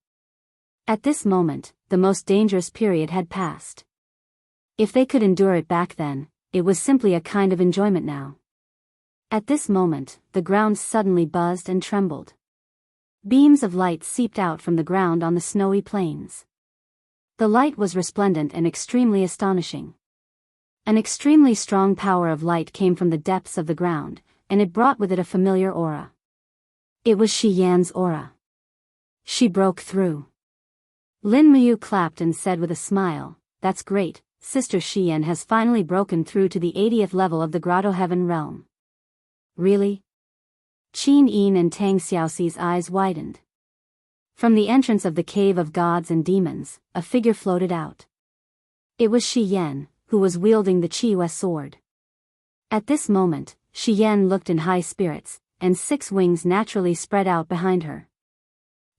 At this moment, the most dangerous period had passed. If they could endure it back then, it was simply a kind of enjoyment now. At this moment, the ground suddenly buzzed and trembled. Beams of light seeped out from the ground on the snowy plains. The light was resplendent and extremely astonishing. An extremely strong power of light came from the depths of the ground, and it brought with it a familiar aura. It was Shi Yan's aura. She broke through. Lin Muyu clapped and said with a smile, "That's great, Sister Shi Yan has finally broken through to the 80th level of the Grotto Heaven realm." Really? Qin Yin and Tang Xiaoxi's eyes widened. From the entrance of the Cave of Gods and Demons, a figure floated out. It was Shi Yan, who was wielding the Qiyue sword. At this moment, Shi Yan looked in high spirits, and 6 wings naturally spread out behind her.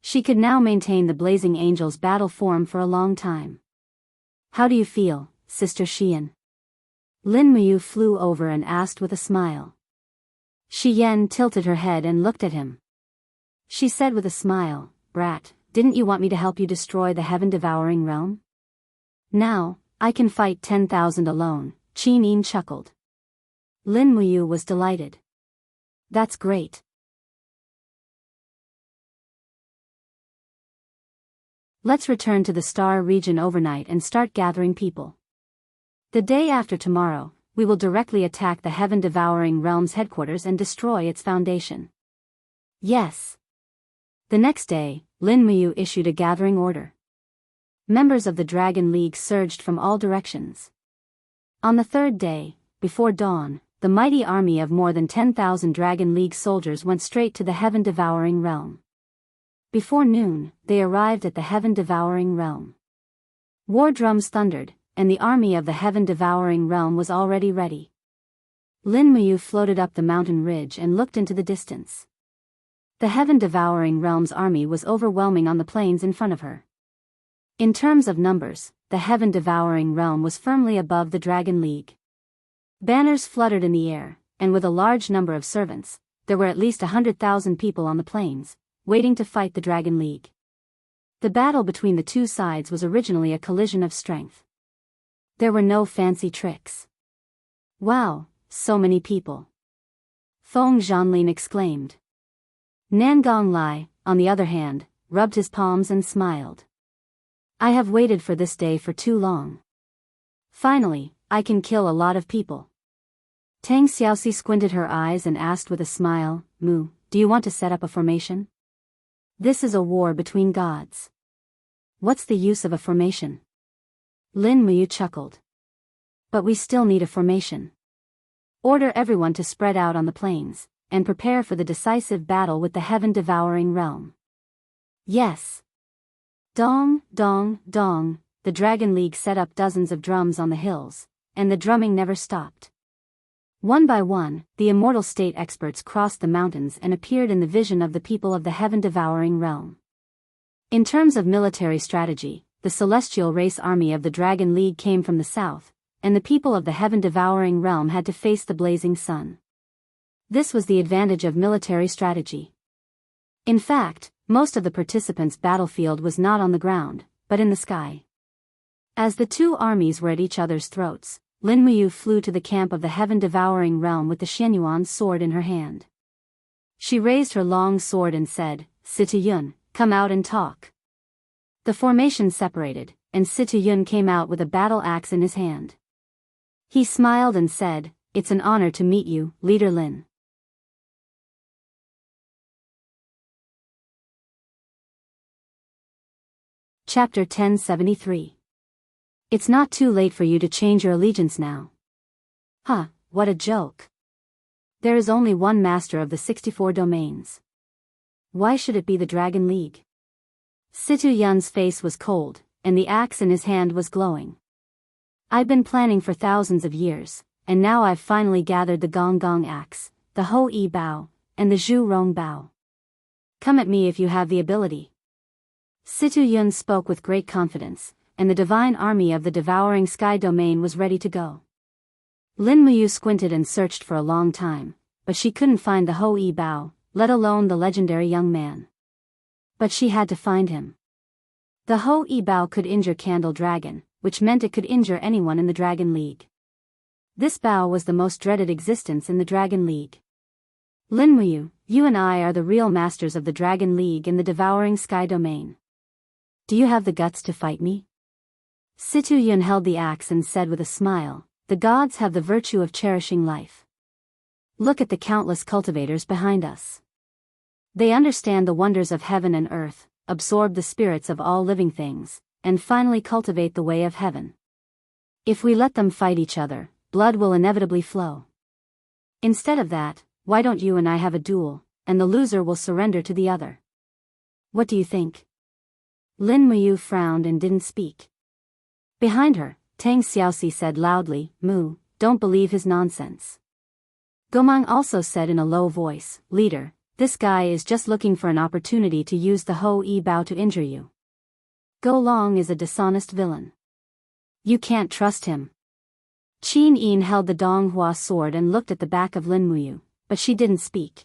She could now maintain the Blazing Angel's battle form for a long time. "How do you feel, Sister Shi Yan?" Lin Muyu flew over and asked with a smile. Shi Yan tilted her head and looked at him. She said with a smile, "Brat, didn't you want me to help you destroy the heaven-devouring realm? Now, I can fight 10,000 alone," Qin Yin chuckled. Lin Muyu was delighted. "That's great." Let's return to the Star region overnight and start gathering people. The day after tomorrow, we will directly attack the heaven-devouring realm's headquarters and destroy its foundation. Yes. The next day, Lin Muyu issued a gathering order. Members of the Dragon League surged from all directions. On the 3rd day, before dawn, the mighty army of more than 10,000 Dragon League soldiers went straight to the heaven-devouring realm. Before noon, they arrived at the heaven-devouring realm. War drums thundered, and the army of the heaven-devouring realm was already ready. Lin Muyu floated up the mountain ridge and looked into the distance. The heaven-devouring realm's army was overwhelming on the plains in front of her. In terms of numbers, the heaven-devouring realm was firmly above the Dragon League. Banners fluttered in the air, and with a large number of servants, there were at least 100,000 people on the plains, waiting to fight the Dragon League. The battle between the two sides was originally a collision of strength. There were no fancy tricks. "Wow, so many people!" Feng Zhanlin exclaimed. Nangong Lai, on the other hand, rubbed his palms and smiled. "I have waited for this day for too long. Finally, I can kill a lot of people." Tang Xiaoxi squinted her eyes and asked with a smile, "Mu, do you want to set up a formation? This is a war between gods. What's the use of a formation?" Lin Muyu chuckled. "But we still need a formation. Order everyone to spread out on the plains, and prepare for the decisive battle with the heaven-devouring realm." "Yes." Dong, dong, dong, the Dragon League set up dozens of drums on the hills, and the drumming never stopped. One by one, the immortal state experts crossed the mountains and appeared in the vision of the people of the heaven-devouring realm. In terms of military strategy, the celestial race army of the Dragon League came from the south, and the people of the heaven-devouring realm had to face the blazing sun. This was the advantage of military strategy. In fact, most of the participants' battlefield was not on the ground, but in the sky. As the two armies were at each other's throats, Lin Muyu flew to the camp of the heaven-devouring realm with the Xianyuan sword in her hand. She raised her long sword and said, "Situ Yun, come out and talk." The formation separated, and Situ Yun came out with a battle axe in his hand. He smiled and said, "It's an honor to meet you, Leader Lin." Chapter 1073. It's not too late for you to change your allegiance now. Huh, what a joke. There is only one master of the 64 domains. Why should it be the Dragon League? Situ Yun's face was cold, and the axe in his hand was glowing. I've been planning for thousands of years, and now I've finally gathered the Gong Gong axe, the Ho Yi Bao, and the Zhu Rong Bao. Come at me if you have the ability. Situ Yun spoke with great confidence, and the divine army of the devouring sky domain was ready to go. Lin Muyu squinted and searched for a long time, but she couldn't find the Ho Yi Bao, let alone the legendary young man. But she had to find him. The Ho Yi Bao could injure Candle Dragon, which meant it could injure anyone in the Dragon League. This Bao was the most dreaded existence in the Dragon League. Lin Muyu, you and I are the real masters of the Dragon League in the devouring sky domain. Do you have the guts to fight me? Situ Yun held the axe and said with a smile, "The gods have the virtue of cherishing life. Look at the countless cultivators behind us. They understand the wonders of heaven and earth, absorb the spirits of all living things, and finally cultivate the way of heaven. If we let them fight each other, blood will inevitably flow. Instead of that, why don't you and I have a duel, and the loser will surrender to the other? What do you think?" Lin Muyu frowned and didn't speak. Behind her, Tang Xiaoxi said loudly, "Mu, don't believe his nonsense." Gomang also said in a low voice, "Leader, this guy is just looking for an opportunity to use the Ho Yi Bao to injure you. Go Long is a dishonest villain. You can't trust him." Qin Yin held the Donghua sword and looked at the back of Lin Muyu, but she didn't speak.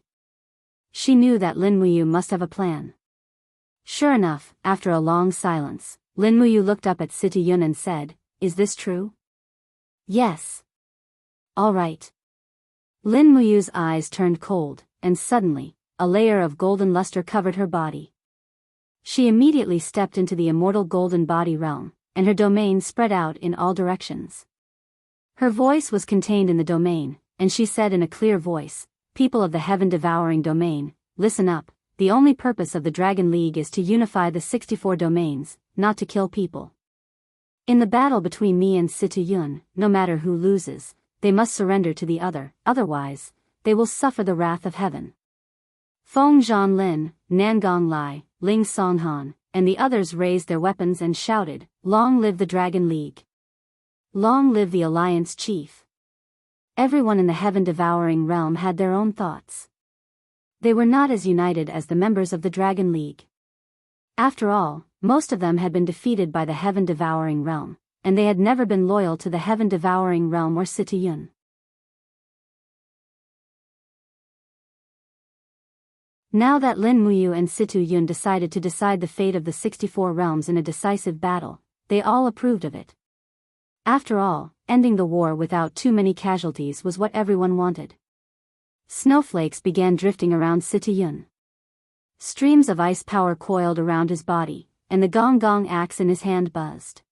She knew that Lin Muyu must have a plan. Sure enough, after a long silence, Lin Muyu looked up at Situ Yun and said, "Is this true?" "Yes." "All right." Lin Muyu's eyes turned cold, and suddenly, a layer of golden luster covered her body. She immediately stepped into the immortal golden body realm, and her domain spread out in all directions. Her voice was contained in the domain, and she said in a clear voice, "People of the heaven-devouring domain, listen up. The only purpose of the Dragon League is to unify the 64 domains, not to kill people. In the battle between me and Situ Yun, no matter who loses, they must surrender to the other, otherwise, they will suffer the wrath of heaven." Feng Zhanlin, Nangong Lai, Ling Songhan, and the others raised their weapons and shouted, "Long live the Dragon League! Long live the Alliance Chief!" Everyone in the heaven-devouring realm had their own thoughts. They were not as united as the members of the Dragon League. After all, most of them had been defeated by the heaven-devouring realm, and they had never been loyal to the heaven-devouring realm or Situ Yun. Now that Lin Muyu and Situ Yun decided to decide the fate of the 64 realms in a decisive battle, they all approved of it. After all, ending the war without too many casualties was what everyone wanted. Snowflakes began drifting around Situ Yun. Streams of ice power coiled around his body, and the Gong Gong axe in his hand buzzed.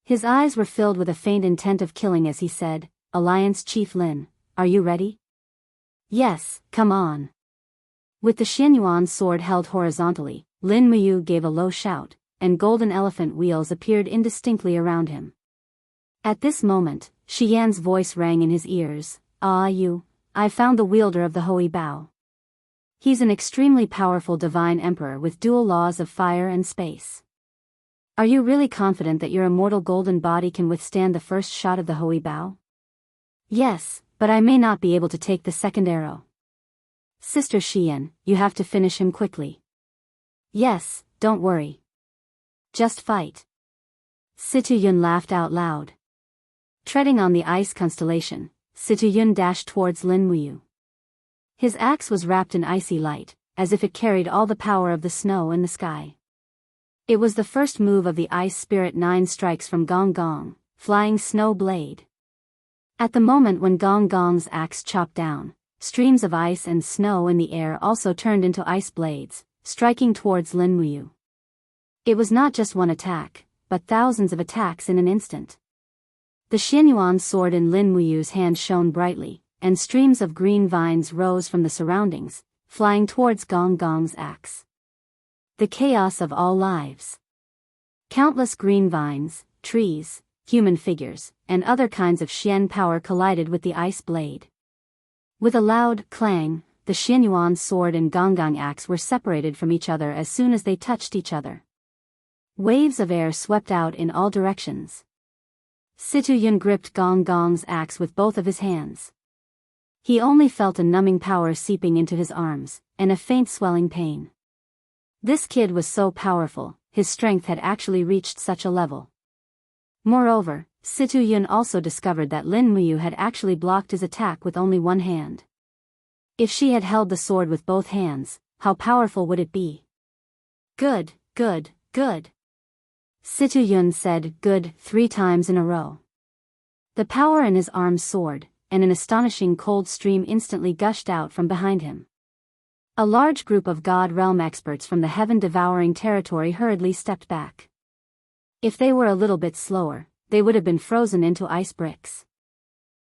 His eyes were filled with a faint intent of killing as he said, "Alliance Chief Lin, are you ready?" "Yes, come on." With the Xianyuan sword held horizontally, Lin Muyu gave a low shout, and golden elephant wheels appeared indistinctly around him. At this moment, Xian's voice rang in his ears, I've found the wielder of the Ho Yi Bao. He's an extremely powerful divine emperor with dual laws of fire and space. Are you really confident that your immortal golden body can withstand the first shot of the Ho Yi Bao?" "Yes, but I may not be able to take the second arrow." "Sister Xian, you have to finish him quickly." "Yes, don't worry. Just fight. Situ Yun laughed out loud. Treading on the ice constellation, Situ Yun dashed towards Lin Muyu. His axe was wrapped in icy light, as if it carried all the power of the snow in the sky. It was the first move of the ice spirit 9 strikes from Gong Gong, flying snow blade. At the moment when Gong Gong's axe chopped down, streams of ice and snow in the air also turned into ice blades, striking towards Lin Muyu. It was not just one attack, but thousands of attacks in an instant. The Xianyuan sword in Lin Muyu's hand shone brightly, and streams of green vines rose from the surroundings, flying towards Gong Gong's axe. The chaos of all lives. Countless green vines, trees, human figures, and other kinds of Xian power collided with the ice blade. With a loud clang, the Xianyuan sword and Gong Gong axe were separated from each other as soon as they touched each other. Waves of air swept out in all directions. Situ Yun gripped Gong Gong's axe with both of his hands. He only felt a numbing power seeping into his arms, and a faint swelling pain. This kid was so powerful, his strength had actually reached such a level. Moreover, Situ Yun also discovered that Lin Muyu had actually blocked his attack with only one hand. If she had held the sword with both hands, how powerful would it be? Good, good, good. Situ Yun said good 3 times in a row. The power in his arms soared, and an astonishing cold stream instantly gushed out from behind him. A large group of God Realm experts from the heaven-devouring territory hurriedly stepped back. If they were a little bit slower, they would have been frozen into ice bricks.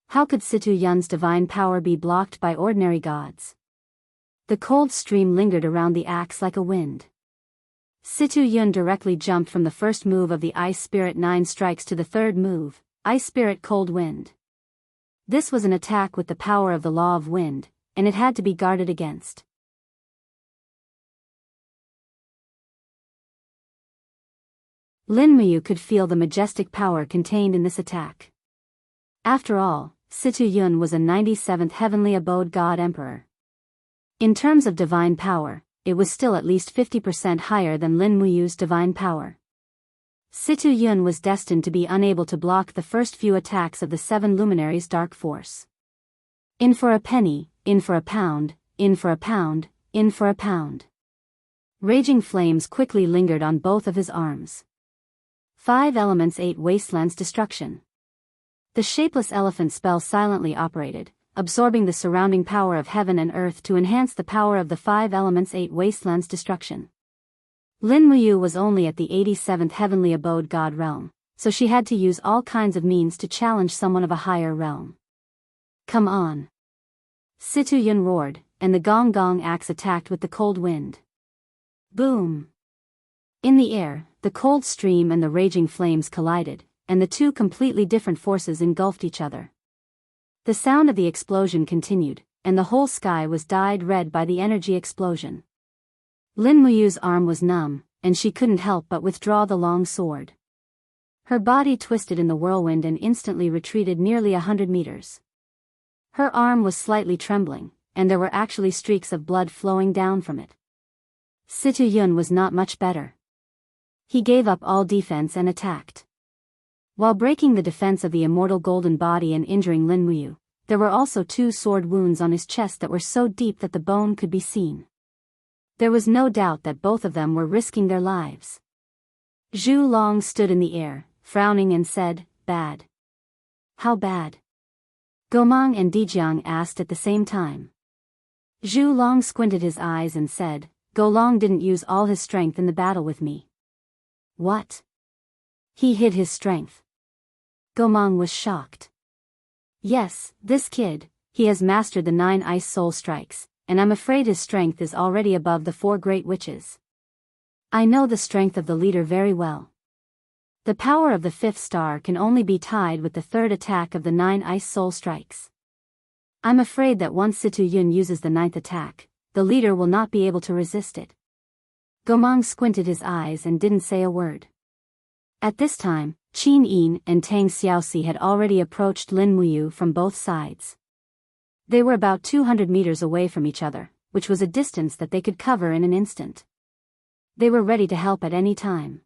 How could Situ Yun's divine power be blocked by ordinary gods? The cold stream lingered around the axe like a wind. Situ Yun directly jumped from the first move of the Ice Spirit 9 strikes to the third move, Ice Spirit Cold Wind. This was an attack with the power of the law of wind, and it had to be guarded against. Lin Muyu could feel the majestic power contained in this attack. After all, Situ Yun was a 97th heavenly abode god emperor. In terms of divine power, it was still at least 50% higher than Lin Muyu's divine power. Situ Yun was destined to be unable to block the first few attacks of the 7 luminaries' dark force. In for a penny, in for a pound, in for a pound, in for a pound. Raging flames quickly lingered on both of his arms. 5 elements 8 wastelands destruction. The shapeless elephant spell silently operated, absorbing the surrounding power of heaven and earth to enhance the power of the 5 elements 8 wastelands destruction. Lin Muyu was only at the 87th heavenly abode god realm, so she had to use all kinds of means to challenge someone of a higher realm. Come on! Situ Yun roared, and the Gong Gong axe attacked with the cold wind. Boom! In the air, the cold stream and the raging flames collided, and the 2 completely different forces engulfed each other. The sound of the explosion continued, and the whole sky was dyed red by the energy explosion. Lin Muyu's arm was numb, and she couldn't help but withdraw the long sword. Her body twisted in the whirlwind and instantly retreated nearly 100 meters. Her arm was slightly trembling, and there were actually streaks of blood flowing down from it. Situ Yun was not much better. He gave up all defense and attacked. While breaking the defense of the immortal golden body and injuring Lin Muyu, there were also 2 sword wounds on his chest that were so deep that the bone could be seen. There was no doubt that both of them were risking their lives. Zhu Long stood in the air, frowning and said, "Bad." "How bad?" Gomang and Dijiang asked at the same time. Zhu Long squinted his eyes and said, "Go Long didn't use all his strength in the battle with me." "What?" "He hid his strength." Gomang was shocked. "Yes, this kid, he has mastered the 9 ice soul strikes, and I'm afraid his strength is already above the 4 great witches. I know the strength of the leader very well. The power of the 5th star can only be tied with the 3rd attack of the 9 ice soul strikes. I'm afraid that once Situ Yun uses the 9th attack, the leader will not be able to resist it." Gomang squinted his eyes and didn't say a word. At this time, Qin Yin and Tang Xiaoxi had already approached Lin Muyu from both sides. They were about 200 meters away from each other, which was a distance that they could cover in an instant. They were ready to help at any time.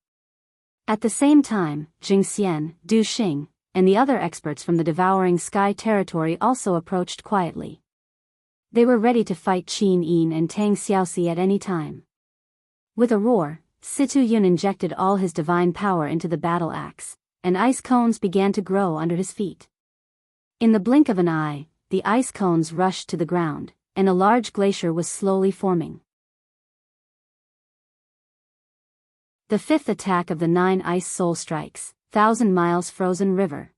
At the same time, Jingxian, Du Xing, and the other experts from the Devouring Sky territory also approached quietly. They were ready to fight Qin Yin and Tang Xiaoxi at any time. With a roar, Situ Yun injected all his divine power into the battle axe, and ice cones began to grow under his feet. In the blink of an eye, the ice cones rushed to the ground, and a large glacier was slowly forming. The fifth attack of the 9 ice soul strikes, 1,000 miles frozen river.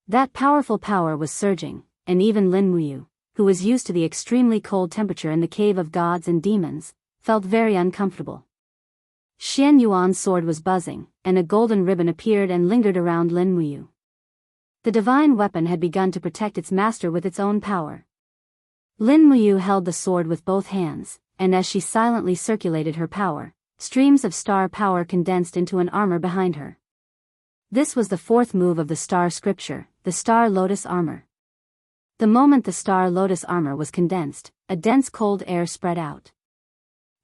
That powerful power was surging, and even Lin Muyu, who was used to the extremely cold temperature in the cave of gods and demons, felt very uncomfortable. Xian Yuan's sword was buzzing, and a golden ribbon appeared and lingered around Lin Muyu. The divine weapon had begun to protect its master with its own power. Lin Muyu held the sword with both hands, and as she silently circulated her power, streams of star power condensed into an armor behind her. This was the fourth move of the star scripture, the Star Lotus Armor. The moment the Star Lotus Armor was condensed, a dense cold air spread out.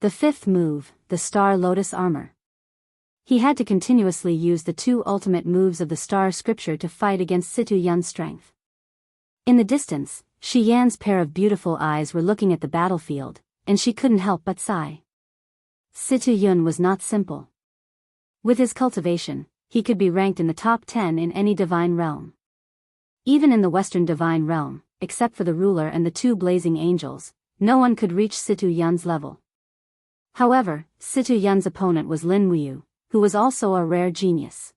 The fifth move, the Star Lotus Armor. He had to continuously use the 2 ultimate moves of the star scripture to fight against Situ Yun's strength. In the distance, Shi Yan's pair of beautiful eyes were looking at the battlefield, and she couldn't help but sigh. Situ Yun was not simple. With his cultivation, he could be ranked in the top 10 in any divine realm. Even in the Western divine realm, except for the ruler and the 2 blazing angels, no one could reach Situ Yun's level. However, Situ Yun's opponent was Lin Muyu, who was also a rare genius.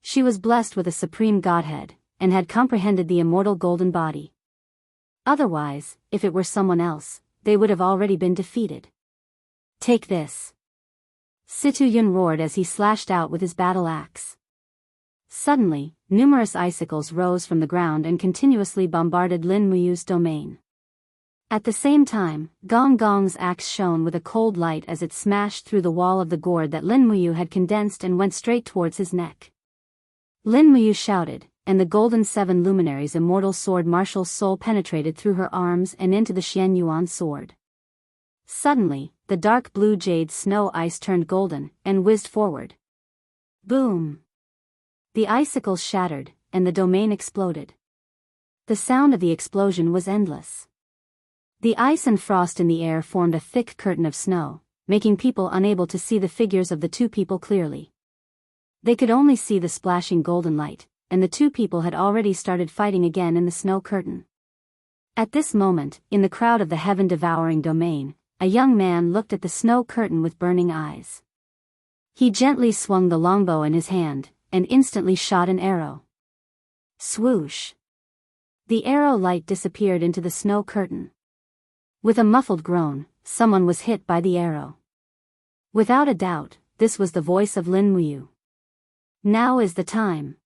She was blessed with a supreme godhead, and had comprehended the immortal golden body. Otherwise, if it were someone else, they would have already been defeated. Take this. Situ Yun roared as he slashed out with his battle axe. Suddenly, numerous icicles rose from the ground and continuously bombarded Lin Muyu's domain. At the same time, Gong Gong's axe shone with a cold light as it smashed through the wall of the gourd that Lin Muyu had condensed and went straight towards his neck. Lin Muyu shouted, and the golden 7 luminaries' immortal sword martial soul penetrated through her arms and into the Xian Yuan sword. Suddenly, the dark blue jade snow ice turned golden, and whizzed forward. Boom! The icicles shattered, and the domain exploded. The sound of the explosion was endless. The ice and frost in the air formed a thick curtain of snow, making people unable to see the figures of the 2 people clearly. They could only see the splashing golden light, and the 2 people had already started fighting again in the snow curtain. At this moment, in the crowd of the heaven-devouring domain, a young man looked at the snow curtain with burning eyes. He gently swung the longbow in his hand, and instantly shot an arrow. Swoosh! The arrow light disappeared into the snow curtain. With a muffled groan, someone was hit by the arrow. Without a doubt, this was the voice of Lin Muyu. Now is the time.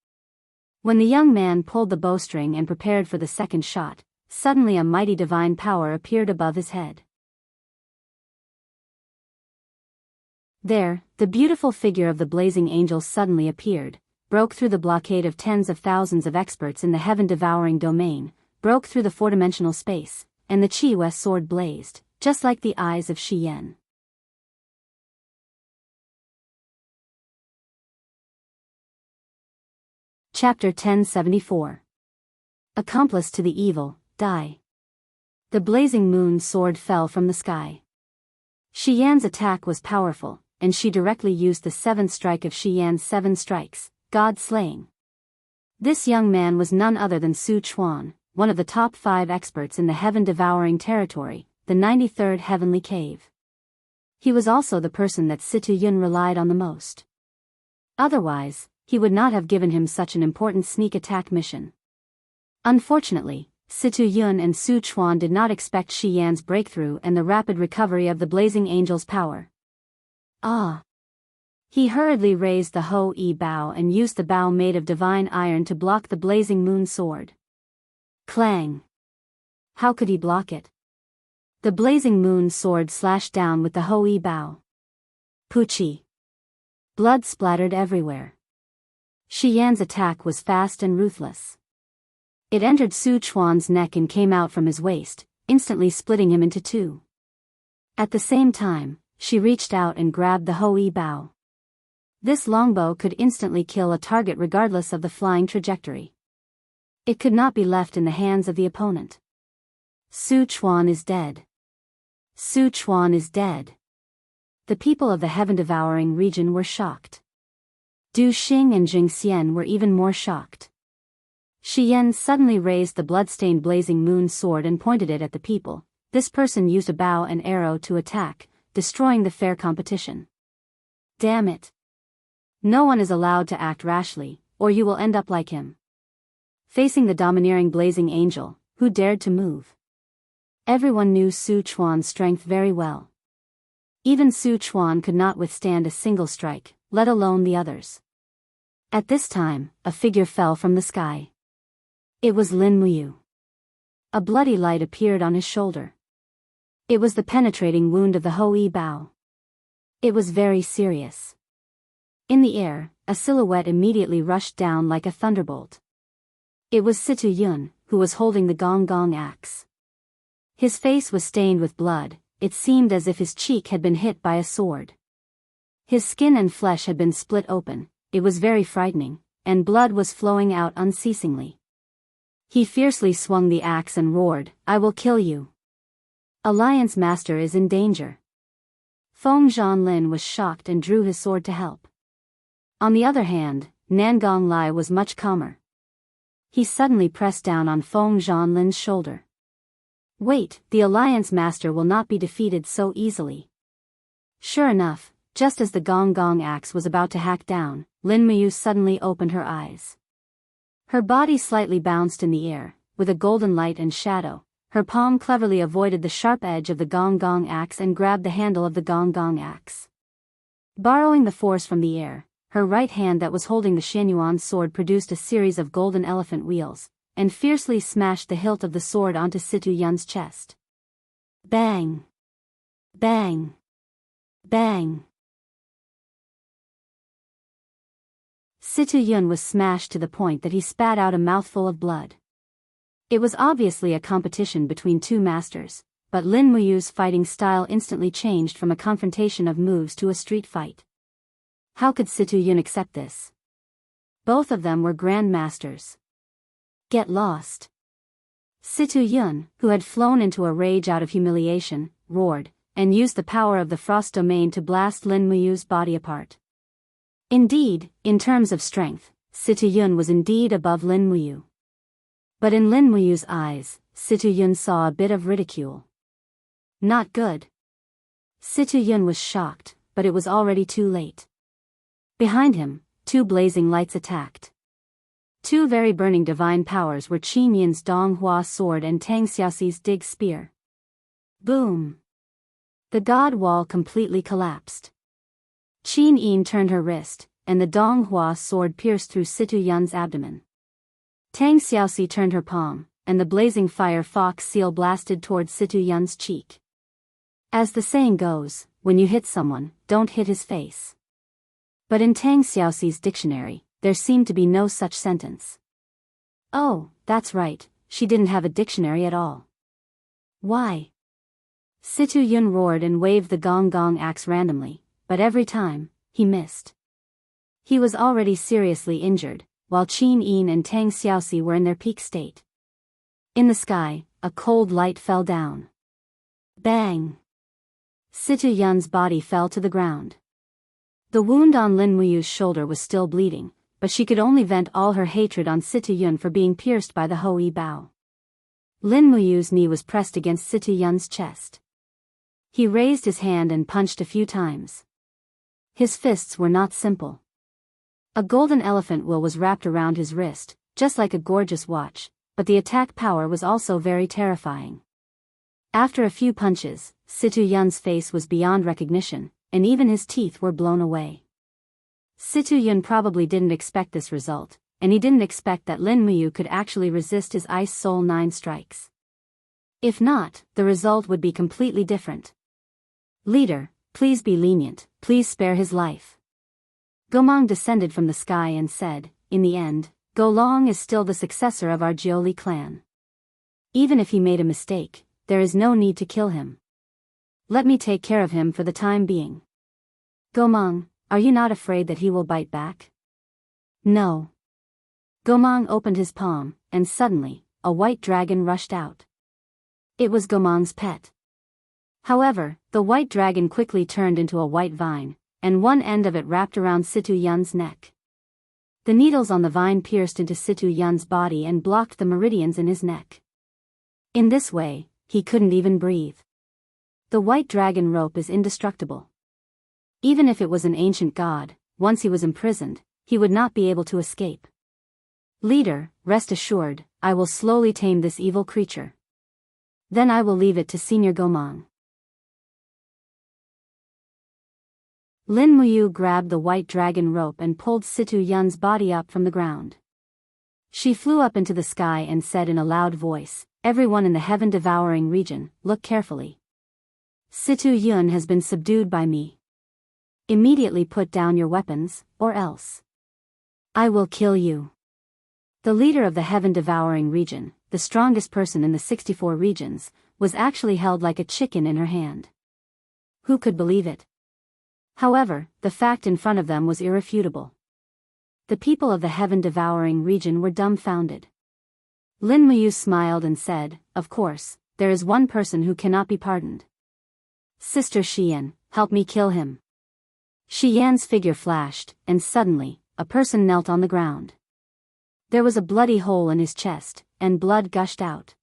When the young man pulled the bowstring and prepared for the second shot, suddenly a mighty divine power appeared above his head. There, the beautiful figure of the blazing angel suddenly appeared, broke through the blockade of tens of thousands of experts in the heaven-devouring domain, broke through the 4-dimensional space, and the Qi West sword blazed, just like the eyes of Shi Yan. Chapter 1074. Accomplice to the evil, die. The blazing moon sword fell from the sky. Shi Yan's attack was powerful, and she directly used the 7th strike of Shi Yan's 7 strikes, God-slaying. This young man was none other than Su Chuan, one of the top 5 experts in the heaven-devouring territory, the 93rd heavenly cave. He was also the person that Situ Yun relied on the most. Otherwise, he would not have given him such an important sneak attack mission. Unfortunately, Situ Yun and Su Chuan did not expect Shi Yan's breakthrough and the rapid recovery of the blazing angel's power. He hurriedly raised the Ho-E bow and used the bow made of divine iron to block the blazing moon sword. Clang! How could he block it? The blazing moon sword slashed down with the Ho-E bow. Puchi! Blood splattered everywhere. Shi Yan's attack was fast and ruthless. It entered Su Chuan's neck and came out from his waist, instantly splitting him into 2. At the same time, she reached out and grabbed the Hou bow. This longbow could instantly kill a target regardless of the flying trajectory. It could not be left in the hands of the opponent. Su Chuan is dead. Su Chuan is dead. The people of the heaven-devouring region were shocked. Du Xing and Jing Xian were even more shocked. Shi Yan suddenly raised the blood-stained blazing moon sword and pointed it at the people. This person used a bow and arrow to attack, destroying the fair competition. Damn it. No one is allowed to act rashly, or you will end up like him. Facing the domineering blazing angel, who dared to move? Everyone knew Su Chuan's strength very well. Even Su Chuan could not withstand a single strike, let alone the others. At this time, a figure fell from the sky. It was Lin Muyu. A bloody light appeared on his shoulder. It was the penetrating wound of the Hou bow. It was very serious. In the air, a silhouette immediately rushed down like a thunderbolt. It was Situ Yun, who was holding the gong axe. His face was stained with blood, it seemed as if his cheek had been hit by a sword. His skin and flesh had been split open, it was very frightening, and blood was flowing out unceasingly. He fiercely swung the axe and roared, "I will kill you. Alliance Master is in danger." Feng Zhanlin was shocked and drew his sword to help. On the other hand, Nangong Lai was much calmer. He suddenly pressed down on Feng Zhanlin's shoulder. "Wait, the Alliance Master will not be defeated so easily." Sure enough, just as the gong axe was about to hack down, Lin Muyu suddenly opened her eyes. Her body slightly bounced in the air, with a golden light and shadow. Her palm cleverly avoided the sharp edge of the gong axe and grabbed the handle of the gong axe. Borrowing the force from the air, her right hand that was holding the Xianyuan sword produced a series of golden elephant wheels, and fiercely smashed the hilt of the sword onto Situ Yun's chest. Bang! Bang! Bang! Situ Yun was smashed to the point that he spat out a mouthful of blood. It was obviously a competition between two masters, but Lin Muyu's fighting style instantly changed from a confrontation of moves to a street fight. How could Situ Yun accept this? Both of them were grandmasters. Get lost. Situ Yun, who had flown into a rage out of humiliation, roared, and used the power of the frost domain to blast Lin Muyu's body apart. Indeed, in terms of strength, Situ Yun was indeed above Lin Muyu. But in Lin Muyu's eyes, Situ Yun saw a bit of ridicule. Not good. Situ Yun was shocked, but it was already too late. Behind him, two blazing lights attacked. Two very burning divine powers were Qin Yin's Donghua sword and Tang Xiaoxi's dig spear. Boom! The god wall completely collapsed. Qin Yin turned her wrist, and the Donghua sword pierced through Situ Yun's abdomen. Tang Xiaoxi turned her palm, and the blazing fire fox seal blasted towards Situ Yun's cheek. As the saying goes, when you hit someone, don't hit his face. But in Tang Xiaoxi's dictionary, there seemed to be no such sentence. Oh, that's right, she didn't have a dictionary at all. Why? Situ Yun roared and waved the gong axe randomly, but every time, he missed. He was already seriously injured, while Qin Yin and Tang Xiaoxi were in their peak state. In the sky, a cold light fell down. Bang! Situ Yun's body fell to the ground. The wound on Lin Muyu's shoulder was still bleeding, but she could only vent all her hatred on Situ Yun for being pierced by the Hou bow. Lin Muyu's knee was pressed against Situ Yun's chest. He raised his hand and punched a few times. His fists were not simple. A golden elephant will was wrapped around his wrist, just like a gorgeous watch, but the attack power was also very terrifying. After a few punches, Situ Yun's face was beyond recognition, and even his teeth were blown away. Situ Yun probably didn't expect this result, and he didn't expect that Lin Muyu could actually resist his Ice Soul 9 strikes. If not, the result would be completely different. Leader, please be lenient, please spare his life. Gomang descended from the sky and said, in the end, Go Long is still the successor of our Jioli clan. Even if he made a mistake, there is no need to kill him. Let me take care of him for the time being. Gomang, are you not afraid that he will bite back? No. Gomang opened his palm, and suddenly, a white dragon rushed out. It was Gomang's pet. However, the white dragon quickly turned into a white vine, and one end of it wrapped around Situ Yun's neck. The needles on the vine pierced into Situ Yun's body and blocked the meridians in his neck. In this way, he couldn't even breathe. The white dragon rope is indestructible. Even if it was an ancient god, once he was imprisoned, he would not be able to escape. Leader, rest assured, I will slowly tame this evil creature. Then I will leave it to Senior Gomang. Lin Muyu grabbed the white dragon rope and pulled Situ Yun's body up from the ground. She flew up into the sky and said in a loud voice, "Everyone in the heaven-devouring region, look carefully. Situ Yun has been subdued by me. Immediately put down your weapons, or else I will kill you." The leader of the heaven-devouring region, the strongest person in the 64 regions, was actually held like a chicken in her hand. Who could believe it? However, the fact in front of them was irrefutable. The people of the heaven-devouring region were dumbfounded. Lin Muyu smiled and said, "Of course, there is one person who cannot be pardoned. Sister Xian, help me kill him." Xian's figure flashed, and suddenly, a person knelt on the ground. There was a bloody hole in his chest, and blood gushed out.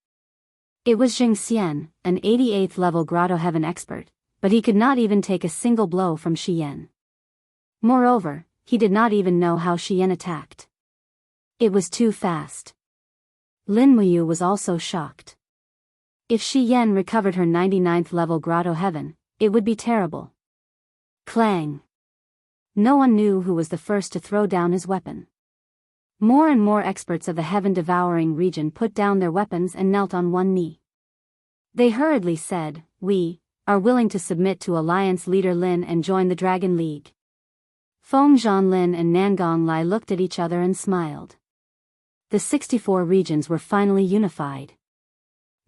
It was Xian, an 88th level Grotto Heaven expert, but he could not even take a single blow from Xian. Moreover, he did not even know how Xian attacked. It was too fast. Lin Muyu was also shocked. If Xian recovered her 99th level Grotto Heaven, it would be terrible. Clang! No one knew who was the first to throw down his weapon. More and more experts of the heaven-devouring region put down their weapons and knelt on one knee. They hurriedly said, "We are willing to submit to Alliance leader Lin and join the Dragon League." Feng Zhanlin and Nangong Lai looked at each other and smiled. The 64 regions were finally unified.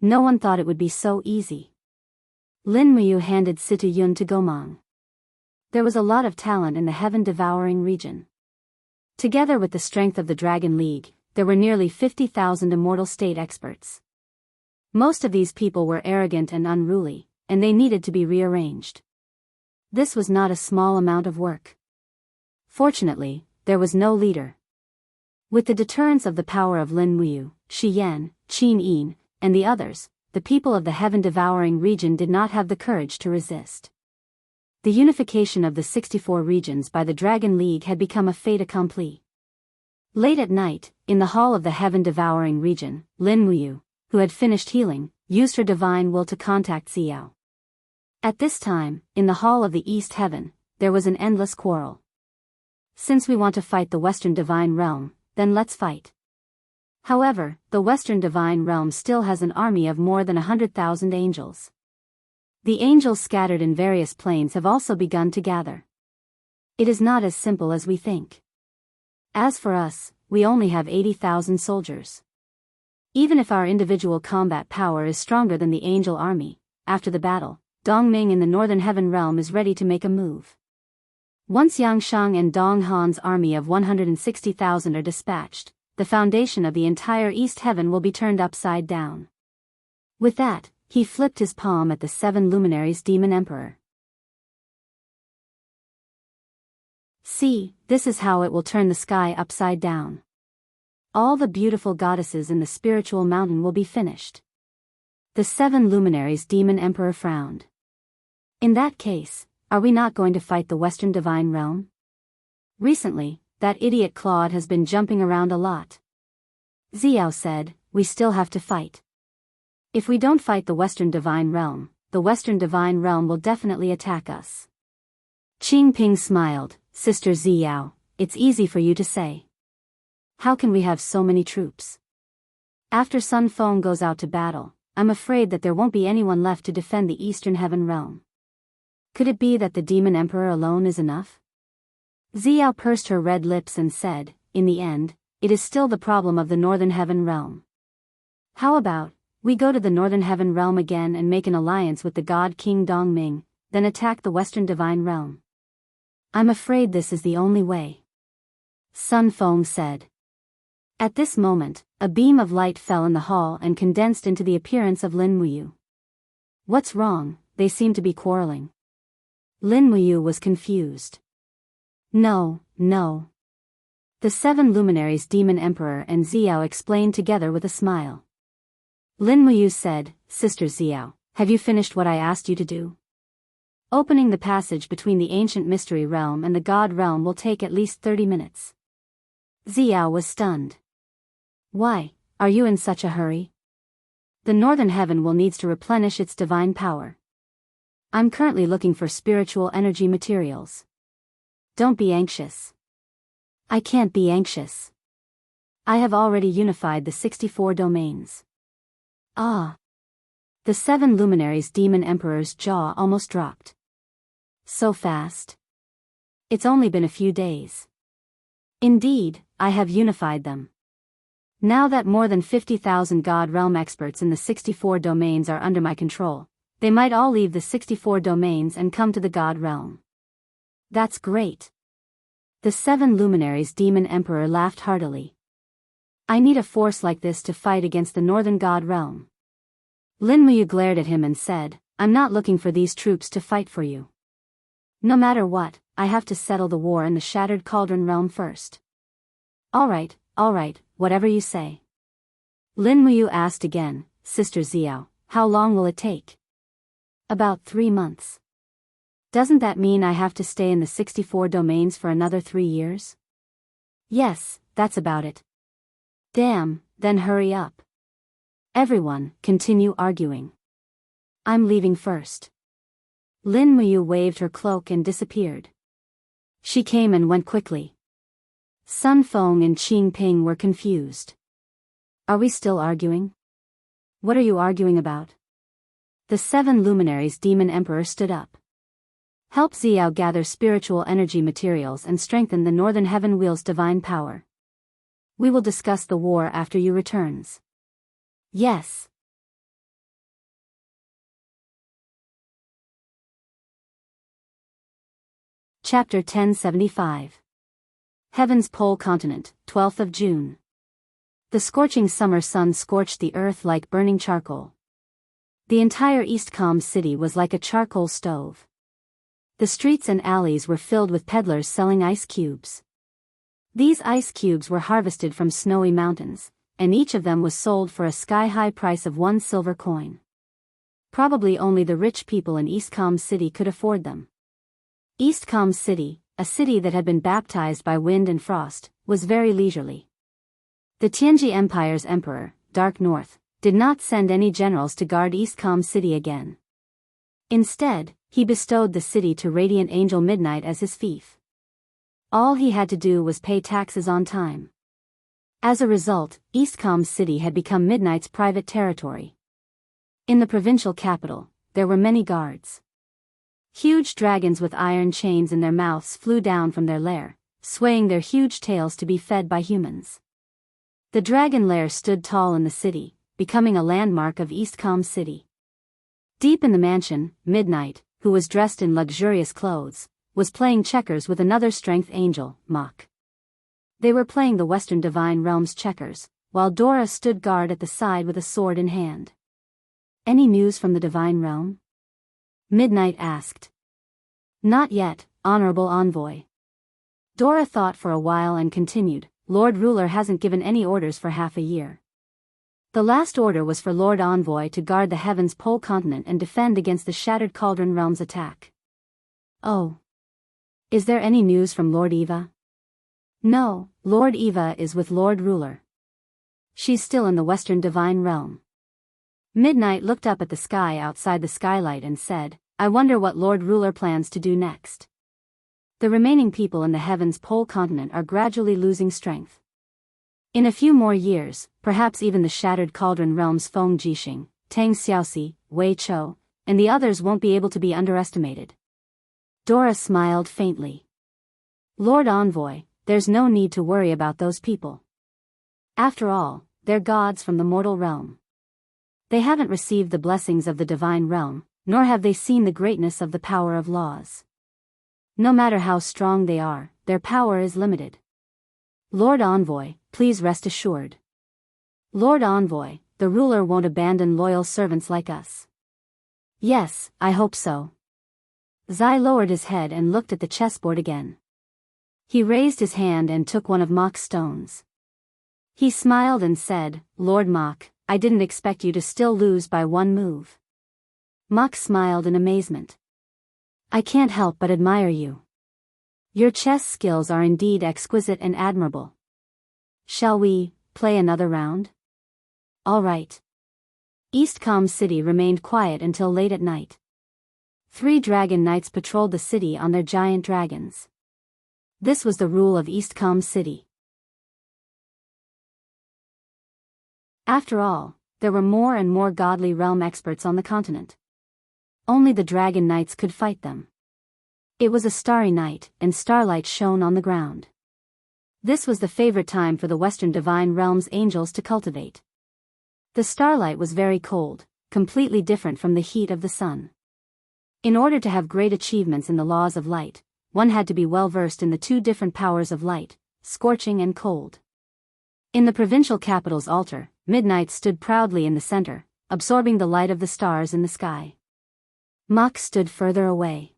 No one thought it would be so easy. Lin Muyu handed Situ Yun to Gomang. There was a lot of talent in the heaven-devouring region. Together with the strength of the Dragon League, there were nearly 50,000 immortal state experts. Most of these people were arrogant and unruly, and they needed to be rearranged. This was not a small amount of work. Fortunately, there was no leader. With the deterrence of the power of Lin Muyu, Xian, Qin Yin, and the others, the people of the heaven-devouring region did not have the courage to resist. The unification of the 64 regions by the Dragon League had become a fait accompli. Late at night, in the hall of the heaven-devouring region, Lin Muyu, who had finished healing, used her divine will to contact Xiao. At this time, in the hall of the East Heaven, there was an endless quarrel. Since we want to fight the Western Divine Realm, then let's fight. However, the Western Divine Realm still has an army of more than 100,000 angels. The angels scattered in various planes have also begun to gather. It is not as simple as we think. As for us, we only have 80,000 soldiers. Even if our individual combat power is stronger than the angel army, after the battle, Dongming in the Northern Heaven Realm is ready to make a move. Once Yangshang and Dong Han's army of 160,000 are dispatched, the foundation of the entire East Heaven will be turned upside down. With that, he flipped his palm at the 7 luminaries Demon Emperor. See, this is how it will turn the sky upside down. All the beautiful goddesses in the spiritual mountain will be finished. The 7 luminaries Demon Emperor frowned. In that case, are we not going to fight the Western Divine Realm? Recently, that idiot Claude has been jumping around a lot. Xiao said, we still have to fight. If we don't fight the Western Divine Realm, the Western Divine Realm will definitely attack us. Qing Ping smiled, Sister Xiao, it's easy for you to say. How can we have so many troops? After Sun Feng goes out to battle, I'm afraid that there won't be anyone left to defend the Eastern Heaven Realm. Could it be that the Demon Emperor alone is enough? Xiao pursed her red lips and said, in the end, it is still the problem of the Northern Heaven Realm. How about, We go to the Northern Heaven Realm again and make an alliance with the god King Dongming, then attack the Western Divine Realm. I'm afraid this is the only way. Sun Feng said. At this moment, a beam of light fell in the hall and condensed into the appearance of Lin Muyu. What's wrong? They seem to be quarreling. Lin Muyu was confused. No. The 7 luminaries Demon Emperor and Xiao explained together with a smile. Lin Muyu said, Sister Xiao, have you finished what I asked you to do? Opening the passage between the ancient mystery realm and the god realm will take at least 30 minutes. Xiao was stunned. Why, are you in such a hurry? The Northern Heaven will needs to replenish its divine power. I'm currently looking for spiritual energy materials. Don't be anxious. I can't be anxious. I have already unified the 64 domains. Ah. The 7 luminaries Demon Emperor's jaw almost dropped. So fast. It's only been a few days. Indeed, I have unified them. Now that more than 50,000 God Realm experts in the 64 domains are under my control, they might all leave the 64 domains and come to the God Realm. That's great. The 7 luminaries Demon Emperor laughed heartily. I need a force like this to fight against the Northern God Realm. Lin Muyu glared at him and said, I'm not looking for these troops to fight for you. No matter what, I have to settle the war in the Shattered Cauldron Realm first. All right, whatever you say. Lin Muyu asked again, Sister Xiao, how long will it take? About 3 months. Doesn't that mean I have to stay in the 64 domains for another 3 years? Yes, that's about it. Damn, then hurry up. Everyone, continue arguing. I'm leaving first. Lin Muyu waved her cloak and disappeared. She came and went quickly. Sun Feng and Qing Ping were confused. Are we still arguing? What are you arguing about? The 7 luminaries Demon Emperor stood up. Help Xiao gather spiritual energy materials and strengthen the Northern Heaven Wheel's divine power. We will discuss the war after you returns. Yes. Chapter 1075. Heaven's Pole Continent, 12th of June. The scorching summer sun scorched the earth like burning charcoal. The entire Eastcom city was like a charcoal stove. The streets and alleys were filled with peddlers selling ice cubes. These ice cubes were harvested from snowy mountains, and each of them was sold for a sky-high price of 1 silver coin. Probably only the rich people in Eastcom City could afford them. Eastcom City, a city that had been baptized by wind and frost, was very leisurely. The Tianji Empire's emperor, Dark North, did not send any generals to guard Eastcom City again. Instead, he bestowed the city to Radiant Angel Midnight as his fief. All he had to do was pay taxes on time. As a result, Eastcom City had become Midnight's private territory. In the provincial capital, there were many guards. Huge dragons with iron chains in their mouths flew down from their lair, swaying their huge tails to be fed by humans. The dragon lair stood tall in the city, becoming a landmark of Eastcom City. Deep in the mansion, Midnight, who was dressed in luxurious clothes, was playing checkers with another strength angel, Mach. They were playing the Western Divine Realm's checkers, while Dora stood guard at the side with a sword in hand. Any news from the Divine Realm? Midnight asked. Not yet, Honorable Envoy. Dora thought for a while and continued, Lord Ruler hasn't given any orders for half a year. The last order was for Lord Envoy to guard the Heaven's Pole Continent and defend against the Shattered Cauldron Realm's attack. Oh. Is there any news from Lord Eva? No, Lord Eva is with Lord Ruler. She's still in the Western Divine Realm. Midnight looked up at the sky outside the skylight and said, I wonder what Lord Ruler plans to do next. The remaining people in the Heaven's Pole Continent are gradually losing strength. In a few more years, perhaps even the Shattered Cauldron Realm's Feng Jixing, Tang Xiaoxi, Wei Chou, and the others won't be able to be underestimated. Dora smiled faintly. Lord Envoy, there's no need to worry about those people. After all, they're gods from the mortal realm. They haven't received the blessings of the divine realm, nor have they seen the greatness of the power of laws. No matter how strong they are, their power is limited. Lord Envoy, please rest assured. Lord Envoy, the ruler won't abandon loyal servants like us. Yes, I hope so. Zai lowered his head and looked at the chessboard again. He raised his hand and took one of Mok's stones. He smiled and said, Lord Mok, I didn't expect you to still lose by one move. Mok smiled in amazement. I can't help but admire you. Your chess skills are indeed exquisite and admirable. Shall we play another round? All right. East Calm City remained quiet until late at night. 3 dragon knights patrolled the city on their giant dragons. This was the rule of East Calm City. After all, there were more and more godly realm experts on the continent. Only the dragon knights could fight them. It was a starry night, and starlight shone on the ground. This was the favorite time for the Western Divine Realm's angels to cultivate. The starlight was very cold, completely different from the heat of the sun. In order to have great achievements in the laws of light, one had to be well versed in the 2 different powers of light, scorching and cold. In the provincial capital's altar, midnight stood proudly in the center, absorbing the light of the stars in the sky. Mok stood further away.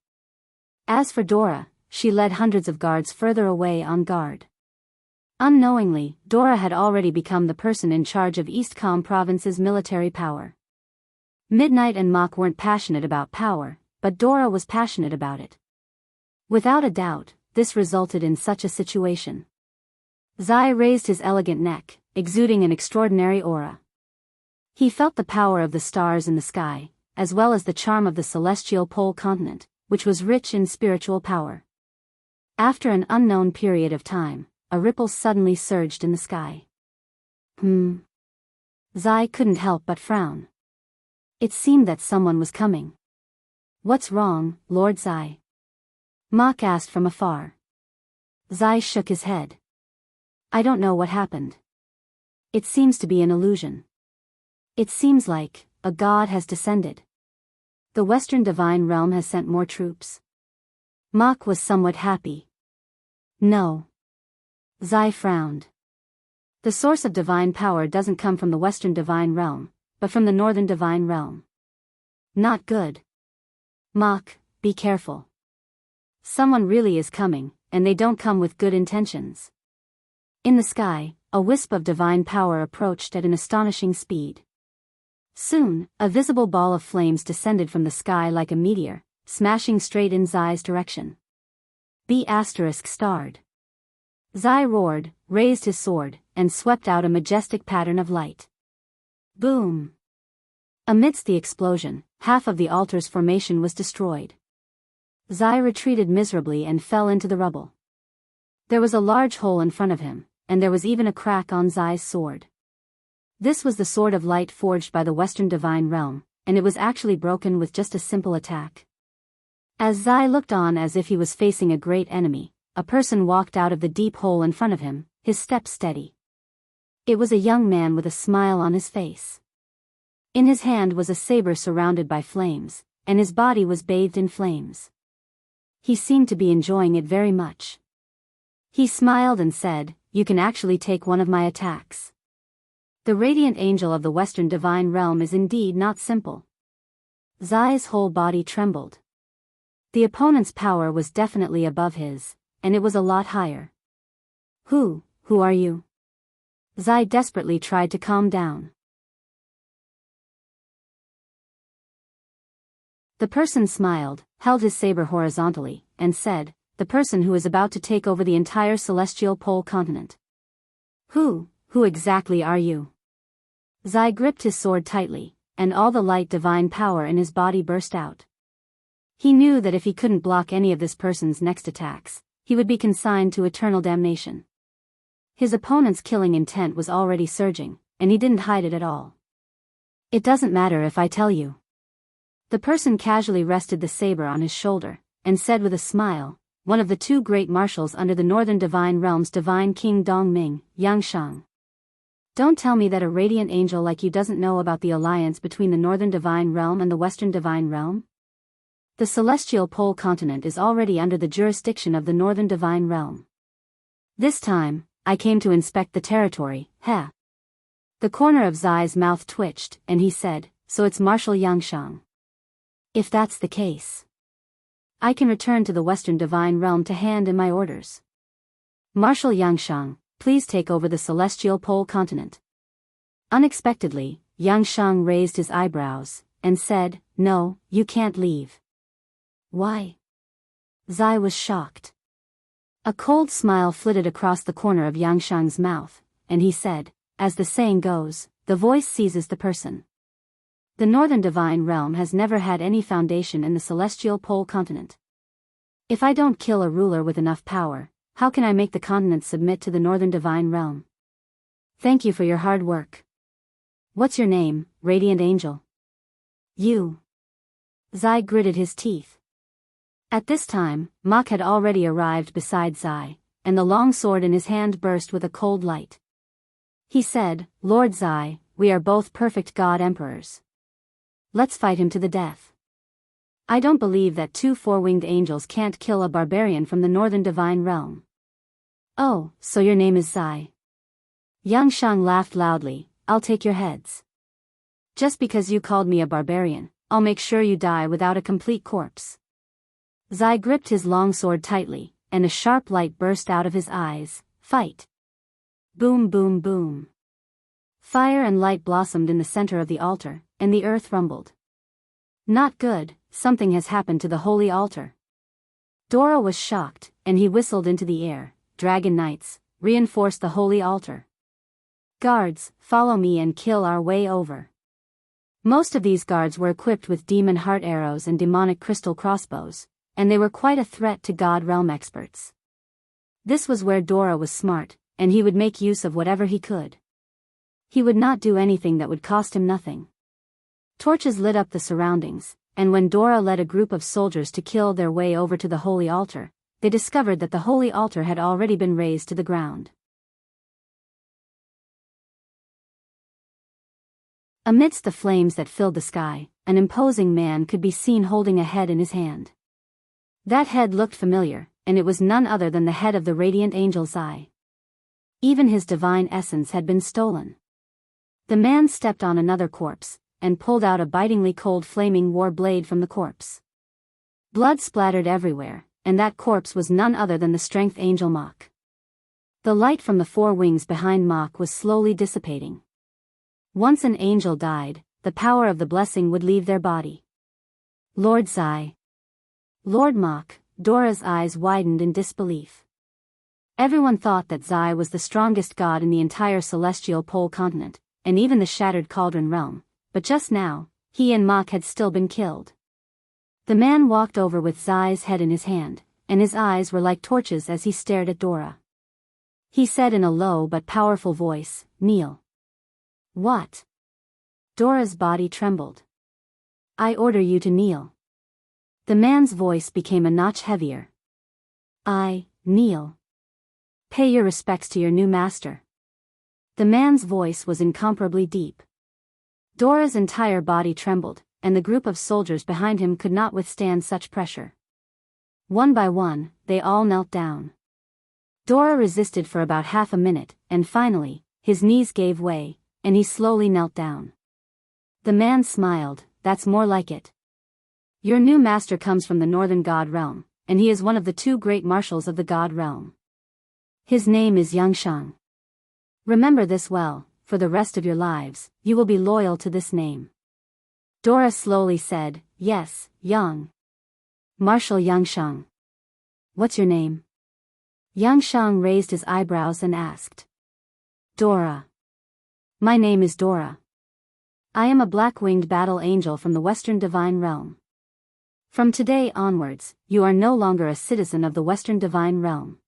As for Dora, she led hundreds of guards further away on guard. Unknowingly, Dora had already become the person in charge of East Calm Province's military power. Midnight and Mok weren't passionate about power, but Dora was passionate about it. Without a doubt, this resulted in such a situation. Zai raised his elegant neck, exuding an extraordinary aura. He felt the power of the stars in the sky, as well as the charm of the celestial pole continent, which was rich in spiritual power. After an unknown period of time, a ripple suddenly surged in the sky. Zai couldn't help but frown. It seemed that someone was coming. What's wrong, Lord Zai? Mok asked from afar. Zai shook his head. I don't know what happened. It seems to be an illusion. It seems like a god has descended. The Western Divine Realm has sent more troops. Mok was somewhat happy. No. Zai frowned. The source of divine power doesn't come from the Western Divine Realm, but from the Northern Divine Realm. Not good. Mok, be careful. Someone really is coming, and they don't come with good intentions. In the sky, a wisp of divine power approached at an astonishing speed. Soon, a visible ball of flames descended from the sky like a meteor, smashing straight in Zai's direction. B*****. Zai roared, raised his sword, and swept out a majestic pattern of light. Boom! Amidst the explosion, half of the altar's formation was destroyed. Zai retreated miserably and fell into the rubble. There was a large hole in front of him, and there was even a crack on Zai's sword. This was the sword of light forged by the Western Divine Realm, and it was actually broken with just a simple attack. As Zai looked on as if he was facing a great enemy, a person walked out of the deep hole in front of him, his step steady. It was a young man with a smile on his face. In his hand was a saber surrounded by flames, and his body was bathed in flames. He seemed to be enjoying it very much. He smiled and said, "You can actually take one of my attacks." The radiant angel of the Western Divine Realm is indeed not simple. Zai's whole body trembled. The opponent's power was definitely above his, and it was a lot higher. Who are you? Zai desperately tried to calm down. The person smiled, held his saber horizontally, and said, "The person who is about to take over the entire celestial pole continent." Who exactly are you? Zai gripped his sword tightly, and all the light divine power in his body burst out. He knew that if he couldn't block any of this person's next attacks, he would be consigned to eternal damnation. His opponent's killing intent was already surging, and he didn't hide it at all. "It doesn't matter if I tell you." The person casually rested the saber on his shoulder, and said with a smile, "One of the 2 great marshals under the Northern Divine Realm's Divine King Dongming, Yangshang." Don't tell me that a radiant angel like you doesn't know about the alliance between the Northern Divine Realm and the Western Divine Realm? The celestial pole continent is already under the jurisdiction of the Northern Divine Realm. This time, I came to inspect the territory, heh. The corner of Zai's mouth twitched, and he said, so it's Marshal Xianxia. If that's the case, I can return to the Western Divine Realm to hand in my orders. Marshal Xianxia, please take over the celestial pole continent. Unexpectedly, Xianxia raised his eyebrows, and said, no, you can't leave. Why? Zai was shocked. A cold smile flitted across the corner of Xianxia's mouth, and he said, as the saying goes, the voice seizes the person. The Northern Divine Realm has never had any foundation in the celestial pole continent. If I don't kill a ruler with enough power, how can I make the continent submit to the Northern Divine Realm? Thank you for your hard work. What's your name, Radiant Angel? You. Zai gritted his teeth. At this time, Mok had already arrived beside Zai, and the long sword in his hand burst with a cold light. He said, Lord Zai, we are both perfect god emperors. Let's fight him to the death. I don't believe that two four-winged angels can't kill a barbarian from the Northern Divine Realm. Oh, so your name is Zai. Xianxia laughed loudly, I'll take your heads. Just because you called me a barbarian, I'll make sure you die without a complete corpse. Zai gripped his long sword tightly, and a sharp light burst out of his eyes. Fight! Boom boom boom. Fire and light blossomed in the center of the altar, and the earth rumbled. Not good, something has happened to the holy altar. Dora was shocked, and he whistled into the air, Dragon Knights, reinforce the holy altar. Guards, follow me and kill our way over. Most of these guards were equipped with demon heart arrows and demonic crystal crossbows, and they were quite a threat to God Realm experts. This was where Dora was smart, and he would make use of whatever he could. He would not do anything that would cost him nothing. Torches lit up the surroundings, and when Dora led a group of soldiers to kill their way over to the holy altar, they discovered that the holy altar had already been razed to the ground. Amidst the flames that filled the sky, an imposing man could be seen holding a head in his hand. That head looked familiar, and it was none other than the head of the radiant angel Zai. Even his divine essence had been stolen. The man stepped on another corpse, and pulled out a bitingly cold flaming war blade from the corpse. Blood splattered everywhere, and that corpse was none other than the strength angel Mok. The light from the four wings behind Mok was slowly dissipating. Once an angel died, the power of the blessing would leave their body. Lord Zai. Lord Mok, Dora's eyes widened in disbelief. Everyone thought that Zai was the strongest god in the entire celestial pole continent, and even the shattered cauldron realm, but just now, he and Mok had still been killed. The man walked over with Zai's head in his hand, and his eyes were like torches as he stared at Dora. He said in a low but powerful voice, kneel. What? Dora's body trembled. I order you to kneel. The man's voice became a notch heavier. I, kneel. Pay your respects to your new master. The man's voice was incomparably deep. Dora's entire body trembled, and the group of soldiers behind him could not withstand such pressure. One by one, they all knelt down. Dora resisted for about half a minute, and finally, his knees gave way, and he slowly knelt down. The man smiled, that's more like it. Your new master comes from the Northern God Realm, and he is one of the two great marshals of the God Realm. His name is Xianxia. Remember this well, for the rest of your lives, you will be loyal to this name. Dora slowly said, yes, Yang. Marshal Xianxia. What's your name? Xianxia raised his eyebrows and asked. Dora. My name is Dora. I am a black-winged battle angel from the Western Divine Realm. From today onwards, you are no longer a citizen of the Western Divine Realm.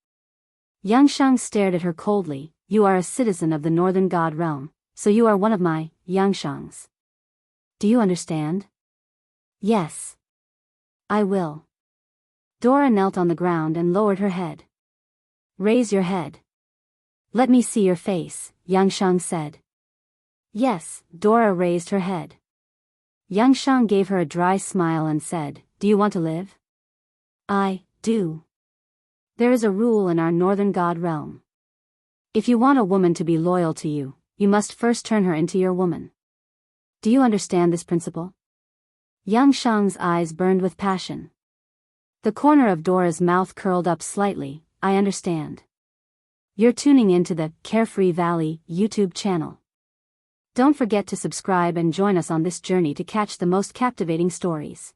Xianxia stared at her coldly. You are a citizen of the Northern God Realm, so you are one of my Xianxias. Do you understand? Yes. I will. Dora knelt on the ground and lowered her head. Raise your head. Let me see your face, Xianxia said. Yes, Dora raised her head. Xianxia gave her a dry smile and said, Do you want to live? I do. There is a rule in our northern god realm. If you want a woman to be loyal to you, you must first turn her into your woman. Do you understand this principle? Xianxia's eyes burned with passion. The corner of Dora's mouth curled up slightly. I understand. You're tuning into the Carefree Valley YouTube channel. Don't forget to subscribe and join us on this journey to catch the most captivating stories.